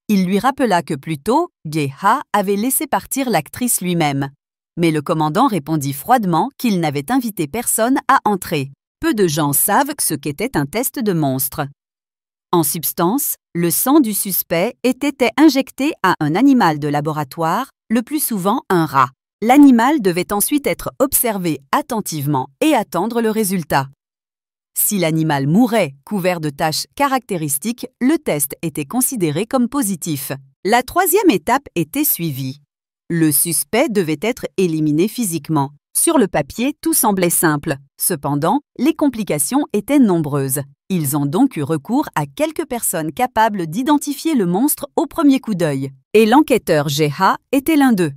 A: Il lui rappela que plus tôt, Jae-ha avait laissé partir l'actrice lui-même. Mais le commandant répondit froidement qu'il n'avait invité personne à entrer. Peu de gens savent ce qu'était un test de monstre. En substance, le sang du suspect était injecté à un animal de laboratoire, le plus souvent un rat. L'animal devait ensuite être observé attentivement et attendre le résultat. Si l'animal mourait couvert de taches caractéristiques, le test était considéré comme positif. La troisième étape était suivie. Le suspect devait être éliminé physiquement. Sur le papier, tout semblait simple. Cependant, les complications étaient nombreuses. Ils ont donc eu recours à quelques personnes capables d'identifier le monstre au premier coup d'œil. Et l'enquêteur Jae-ha était l'un d'eux.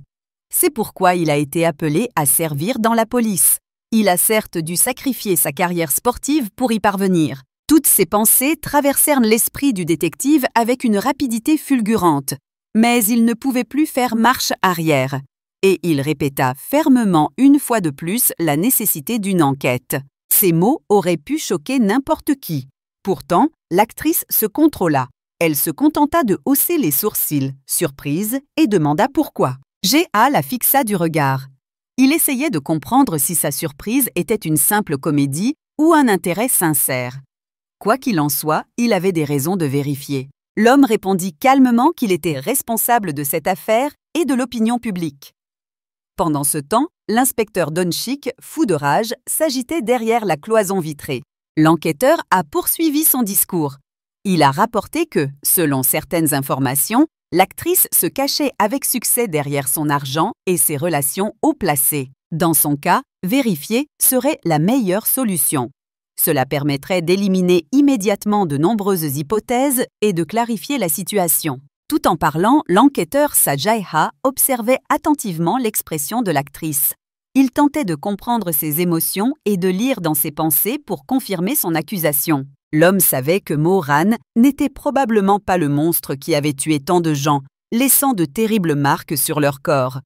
A: C'est pourquoi il a été appelé à servir dans la police. Il a certes dû sacrifier sa carrière sportive pour y parvenir. Toutes ces pensées traversèrent l'esprit du détective avec une rapidité fulgurante. Mais il ne pouvait plus faire marche arrière. Et il répéta fermement une fois de plus la nécessité d'une enquête. Ces mots auraient pu choquer n'importe qui. Pourtant, l'actrice se contrôla. Elle se contenta de hausser les sourcils, surprise, et demanda pourquoi. Jae-ha la fixa du regard. Il essayait de comprendre si sa surprise était une simple comédie ou un intérêt sincère. Quoi qu'il en soit, il avait des raisons de vérifier. L'homme répondit calmement qu'il était responsable de cette affaire et de l'opinion publique. Pendant ce temps, l'inspecteur Dong-shik, fou de rage, s'agitait derrière la cloison vitrée. L'enquêteur a poursuivi son discours. Il a rapporté que, selon certaines informations, l'actrice se cachait avec succès derrière son argent et ses relations haut placées. Dans son cas, vérifier serait la meilleure solution. Cela permettrait d'éliminer immédiatement de nombreuses hypothèses et de clarifier la situation. Tout en parlant, l'enquêteur Sa Je-ha observait attentivement l'expression de l'actrice. Il tentait de comprendre ses émotions et de lire dans ses pensées pour confirmer son accusation. L'homme savait que Mo-ran n'était probablement pas le monstre qui avait tué tant de gens, laissant de terribles marques sur leur corps.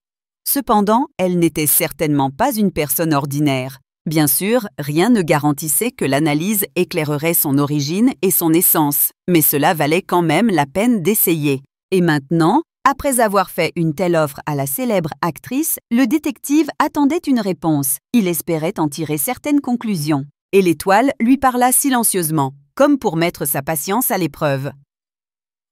A: Cependant, elle n'était certainement pas une personne ordinaire. Bien sûr, rien ne garantissait que l'analyse éclairerait son origine et son essence, mais cela valait quand même la peine d'essayer. Et maintenant, après avoir fait une telle offre à la célèbre actrice, le détective attendait une réponse. Il espérait en tirer certaines conclusions. Et l'étoile lui parla silencieusement, comme pour mettre sa patience à l'épreuve.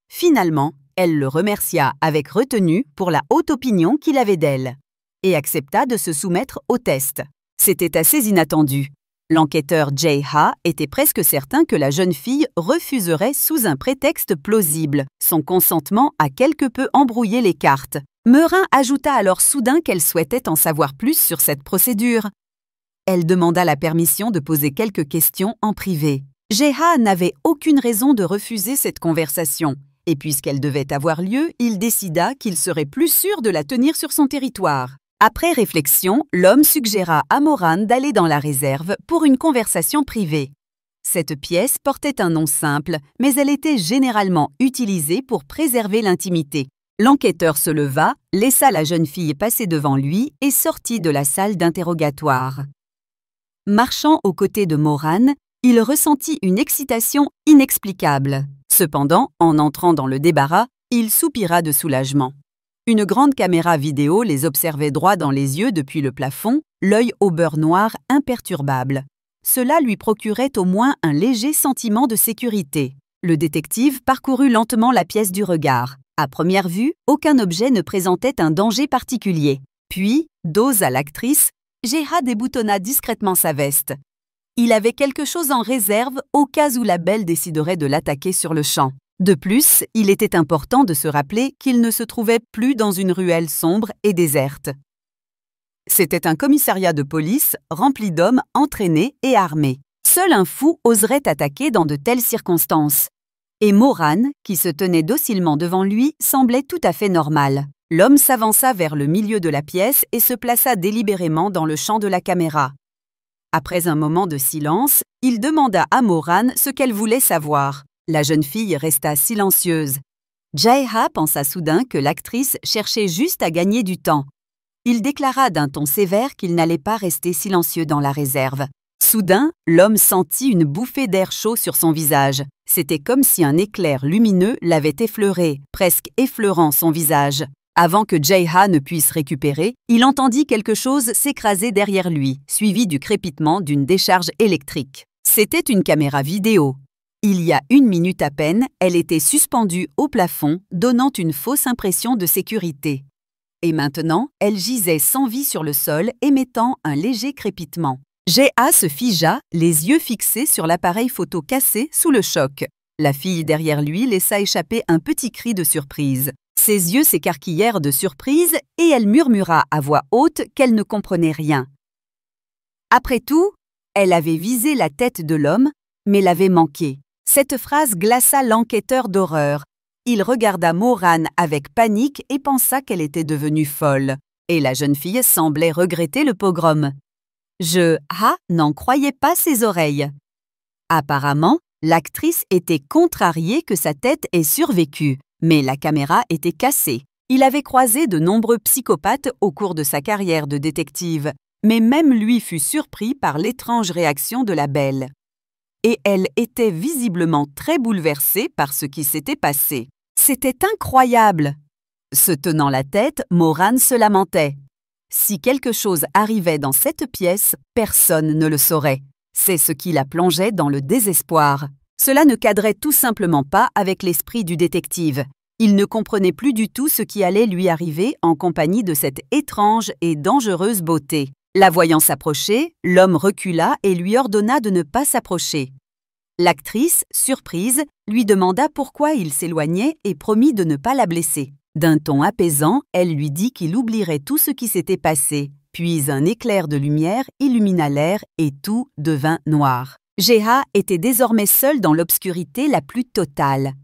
A: Finalement, elle le remercia avec retenue pour la haute opinion qu'il avait d'elle, et accepta de se soumettre au test. C'était assez inattendu. L'enquêteur Jae-ha était presque certain que la jeune fille refuserait sous un prétexte plausible. Son consentement a quelque peu embrouillé les cartes. Meurin ajouta alors soudain qu'elle souhaitait en savoir plus sur cette procédure. elle demanda la permission de poser quelques questions en privé. Jeha n'avait aucune raison de refuser cette conversation, et puisqu'elle devait avoir lieu, il décida qu'il serait plus sûr de la tenir sur son territoire. Après réflexion, l'homme suggéra à Moran d'aller dans la réserve pour une conversation privée. Cette pièce portait un nom simple, mais elle était généralement utilisée pour préserver l'intimité. L'enquêteur se leva, laissa la jeune fille passer devant lui et sortit de la salle d'interrogatoire. Marchant aux côtés de Moran, il ressentit une excitation inexplicable. Cependant, en entrant dans le débarras, il soupira de soulagement. Une grande caméra vidéo les observait droit dans les yeux depuis le plafond, l'œil au beurre noir imperturbable. Cela lui procurait au moins un léger sentiment de sécurité. Le détective parcourut lentement la pièce du regard. À première vue, aucun objet ne présentait un danger particulier. Puis, dos à l'actrice, Jeha déboutonna discrètement sa veste. Il avait quelque chose en réserve au cas où la belle déciderait de l'attaquer sur le champ. De plus, il était important de se rappeler qu'il ne se trouvait plus dans une ruelle sombre et déserte. C'était un commissariat de police rempli d'hommes entraînés et armés. Seul un fou oserait attaquer dans de telles circonstances. Et Moran, qui se tenait docilement devant lui, semblait tout à fait normal. L'homme s'avança vers le milieu de la pièce et se plaça délibérément dans le champ de la caméra. Après un moment de silence, il demanda à Moran ce qu'elle voulait savoir. La jeune fille resta silencieuse. Jeha pensa soudain que l'actrice cherchait juste à gagner du temps. Il déclara d'un ton sévère qu'il n'allait pas rester silencieux dans la réserve. Soudain, l'homme sentit une bouffée d'air chaud sur son visage. C'était comme si un éclair lumineux l'avait effleuré, presque effleurant son visage. Avant que Jeha ne puisse récupérer, il entendit quelque chose s'écraser derrière lui, suivi du crépitement d'une décharge électrique. C'était une caméra vidéo. Il y a 1 minute à peine, elle était suspendue au plafond, donnant une fausse impression de sécurité. Et maintenant, elle gisait sans vie sur le sol, émettant un léger crépitement. Jeha se figea, les yeux fixés sur l'appareil photo cassé sous le choc. La fille derrière lui laissa échapper un petit cri de surprise. Ses yeux s'écarquillèrent de surprise et elle murmura à voix haute qu'elle ne comprenait rien. Après tout, elle avait visé la tête de l'homme, mais l'avait manqué. Cette phrase glaça l'enquêteur d'horreur. Il regarda Moran avec panique et pensa qu'elle était devenue folle. Et la jeune fille semblait regretter le pogrom. Jeha n'en croyait pas ses oreilles. Apparemment, l'actrice était contrariée que sa tête ait survécu, mais la caméra était cassée. Il avait croisé de nombreux psychopathes au cours de sa carrière de détective, mais même lui fut surpris par l'étrange réaction de la belle. Et elle était visiblement très bouleversée par ce qui s'était passé. C'était incroyable! Se tenant la tête, Moran se lamentait. Si quelque chose arrivait dans cette pièce, personne ne le saurait. C'est ce qui la plongeait dans le désespoir. Cela ne cadrait tout simplement pas avec l'esprit du détective. Il ne comprenait plus du tout ce qui allait lui arriver en compagnie de cette étrange et dangereuse beauté. La voyant s'approcher, l'homme recula et lui ordonna de ne pas s'approcher. L'actrice, surprise, lui demanda pourquoi il s'éloignait et promit de ne pas la blesser. D'un ton apaisant, elle lui dit qu'il oublierait tout ce qui s'était passé. Puis un éclair de lumière illumina l'air et tout devint noir. Jeha était désormais seul dans l'obscurité la plus totale.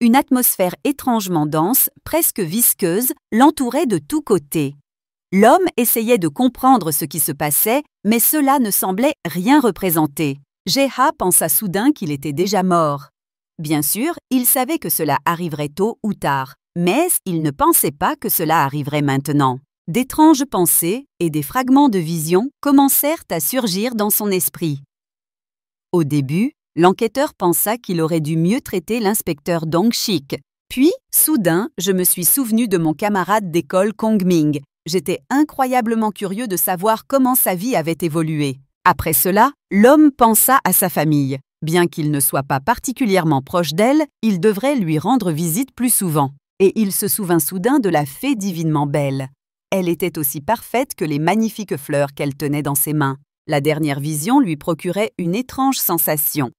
A: Une atmosphère étrangement dense, presque visqueuse, l'entourait de tous côtés. L'homme essayait de comprendre ce qui se passait, mais cela ne semblait rien représenter. Jeha pensa soudain qu'il était déjà mort. Bien sûr, il savait que cela arriverait tôt ou tard, mais il ne pensait pas que cela arriverait maintenant. D'étranges pensées et des fragments de vision commencèrent à surgir dans son esprit. Au début, l'enquêteur pensa qu'il aurait dû mieux traiter l'inspecteur Dong Shik. Puis, soudain, je me suis souvenu de mon camarade d'école Kong Ming. J'étais incroyablement curieux de savoir comment sa vie avait évolué. Après cela, l'homme pensa à sa famille. Bien qu'il ne soit pas particulièrement proche d'elle, il devrait lui rendre visite plus souvent. Et il se souvint soudain de la fée divinement belle. Elle était aussi parfaite que les magnifiques fleurs qu'elle tenait dans ses mains. La dernière vision lui procurait une étrange sensation.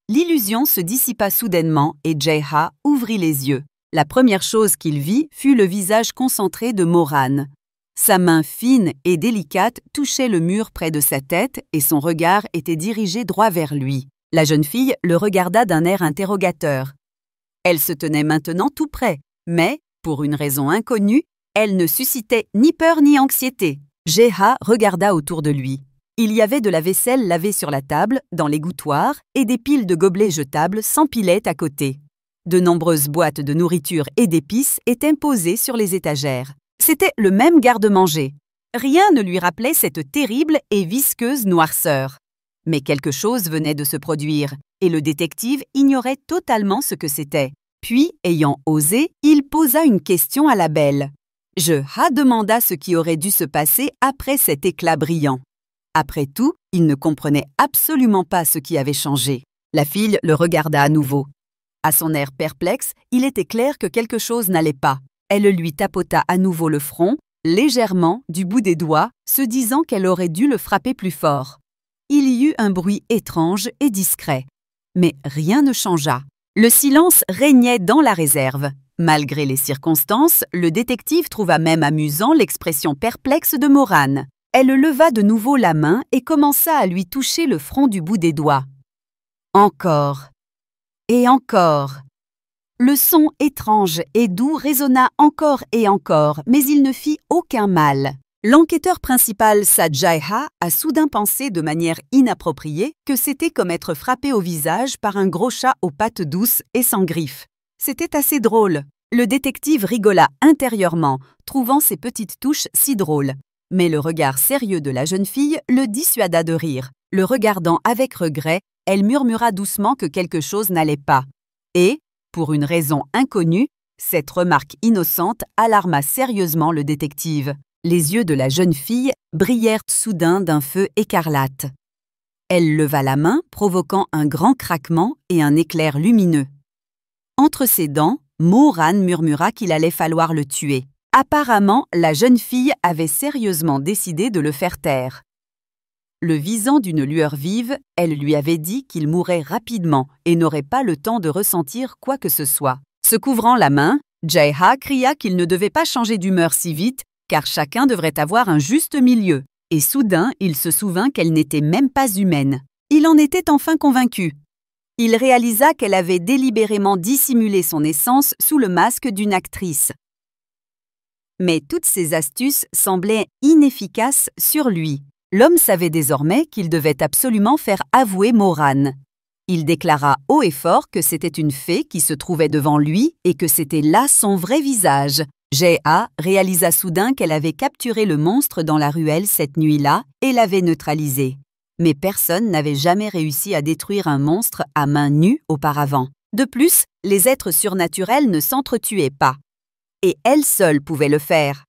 A: L'illusion se dissipa soudainement et Jeha ouvrit les yeux. La première chose qu'il vit fut le visage concentré de Moran. Sa main fine et délicate touchait le mur près de sa tête et son regard était dirigé droit vers lui. La jeune fille le regarda d'un air interrogateur. Elle se tenait maintenant tout près, mais, pour une raison inconnue, elle ne suscitait ni peur ni anxiété. Jeha regarda autour de lui. Il y avait de la vaisselle lavée sur la table, dans l'égouttoir, et des piles de gobelets jetables s'empilaient à côté. De nombreuses boîtes de nourriture et d'épices étaient posées sur les étagères. C'était le même garde-manger. Rien ne lui rappelait cette terrible et visqueuse noirceur. Mais quelque chose venait de se produire, et le détective ignorait totalement ce que c'était. Puis, ayant osé, il posa une question à la belle. Jeha demanda ce qui aurait dû se passer après cet éclat brillant. Après tout, il ne comprenait absolument pas ce qui avait changé. La fille le regarda à nouveau. À son air perplexe, il était clair que quelque chose n'allait pas. Elle lui tapota à nouveau le front, légèrement, du bout des doigts, se disant qu'elle aurait dû le frapper plus fort. Il y eut un bruit étrange et discret. Mais rien ne changea. Le silence régnait dans la réserve. Malgré les circonstances, le détective trouva même amusant l'expression perplexe de Moran. Elle leva de nouveau la main et commença à lui toucher le front du bout des doigts. Encore. Et encore. Le son étrange et doux résonna encore et encore, mais il ne fit aucun mal. L'enquêteur principal Sajaiha a soudain pensé de manière inappropriée que c'était comme être frappé au visage par un gros chat aux pattes douces et sans griffes. C'était assez drôle. Le détective rigola intérieurement, trouvant ces petites touches si drôles. Mais le regard sérieux de la jeune fille le dissuada de rire. Le regardant avec regret, elle murmura doucement que quelque chose n'allait pas. Et, pour une raison inconnue, cette remarque innocente alarma sérieusement le détective. Les yeux de la jeune fille brillèrent soudain d'un feu écarlate. Elle leva la main, provoquant un grand craquement et un éclair lumineux. Entre ses dents, Moran murmura qu'il allait falloir le tuer. Apparemment, la jeune fille avait sérieusement décidé de le faire taire. Le visant d'une lueur vive, elle lui avait dit qu'il mourrait rapidement et n'aurait pas le temps de ressentir quoi que ce soit. Se couvrant la main, Jeha cria qu'il ne devait pas changer d'humeur si vite, car chacun devrait avoir un juste milieu. Et soudain, il se souvint qu'elle n'était même pas humaine. Il en était enfin convaincu. Il réalisa qu'elle avait délibérément dissimulé son essence sous le masque d'une actrice. Mais toutes ces astuces semblaient inefficaces sur lui. L'homme savait désormais qu'il devait absolument faire avouer Moran. Il déclara haut et fort que c'était une fée qui se trouvait devant lui et que c'était là son vrai visage. Jeha réalisa soudain qu'elle avait capturé le monstre dans la ruelle cette nuit-là et l'avait neutralisé. Mais personne n'avait jamais réussi à détruire un monstre à main nue auparavant. De plus, les êtres surnaturels ne s'entretuaient pas. Et elle seule pouvait le faire.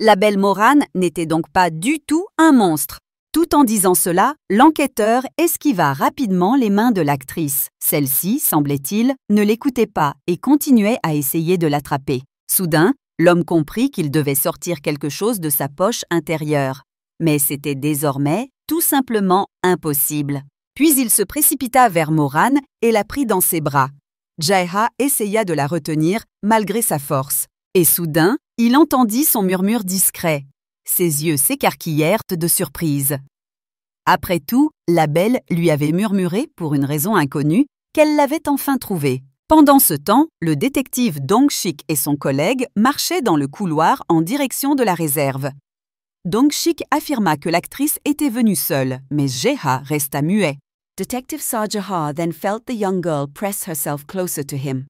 A: La belle Moran n'était donc pas du tout un monstre. Tout en disant cela, l'enquêteur esquiva rapidement les mains de l'actrice. Celle-ci, semblait-il, ne l'écoutait pas et continuait à essayer de l'attraper. Soudain, l'homme comprit qu'il devait sortir quelque chose de sa poche intérieure. Mais c'était désormais tout simplement impossible. Puis il se précipita vers Moran et la prit dans ses bras. Jeha essaya de la retenir malgré sa force. Et soudain, il entendit son murmure discret. Ses yeux s'écarquillèrent de surprise. Après tout, la belle lui avait murmuré, pour une raison inconnue, qu'elle l'avait enfin trouvé. Pendant ce temps, le détective Dong-shik et son collègue marchaient dans le couloir en direction de la réserve. Dong-shik affirma que l'actrice était venue seule, mais Jeha resta muet. Detective Sajaiha then felt the young girl press herself closer to him.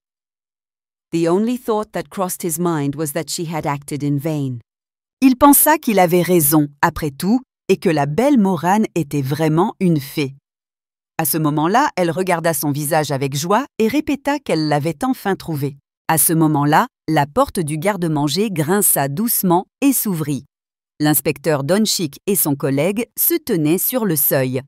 A: The only thought that crossed his mind was that she had acted in vain. Il pensa qu'il avait raison, après tout, et que la belle Moran était vraiment une fée. À ce moment-là, elle regarda son visage avec joie et répéta qu'elle l'avait enfin trouvé. À ce moment-là, la porte du garde-manger grinça doucement et s'ouvrit. L'inspecteur Dong-shik et son collègue se tenaient sur le seuil.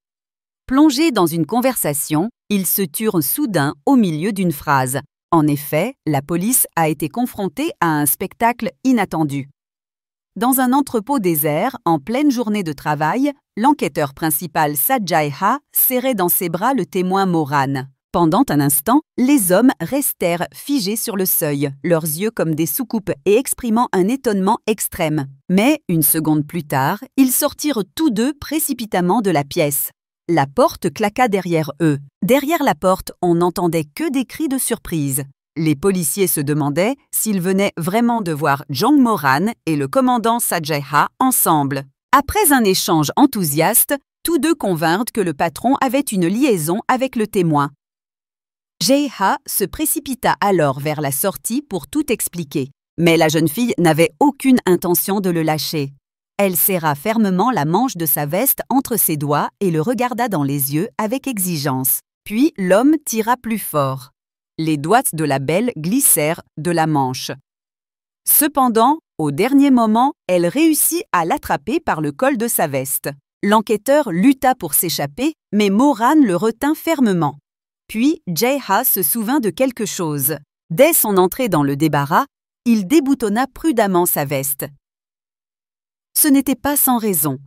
A: Plongés dans une conversation, ils se turent soudain au milieu d'une phrase. En effet, la police a été confrontée à un spectacle inattendu. Dans un entrepôt désert, en pleine journée de travail, l'enquêteur principal Sajaiha serrait dans ses bras le témoin Moran. Pendant un instant, les hommes restèrent figés sur le seuil, leurs yeux comme des soucoupes et exprimant un étonnement extrême. Mais, une seconde plus tard, ils sortirent tous deux précipitamment de la pièce. La porte claqua derrière eux. Derrière la porte, on n'entendait que des cris de surprise. Les policiers se demandaient s'ils venaient vraiment de voir Jong Moran et le commandant Sajae-ha ensemble. Après un échange enthousiaste, tous deux convinrent que le patron avait une liaison avec le témoin. Jae-ha se précipita alors vers la sortie pour tout expliquer. Mais la jeune fille n'avait aucune intention de le lâcher. Elle serra fermement la manche de sa veste entre ses doigts et le regarda dans les yeux avec exigence. Puis l'homme tira plus fort. Les doigts de la belle glissèrent de la manche. Cependant, au dernier moment, elle réussit à l'attraper par le col de sa veste. L'enquêteur lutta pour s'échapper, mais Moran le retint fermement. Puis, Jae-ha se souvint de quelque chose. Dès son entrée dans le débarras, il déboutonna prudemment sa veste. Ce n'était pas sans raison.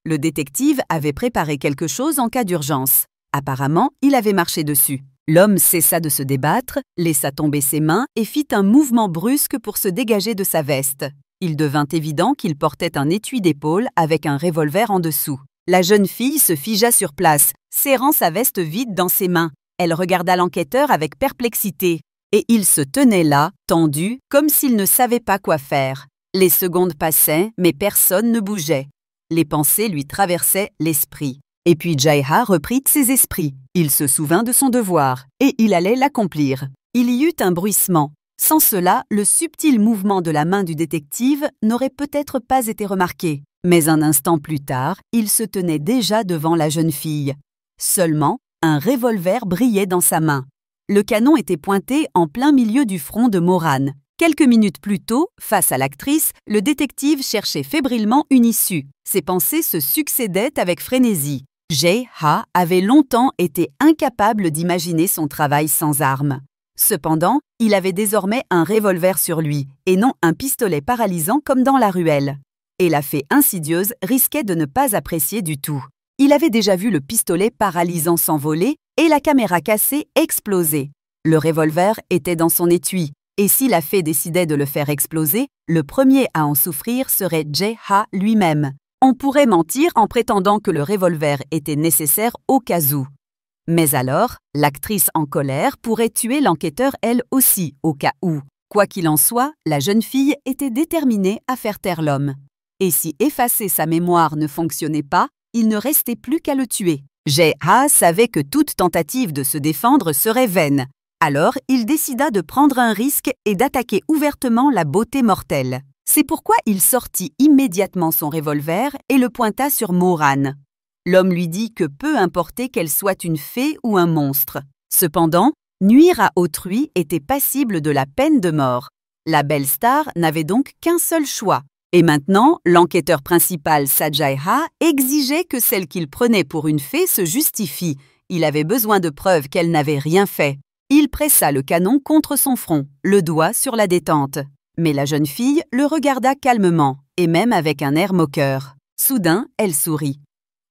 A: Le détective avait préparé quelque chose en cas d'urgence. Apparemment, il avait marché dessus. L'homme cessa de se débattre, laissa tomber ses mains et fit un mouvement brusque pour se dégager de sa veste. Il devint évident qu'il portait un étui d'épaule avec un revolver en dessous. La jeune fille se figea sur place, serrant sa veste vide dans ses mains. Elle regarda l'enquêteur avec perplexité, et il se tenait là, tendu, comme s'il ne savait pas quoi faire. Les secondes passaient, mais personne ne bougeait. Les pensées lui traversaient l'esprit. Et puis Jae-ha reprit ses esprits. Il se souvint de son devoir, et il allait l'accomplir. Il y eut un bruissement. Sans cela, le subtil mouvement de la main du détective n'aurait peut-être pas été remarqué. Mais un instant plus tard, il se tenait déjà devant la jeune fille. Seulement, un revolver brillait dans sa main. Le canon était pointé en plein milieu du front de Moran. Quelques minutes plus tôt, face à l'actrice, le détective cherchait fébrilement une issue. Ses pensées se succédaient avec frénésie. Jae-ha avait longtemps été incapable d'imaginer son travail sans armes. Cependant, il avait désormais un revolver sur lui, et non un pistolet paralysant comme dans la ruelle. Et la fée insidieuse risquait de ne pas apprécier du tout. Il avait déjà vu le pistolet paralysant s'envoler et la caméra cassée exploser. Le revolver était dans son étui, et si la fée décidait de le faire exploser, le premier à en souffrir serait Jae-ha lui-même. On pourrait mentir en prétendant que le revolver était nécessaire au cas où. Mais alors, l'actrice en colère pourrait tuer l'enquêteur elle aussi, au cas où. Quoi qu'il en soit, la jeune fille était déterminée à faire taire l'homme. Et si effacer sa mémoire ne fonctionnait pas, il ne restait plus qu'à le tuer. Jae-ha savait que toute tentative de se défendre serait vaine. Alors, il décida de prendre un risque et d'attaquer ouvertement la beauté mortelle. C'est pourquoi il sortit immédiatement son revolver et le pointa sur Moran. L'homme lui dit que peu importait qu'elle soit une fée ou un monstre. Cependant, nuire à autrui était passible de la peine de mort. La belle star n'avait donc qu'un seul choix. Et maintenant, l'enquêteur principal Sajae-ha exigeait que celle qu'il prenait pour une fée se justifie. Il avait besoin de preuves qu'elle n'avait rien fait. Il pressa le canon contre son front, le doigt sur la détente. Mais la jeune fille le regarda calmement, et même avec un air moqueur. Soudain, elle sourit.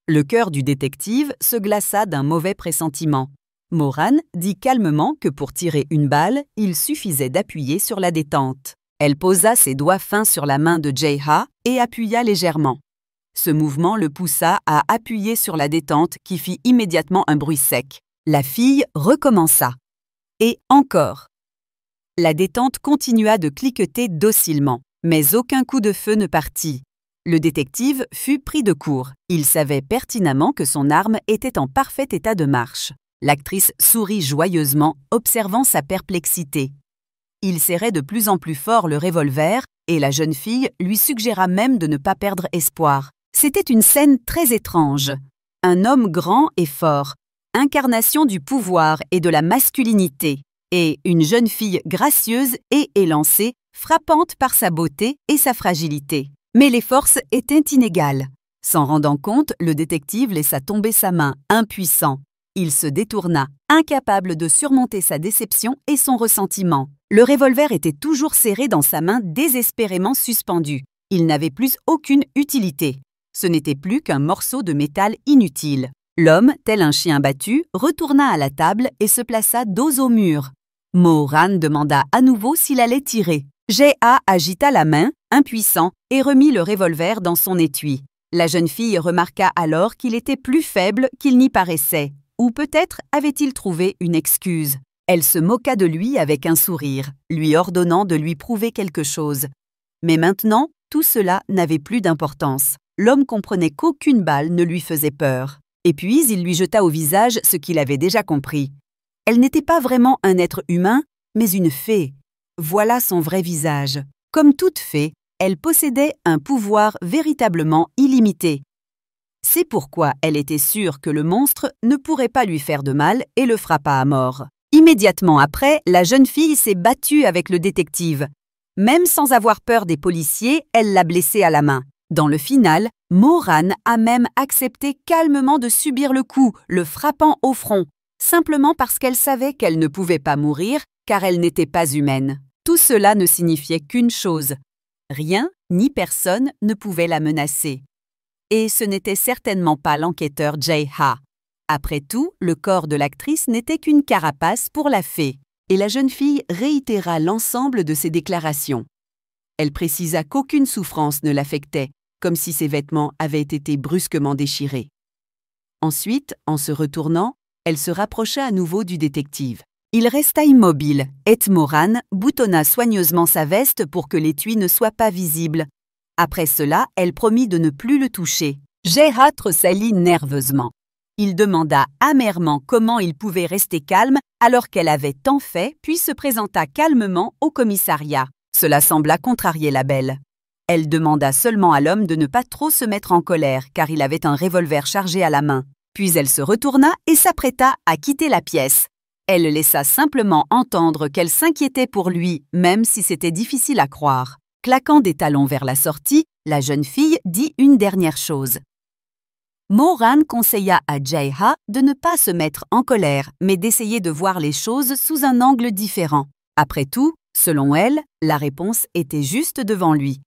A: Le cœur du détective se glaça d'un mauvais pressentiment. Moran dit calmement que pour tirer une balle, il suffisait d'appuyer sur la détente. Elle posa ses doigts fins sur la main de Jae-ha et appuya légèrement. Ce mouvement le poussa à appuyer sur la détente qui fit immédiatement un bruit sec. La fille recommença. Et encore. La détente continua de cliqueter docilement, mais aucun coup de feu ne partit. Le détective fut pris de court. Il savait pertinemment que son arme était en parfait état de marche. L'actrice sourit joyeusement, observant sa perplexité. Il serrait de plus en plus fort le revolver et la jeune fille lui suggéra même de ne pas perdre espoir. C'était une scène très étrange. Un homme grand et fort, incarnation du pouvoir et de la masculinité, et une jeune fille gracieuse et élancée, frappante par sa beauté et sa fragilité. Mais les forces étaient inégales. S'en rendant compte, le détective laissa tomber sa main, impuissant. Il se détourna, incapable de surmonter sa déception et son ressentiment. Le revolver était toujours serré dans sa main désespérément suspendue. Il n'avait plus aucune utilité. Ce n'était plus qu'un morceau de métal inutile. L'homme, tel un chien battu, retourna à la table et se plaça dos au mur. Moran demanda à nouveau s'il allait tirer. J.A. agita la main, impuissant, et remit le revolver dans son étui. La jeune fille remarqua alors qu'il était plus faible qu'il n'y paraissait, ou peut-être avait-il trouvé une excuse. Elle se moqua de lui avec un sourire, lui ordonnant de lui prouver quelque chose. Mais maintenant, tout cela n'avait plus d'importance. L'homme comprenait qu'aucune balle ne lui faisait peur. Et puis il lui jeta au visage ce qu'il avait déjà compris. Elle n'était pas vraiment un être humain, mais une fée. Voilà son vrai visage. Comme toute fée, elle possédait un pouvoir véritablement illimité. C'est pourquoi elle était sûre que le monstre ne pourrait pas lui faire de mal et le frappa à mort. Immédiatement après, la jeune fille s'est battue avec le détective. Même sans avoir peur des policiers, elle l'a blessé à la main. Dans le final, Moran a même accepté calmement de subir le coup, le frappant au front, simplement parce qu'elle savait qu'elle ne pouvait pas mourir car elle n'était pas humaine. Tout cela ne signifiait qu'une chose. Rien ni personne ne pouvait la menacer. Et ce n'était certainement pas l'enquêteur J.A. Après tout, le corps de l'actrice n'était qu'une carapace pour la fée, et la jeune fille réitéra l'ensemble de ses déclarations. Elle précisa qu'aucune souffrance ne l'affectait, comme si ses vêtements avaient été brusquement déchirés. Ensuite, en se retournant, elle se rapprocha à nouveau du détective. Il resta immobile, et Moran boutonna soigneusement sa veste pour que l'étui ne soit pas visible. Après cela, elle promit de ne plus le toucher. J.A. tressaillit nerveusement. Il demanda amèrement comment il pouvait rester calme alors qu'elle avait tant fait, puis se présenta calmement au commissariat. Cela sembla contrarier la belle. Elle demanda seulement à l'homme de ne pas trop se mettre en colère car il avait un revolver chargé à la main. Puis elle se retourna et s'apprêta à quitter la pièce. Elle laissa simplement entendre qu'elle s'inquiétait pour lui, même si c'était difficile à croire. Claquant des talons vers la sortie, la jeune fille dit une dernière chose. Moran conseilla à J.A. de ne pas se mettre en colère, mais d'essayer de voir les choses sous un angle différent. Après tout, selon elle, la réponse était juste devant lui.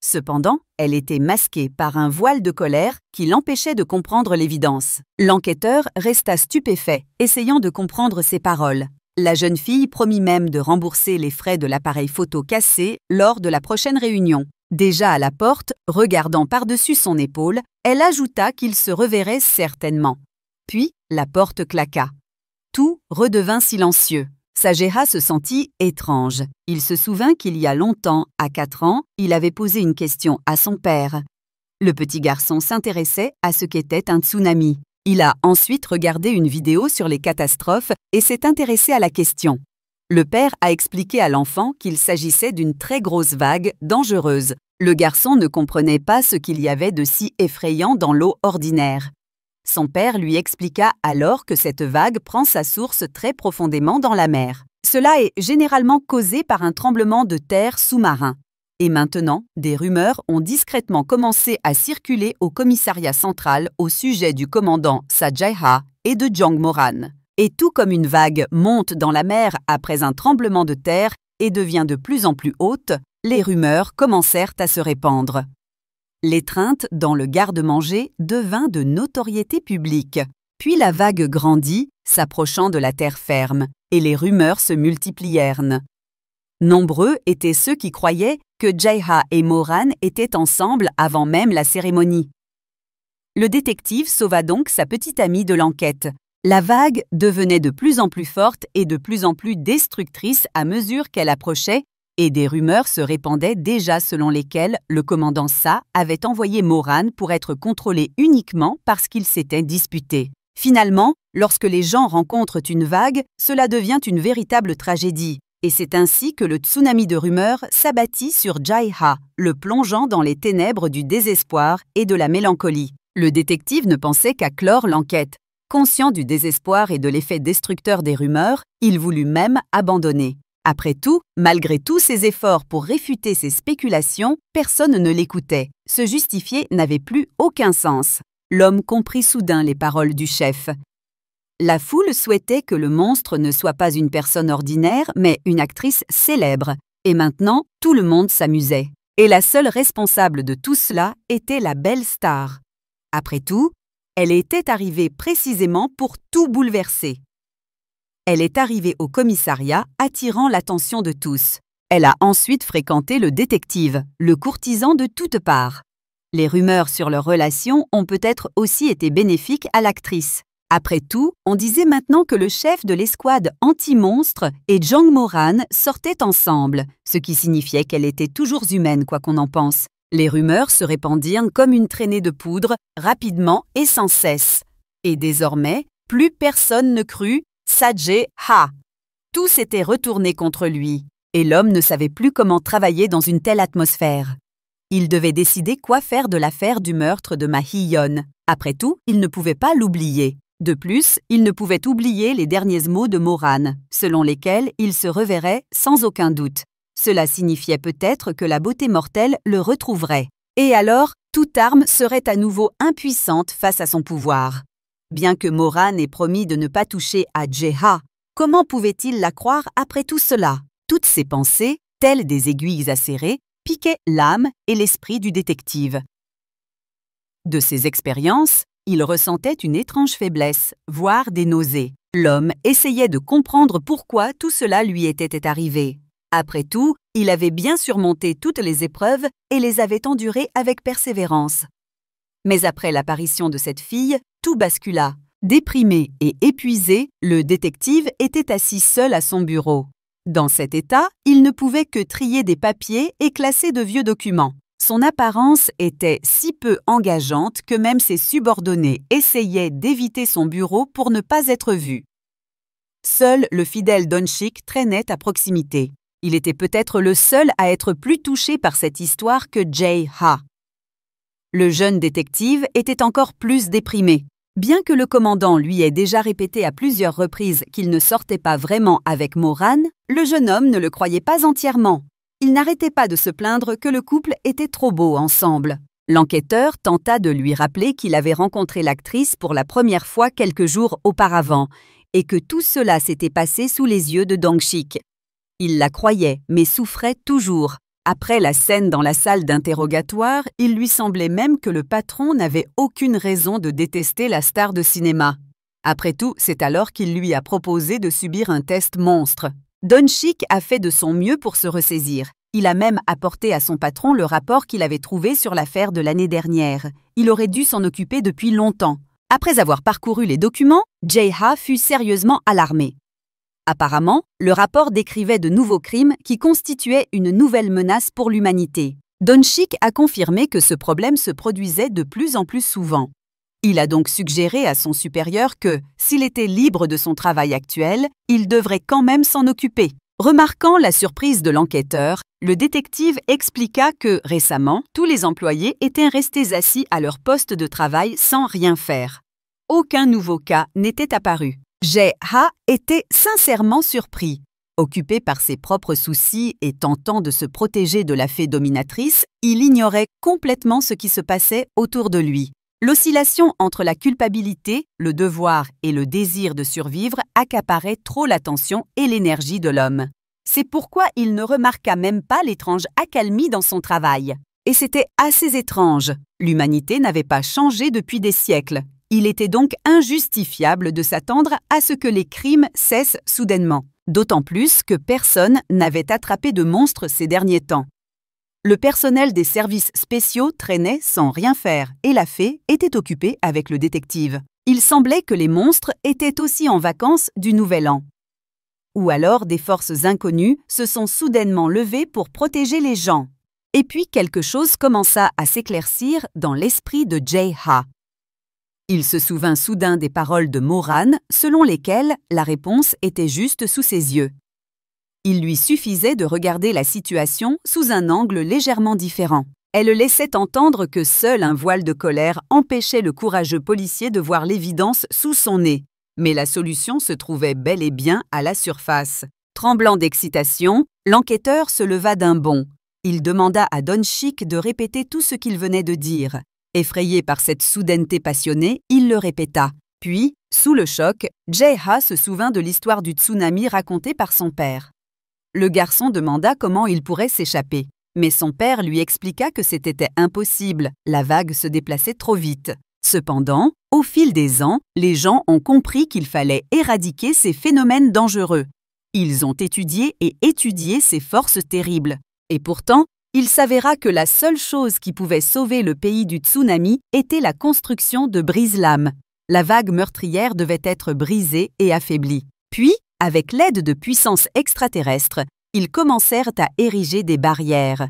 A: Cependant, elle était masquée par un voile de colère qui l'empêchait de comprendre l'évidence. L'enquêteur resta stupéfait, essayant de comprendre ses paroles. La jeune fille promit même de rembourser les frais de l'appareil photo cassé lors de la prochaine réunion. Déjà à la porte, regardant par-dessus son épaule, elle ajouta qu'il se reverrait certainement. Puis, la porte claqua. Tout redevint silencieux. J.A. se sentit étrange. Il se souvint qu'il y a longtemps, à 4 ans, il avait posé une question à son père. Le petit garçon s'intéressait à ce qu'était un tsunami. Il a ensuite regardé une vidéo sur les catastrophes et s'est intéressé à la question. Le père a expliqué à l'enfant qu'il s'agissait d'une très grosse vague dangereuse. Le garçon ne comprenait pas ce qu'il y avait de si effrayant dans l'eau ordinaire. Son père lui expliqua alors que cette vague prend sa source très profondément dans la mer. Cela est généralement causé par un tremblement de terre sous-marin. Et maintenant, des rumeurs ont discrètement commencé à circuler au commissariat central au sujet du commandant J.A. et de John Moran. Et tout comme une vague monte dans la mer après un tremblement de terre et devient de plus en plus haute, les rumeurs commencèrent à se répandre. L'étreinte dans le garde-manger devint de notoriété publique. Puis la vague grandit, s'approchant de la terre ferme, et les rumeurs se multiplièrent. Nombreux étaient ceux qui croyaient que J.A. et Moran étaient ensemble avant même la cérémonie. Le détective sauva donc sa petite amie de l'enquête. La vague devenait de plus en plus forte et de plus en plus destructrice à mesure qu'elle approchait, et des rumeurs se répandaient déjà selon lesquelles le commandant Sa avait envoyé Moran pour être contrôlé uniquement parce qu'ils s'étaient disputés. Finalement, lorsque les gens rencontrent une vague, cela devient une véritable tragédie, et c'est ainsi que le tsunami de rumeurs s'abattit sur J.A., le plongeant dans les ténèbres du désespoir et de la mélancolie. Le détective ne pensait qu'à clore l'enquête. Conscient du désespoir et de l'effet destructeur des rumeurs, il voulut même abandonner. Après tout, malgré tous ses efforts pour réfuter ces spéculations, personne ne l'écoutait. Se justifier n'avait plus aucun sens. L'homme comprit soudain les paroles du chef. La foule souhaitait que le monstre ne soit pas une personne ordinaire, mais une actrice célèbre. Et maintenant, tout le monde s'amusait. Et la seule responsable de tout cela était la belle star. Après tout, Elle était arrivée précisément pour tout bouleverser. Elle est arrivée au commissariat, attirant l'attention de tous. Elle a ensuite fréquenté le détective, le courtisan de toutes parts. Les rumeurs sur leur relation ont peut-être aussi été bénéfiques à l'actrice. Après tout, on disait maintenant que le chef de l'escouade anti-monstre et Jong Moran sortaient ensemble, ce qui signifiait qu'elle était toujours humaine, quoi qu'on en pense. Les rumeurs se répandirent comme une traînée de poudre, rapidement et sans cesse. Et désormais, plus personne ne crut Sae-ha. Tout s'était retourné contre lui, et l'homme ne savait plus comment travailler dans une telle atmosphère. Il devait décider quoi faire de l'affaire du meurtre de Ma Hee-yeon. Après tout, il ne pouvait pas l'oublier. De plus, il ne pouvait oublier les derniers mots de Moran, selon lesquels il se reverrait sans aucun doute. Cela signifiait peut-être que la beauté mortelle le retrouverait. Et alors, toute arme serait à nouveau impuissante face à son pouvoir. Bien que Moran ait promis de ne pas toucher à Jae-ha, comment pouvait-il la croire après tout cela? Toutes ces pensées, telles des aiguilles acérées, piquaient l'âme et l'esprit du détective. De ses expériences, il ressentait une étrange faiblesse, voire des nausées. L'homme essayait de comprendre pourquoi tout cela lui était arrivé. Après tout, il avait bien surmonté toutes les épreuves et les avait endurées avec persévérance. Mais après l'apparition de cette fille, tout bascula. Déprimé et épuisé, le détective était assis seul à son bureau. Dans cet état, il ne pouvait que trier des papiers et classer de vieux documents. Son apparence était si peu engageante que même ses subordonnés essayaient d'éviter son bureau pour ne pas être vus. Seul le fidèle Don-shik traînait à proximité. Il était peut-être le seul à être plus touché par cette histoire que Jae-ha. Le jeune détective était encore plus déprimé. Bien que le commandant lui ait déjà répété à plusieurs reprises qu'il ne sortait pas vraiment avec Moran, le jeune homme ne le croyait pas entièrement. Il n'arrêtait pas de se plaindre que le couple était trop beau ensemble. L'enquêteur tenta de lui rappeler qu'il avait rencontré l'actrice pour la première fois quelques jours auparavant et que tout cela s'était passé sous les yeux de Dong-shik. Il la croyait, mais souffrait toujours. Après la scène dans la salle d'interrogatoire, il lui semblait même que le patron n'avait aucune raison de détester la star de cinéma. Après tout, c'est alors qu'il lui a proposé de subir un test monstre. Don-shik a fait de son mieux pour se ressaisir. Il a même apporté à son patron le rapport qu'il avait trouvé sur l'affaire de l'année dernière. Il aurait dû s'en occuper depuis longtemps. Après avoir parcouru les documents, Jae-ha fut sérieusement alarmé. Apparemment, le rapport décrivait de nouveaux crimes qui constituaient une nouvelle menace pour l'humanité. Don-shik a confirmé que ce problème se produisait de plus en plus souvent. Il a donc suggéré à son supérieur que, s'il était libre de son travail actuel, il devrait quand même s'en occuper. Remarquant la surprise de l'enquêteur, le détective expliqua que, récemment, tous les employés étaient restés assis à leur poste de travail sans rien faire. Aucun nouveau cas n'était apparu. Jae-ha était sincèrement surpris. Occupé par ses propres soucis et tentant de se protéger de la fée dominatrice, il ignorait complètement ce qui se passait autour de lui. L'oscillation entre la culpabilité, le devoir et le désir de survivre accaparait trop l'attention et l'énergie de l'homme. C'est pourquoi il ne remarqua même pas l'étrange accalmie dans son travail. Et c'était assez étrange. L'humanité n'avait pas changé depuis des siècles. Il était donc injustifiable de s'attendre à ce que les crimes cessent soudainement. D'autant plus que personne n'avait attrapé de monstres ces derniers temps. Le personnel des services spéciaux traînait sans rien faire et la fée était occupée avec le détective. Il semblait que les monstres étaient aussi en vacances du Nouvel An. Ou alors des forces inconnues se sont soudainement levées pour protéger les gens. Et puis quelque chose commença à s'éclaircir dans l'esprit de Jae-ha. Il se souvint soudain des paroles de Moran selon lesquelles la réponse était juste sous ses yeux. Il lui suffisait de regarder la situation sous un angle légèrement différent. Elle laissait entendre que seul un voile de colère empêchait le courageux policier de voir l'évidence sous son nez. Mais la solution se trouvait bel et bien à la surface. Tremblant d'excitation, l'enquêteur se leva d'un bond. Il demanda à Don-shik de répéter tout ce qu'il venait de dire. Effrayé par cette soudaineté passionnée, il le répéta. Puis, sous le choc, Jae-ha se souvint de l'histoire du tsunami racontée par son père. Le garçon demanda comment il pourrait s'échapper. Mais son père lui expliqua que c'était impossible, la vague se déplaçait trop vite. Cependant, au fil des ans, les gens ont compris qu'il fallait éradiquer ces phénomènes dangereux. Ils ont étudié et étudié ces forces terribles. Et pourtant, il s'avéra que la seule chose qui pouvait sauver le pays du tsunami était la construction de brise-lames. La vague meurtrière devait être brisée et affaiblie. Puis, avec l'aide de puissances extraterrestres, ils commencèrent à ériger des barrières.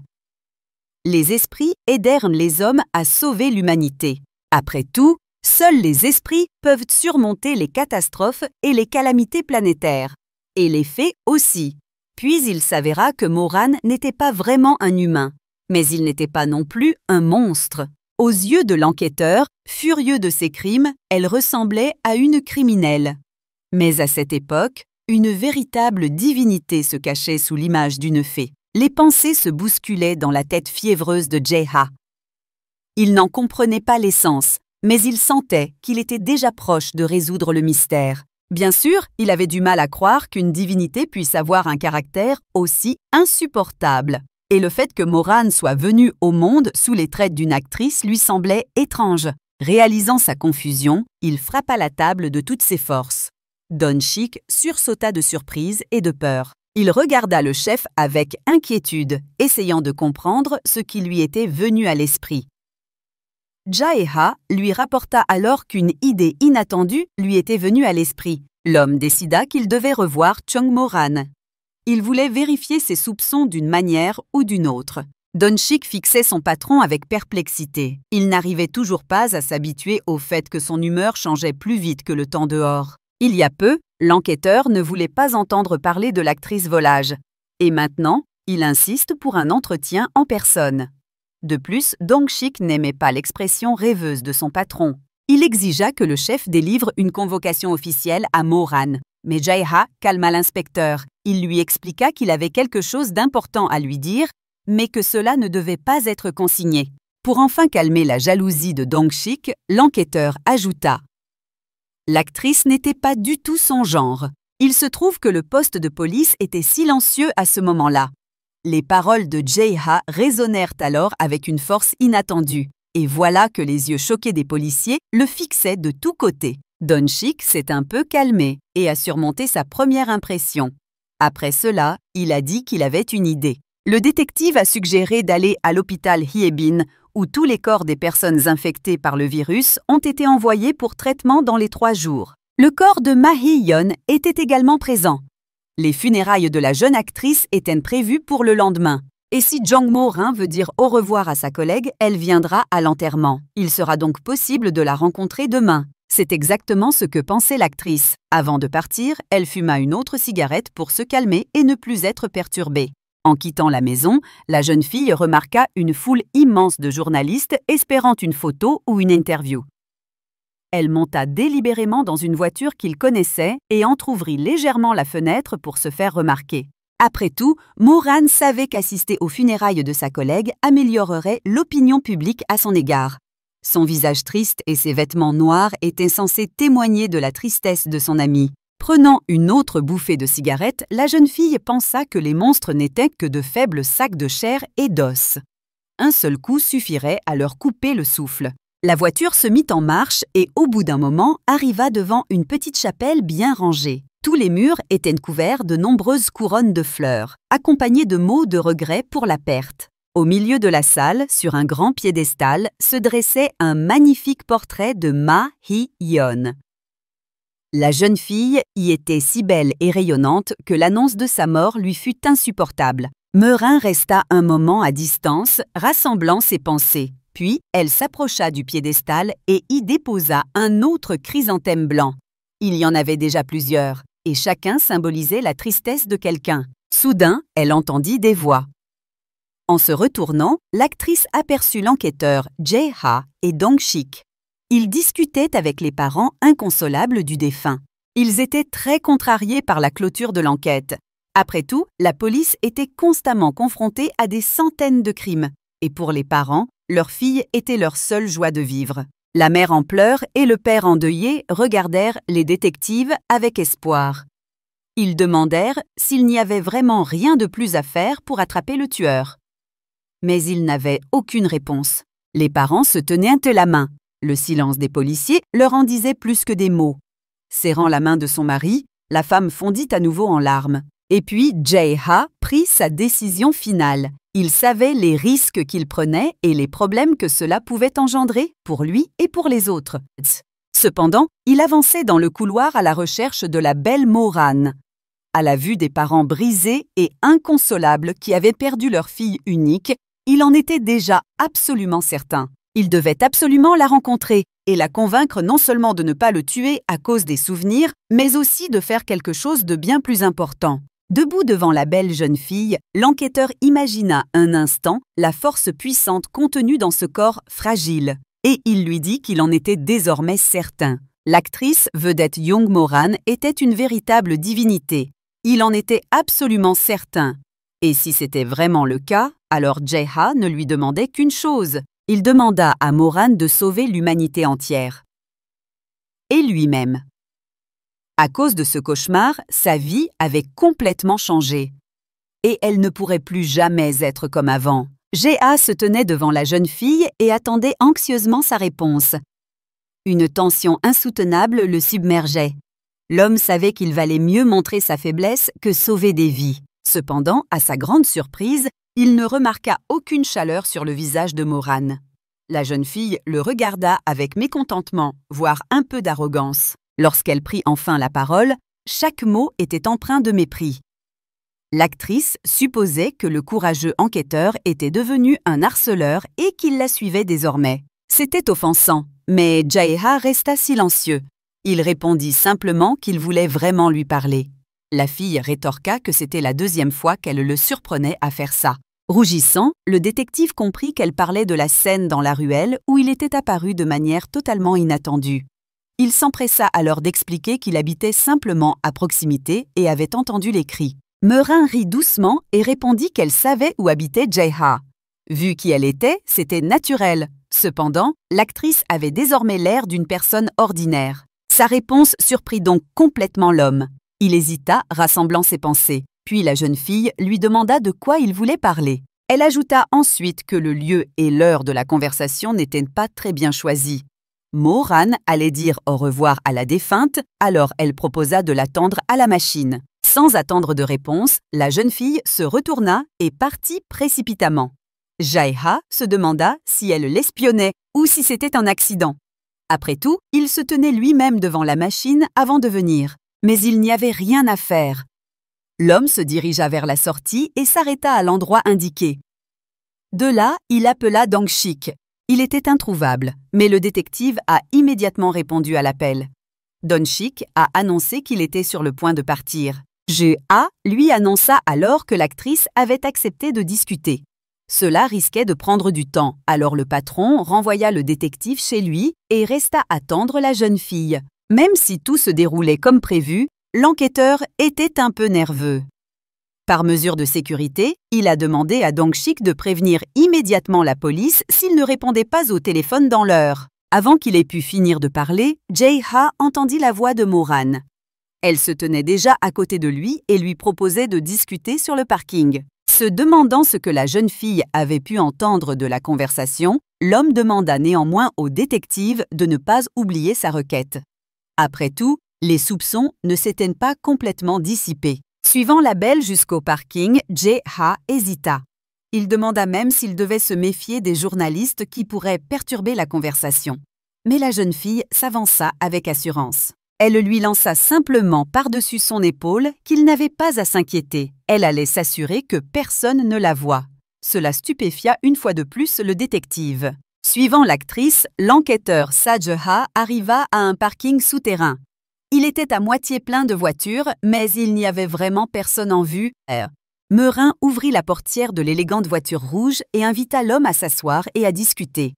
A: Les esprits aidèrent les hommes à sauver l'humanité. Après tout, seuls les esprits peuvent surmonter les catastrophes et les calamités planétaires. Et les fées aussi. Puis il s'avéra que Moran n'était pas vraiment un humain, mais il n'était pas non plus un monstre. Aux yeux de l'enquêteur, furieux de ses crimes, elle ressemblait à une criminelle. Mais à cette époque, une véritable divinité se cachait sous l'image d'une fée. Les pensées se bousculaient dans la tête fiévreuse de Jae-ha. Il n'en comprenait pas l'essence, mais il sentait qu'il était déjà proche de résoudre le mystère. Bien sûr, il avait du mal à croire qu'une divinité puisse avoir un caractère aussi insupportable. Et le fait que Moran soit venue au monde sous les traits d'une actrice lui semblait étrange. Réalisant sa confusion, il frappa la table de toutes ses forces. Don-shik sursauta de surprise et de peur. Il regarda le chef avec inquiétude, essayant de comprendre ce qui lui était venu à l'esprit. Jae-ha lui rapporta alors qu'une idée inattendue lui était venue à l'esprit. L'homme décida qu'il devait revoir Chung Moran. Il voulait vérifier ses soupçons d'une manière ou d'une autre. Don-shik fixait son patron avec perplexité. Il n'arrivait toujours pas à s'habituer au fait que son humeur changeait plus vite que le temps dehors. Il y a peu, l'enquêteur ne voulait pas entendre parler de l'actrice volage. Et maintenant, il insiste pour un entretien en personne. De plus, Dong-shik n'aimait pas l'expression rêveuse de son patron. Il exigea que le chef délivre une convocation officielle à Moran. Mais Jae-ha calma l'inspecteur. Il lui expliqua qu'il avait quelque chose d'important à lui dire, mais que cela ne devait pas être consigné. Pour enfin calmer la jalousie de Dong-shik, l'enquêteur ajouta « L'actrice n'était pas du tout son genre. Il se trouve que le poste de police était silencieux à ce moment-là. » Les paroles de Jae-ha résonnèrent alors avec une force inattendue. Et voilà que les yeux choqués des policiers le fixaient de tous côtés. Don-shik s'est un peu calmé et a surmonté sa première impression. Après cela, il a dit qu'il avait une idée. Le détective a suggéré d'aller à l'hôpital Hiebin, où tous les corps des personnes infectées par le virus ont été envoyés pour traitement dans les 3 jours. Le corps de Ma Hee-yeon était également présent. Les funérailles de la jeune actrice étaient prévues pour le lendemain. Et si Jong Mo-rin veut dire au revoir à sa collègue, elle viendra à l'enterrement. Il sera donc possible de la rencontrer demain. C'est exactement ce que pensait l'actrice. Avant de partir, elle fuma une autre cigarette pour se calmer et ne plus être perturbée. En quittant la maison, la jeune fille remarqua une foule immense de journalistes espérant une photo ou une interview. Elle monta délibérément dans une voiture qu'il connaissait et entr'ouvrit légèrement la fenêtre pour se faire remarquer. Après tout, Moran savait qu'assister aux funérailles de sa collègue améliorerait l'opinion publique à son égard. Son visage triste et ses vêtements noirs étaient censés témoigner de la tristesse de son ami. Prenant une autre bouffée de cigarette, la jeune fille pensa que les monstres n'étaient que de faibles sacs de chair et d'os. Un seul coup suffirait à leur couper le souffle. La voiture se mit en marche et, au bout d'un moment, arriva devant une petite chapelle bien rangée. Tous les murs étaient couverts de nombreuses couronnes de fleurs, accompagnées de mots de regret pour la perte. Au milieu de la salle, sur un grand piédestal, se dressait un magnifique portrait de Ma Hee-yeon. La jeune fille y était si belle et rayonnante que l'annonce de sa mort lui fut insupportable. Morin resta un moment à distance, rassemblant ses pensées. Puis, elle s'approcha du piédestal et y déposa un autre chrysanthème blanc. Il y en avait déjà plusieurs, et chacun symbolisait la tristesse de quelqu'un. Soudain, elle entendit des voix. En se retournant, l'actrice aperçut l'enquêteur Jae-ha et Dong-shik. Ils discutaient avec les parents inconsolables du défunt. Ils étaient très contrariés par la clôture de l'enquête. Après tout, la police était constamment confrontée à des centaines de crimes. Et pour les parents, leur fille était leur seule joie de vivre. La mère en pleurs et le père endeuillé regardèrent les détectives avec espoir. Ils demandèrent s'il n'y avait vraiment rien de plus à faire pour attraper le tueur. Mais ils n'avaient aucune réponse. Les parents se tenaient la main. Le silence des policiers leur en disait plus que des mots. Serrant la main de son mari, la femme fondit à nouveau en larmes. Et puis Jae-ha prit sa décision finale. Il savait les risques qu'il prenait et les problèmes que cela pouvait engendrer pour lui et pour les autres. Cependant, il avançait dans le couloir à la recherche de la belle Mo-ran. À la vue des parents brisés et inconsolables qui avaient perdu leur fille unique, il en était déjà absolument certain. Il devait absolument la rencontrer et la convaincre non seulement de ne pas le tuer à cause des souvenirs, mais aussi de faire quelque chose de bien plus important. Debout devant la belle jeune fille, l'enquêteur imagina un instant la force puissante contenue dans ce corps fragile. Et il lui dit qu'il en était désormais certain. L'actrice vedette Young Mo-ran était une véritable divinité. Il en était absolument certain. Et si c'était vraiment le cas, alors Jae-ha ne lui demandait qu'une chose. Il demanda à Mo-ran de sauver l'humanité entière. Et lui-même. À cause de ce cauchemar, sa vie avait complètement changé. Et elle ne pourrait plus jamais être comme avant. Jae-ha se tenait devant la jeune fille et attendait anxieusement sa réponse. Une tension insoutenable le submergeait. L'homme savait qu'il valait mieux montrer sa faiblesse que sauver des vies. Cependant, à sa grande surprise, il ne remarqua aucune chaleur sur le visage de Mo-ran. La jeune fille le regarda avec mécontentement, voire un peu d'arrogance. Lorsqu'elle prit enfin la parole, chaque mot était empreint de mépris. L'actrice supposait que le courageux enquêteur était devenu un harceleur et qu'il la suivait désormais. C'était offensant, mais Jae-ha resta silencieux. Il répondit simplement qu'il voulait vraiment lui parler. La fille rétorqua que c'était la deuxième fois qu'elle le surprenait à faire ça. Rougissant, le détective comprit qu'elle parlait de la scène dans la ruelle où il était apparu de manière totalement inattendue. Il s'empressa alors d'expliquer qu'il habitait simplement à proximité et avait entendu les cris. Mo-ran rit doucement et répondit qu'elle savait où habitait Jae-ha. Vu qui elle était, c'était naturel. Cependant, l'actrice avait désormais l'air d'une personne ordinaire. Sa réponse surprit donc complètement l'homme. Il hésita, rassemblant ses pensées. Puis la jeune fille lui demanda de quoi il voulait parler. Elle ajouta ensuite que le lieu et l'heure de la conversation n'étaient pas très bien choisis. Mo-ran allait dire au revoir à la défunte, alors elle proposa de l'attendre à la machine. Sans attendre de réponse, la jeune fille se retourna et partit précipitamment. Jae-ha se demanda si elle l'espionnait ou si c'était un accident. Après tout, il se tenait lui-même devant la machine avant de venir, mais il n'y avait rien à faire. L'homme se dirigea vers la sortie et s'arrêta à l'endroit indiqué. De là, il appela Dong-shik. Il était introuvable, mais le détective a immédiatement répondu à l'appel. Dong-shik a annoncé qu'il était sur le point de partir. Jae-ha lui annonça alors que l'actrice avait accepté de discuter. Cela risquait de prendre du temps, alors le patron renvoya le détective chez lui et resta attendre la jeune fille. Même si tout se déroulait comme prévu, l'enquêteur était un peu nerveux. Par mesure de sécurité, il a demandé à Dong-shik de prévenir immédiatement la police s'il ne répondait pas au téléphone dans l'heure. Avant qu'il ait pu finir de parler, Jae-ha entendit la voix de Mo-ran. Elle se tenait déjà à côté de lui et lui proposait de discuter sur le parking. Se demandant ce que la jeune fille avait pu entendre de la conversation, l'homme demanda néanmoins au détective de ne pas oublier sa requête. Après tout, les soupçons ne s'étaient pas complètement dissipés. Suivant la belle jusqu'au parking, Jae-ha hésita. Il demanda même s'il devait se méfier des journalistes qui pourraient perturber la conversation. Mais la jeune fille s'avança avec assurance. Elle lui lança simplement par-dessus son épaule qu'il n'avait pas à s'inquiéter. Elle allait s'assurer que personne ne la voie. Cela stupéfia une fois de plus le détective. Suivant l'actrice, l'enquêteur Saje-ha arriva à un parking souterrain. Il était à moitié plein de voitures, mais il n'y avait vraiment personne en vue. Mo-ran ouvrit la portière de l'élégante voiture rouge et invita l'homme à s'asseoir et à discuter.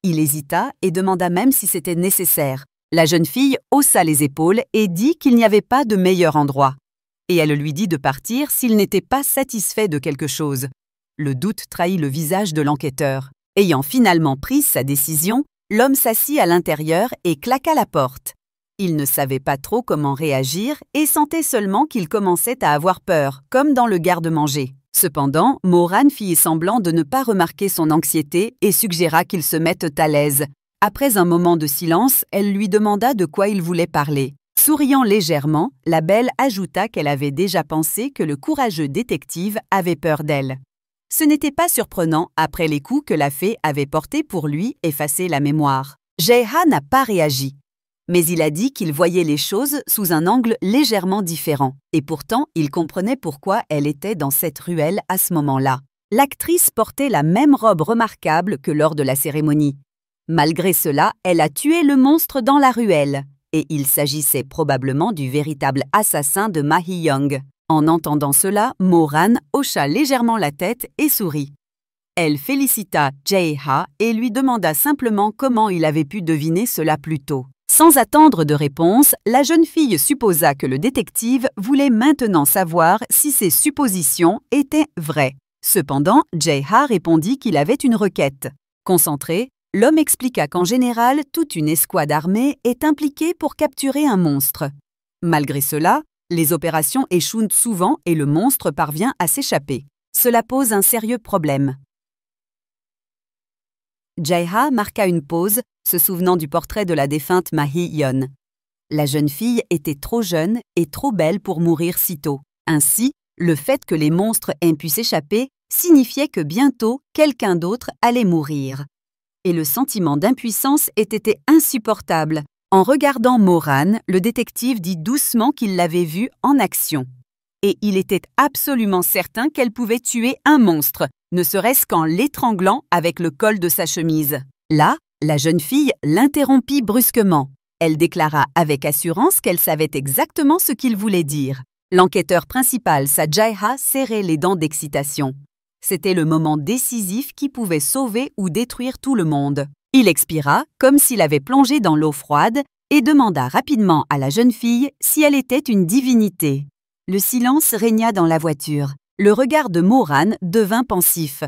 A: Il hésita et demanda même si c'était nécessaire. La jeune fille haussa les épaules et dit qu'il n'y avait pas de meilleur endroit. Et elle lui dit de partir s'il n'était pas satisfait de quelque chose. Le doute trahit le visage de l'enquêteur. Ayant finalement pris sa décision, l'homme s'assit à l'intérieur et claqua la porte. Il ne savait pas trop comment réagir et sentait seulement qu'il commençait à avoir peur, comme dans le garde-manger. Cependant, Mo-ran fit semblant de ne pas remarquer son anxiété et suggéra qu'il se mette à l'aise. Après un moment de silence, elle lui demanda de quoi il voulait parler. Souriant légèrement, la belle ajouta qu'elle avait déjà pensé que le courageux détective avait peur d'elle. Ce n'était pas surprenant après les coups que la fée avait portés pour lui effacer la mémoire. Jaeha n'a pas réagi, mais il a dit qu'il voyait les choses sous un angle légèrement différent, et pourtant il comprenait pourquoi elle était dans cette ruelle à ce moment-là. L'actrice portait la même robe remarquable que lors de la cérémonie. Malgré cela, elle a tué le monstre dans la ruelle, et il s'agissait probablement du véritable assassin de Ma Hee-young. En entendant cela, Mo-ran hocha légèrement la tête et sourit. Elle félicita Jae-ha et lui demanda simplement comment il avait pu deviner cela plus tôt. Sans attendre de réponse, la jeune fille supposa que le détective voulait maintenant savoir si ses suppositions étaient vraies. Cependant, Jae-ha répondit qu'il avait une requête. Concentré, l'homme expliqua qu'en général, toute une escouade armée est impliquée pour capturer un monstre. Malgré cela, les opérations échouent souvent et le monstre parvient à s'échapper. Cela pose un sérieux problème. Jae-ha marqua une pause, se souvenant du portrait de la défunte Ma Hee-yeon. La jeune fille était trop jeune et trop belle pour mourir si tôt. Ainsi, le fait que les monstres aient pu s'échapper signifiait que bientôt quelqu'un d'autre allait mourir. Et le sentiment d'impuissance était insupportable. En regardant Mo-ran, le détective dit doucement qu'il l'avait vue en action. Et il était absolument certain qu'elle pouvait tuer un monstre, ne serait-ce qu'en l'étranglant avec le col de sa chemise. Là, la jeune fille l'interrompit brusquement. Elle déclara avec assurance qu'elle savait exactement ce qu'il voulait dire. L'enquêteur principal, Jae-ha, serrait les dents d'excitation. C'était le moment décisif qui pouvait sauver ou détruire tout le monde. Il expira, comme s'il avait plongé dans l'eau froide, et demanda rapidement à la jeune fille si elle était une divinité. Le silence régna dans la voiture. Le regard de Mo-ran devint pensif.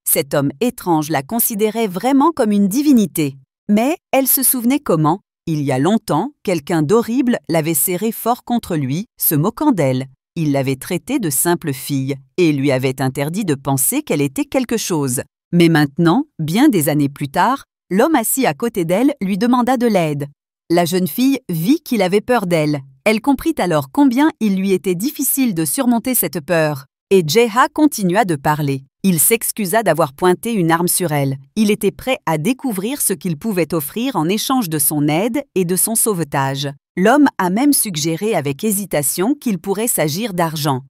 A: Cet homme étrange la considérait vraiment comme une divinité. Mais elle se souvenait comment, il y a longtemps, quelqu'un d'horrible l'avait serrée fort contre lui, se moquant d'elle. Il l'avait traitée de simple fille et lui avait interdit de penser qu'elle était quelque chose. Mais maintenant, bien des années plus tard, l'homme assis à côté d'elle lui demanda de l'aide. La jeune fille vit qu'il avait peur d'elle. Elle comprit alors combien il lui était difficile de surmonter cette peur. Et Jae-ha continua de parler. Il s'excusa d'avoir pointé une arme sur elle. Il était prêt à découvrir ce qu'il pouvait offrir en échange de son aide et de son sauvetage. L'homme a même suggéré avec hésitation qu'il pourrait s'agir d'argent.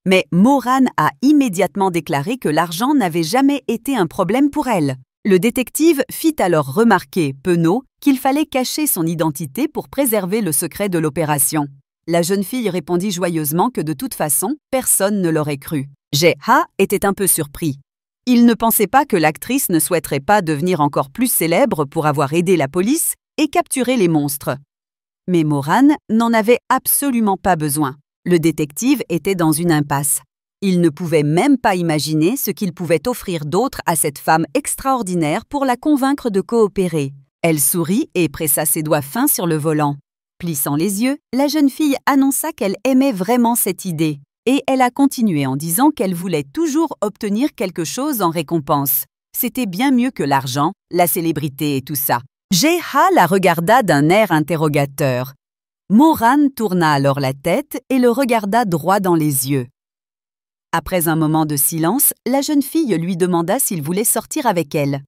A: Mais Mo-ran a immédiatement déclaré que l'argent n'avait jamais été un problème pour elle. Le détective fit alors remarquer, penaud, qu'il fallait cacher son identité pour préserver le secret de l'opération. La jeune fille répondit joyeusement que de toute façon, personne ne l'aurait cru. Jae-ha était un peu surpris. Il ne pensait pas que l'actrice ne souhaiterait pas devenir encore plus célèbre pour avoir aidé la police et capturé les monstres. Mais Mo-ran n'en avait absolument pas besoin. Le détective était dans une impasse. Il ne pouvait même pas imaginer ce qu'il pouvait offrir d'autre à cette femme extraordinaire pour la convaincre de coopérer. Elle sourit et pressa ses doigts fins sur le volant. Plissant les yeux, la jeune fille annonça qu'elle aimait vraiment cette idée. Et elle a continué en disant qu'elle voulait toujours obtenir quelque chose en récompense. C'était bien mieux que l'argent, la célébrité et tout ça. Jae-ha la regarda d'un air interrogateur. Mo-ran tourna alors la tête et le regarda droit dans les yeux. Après un moment de silence, la jeune fille lui demanda s'il voulait sortir avec elle.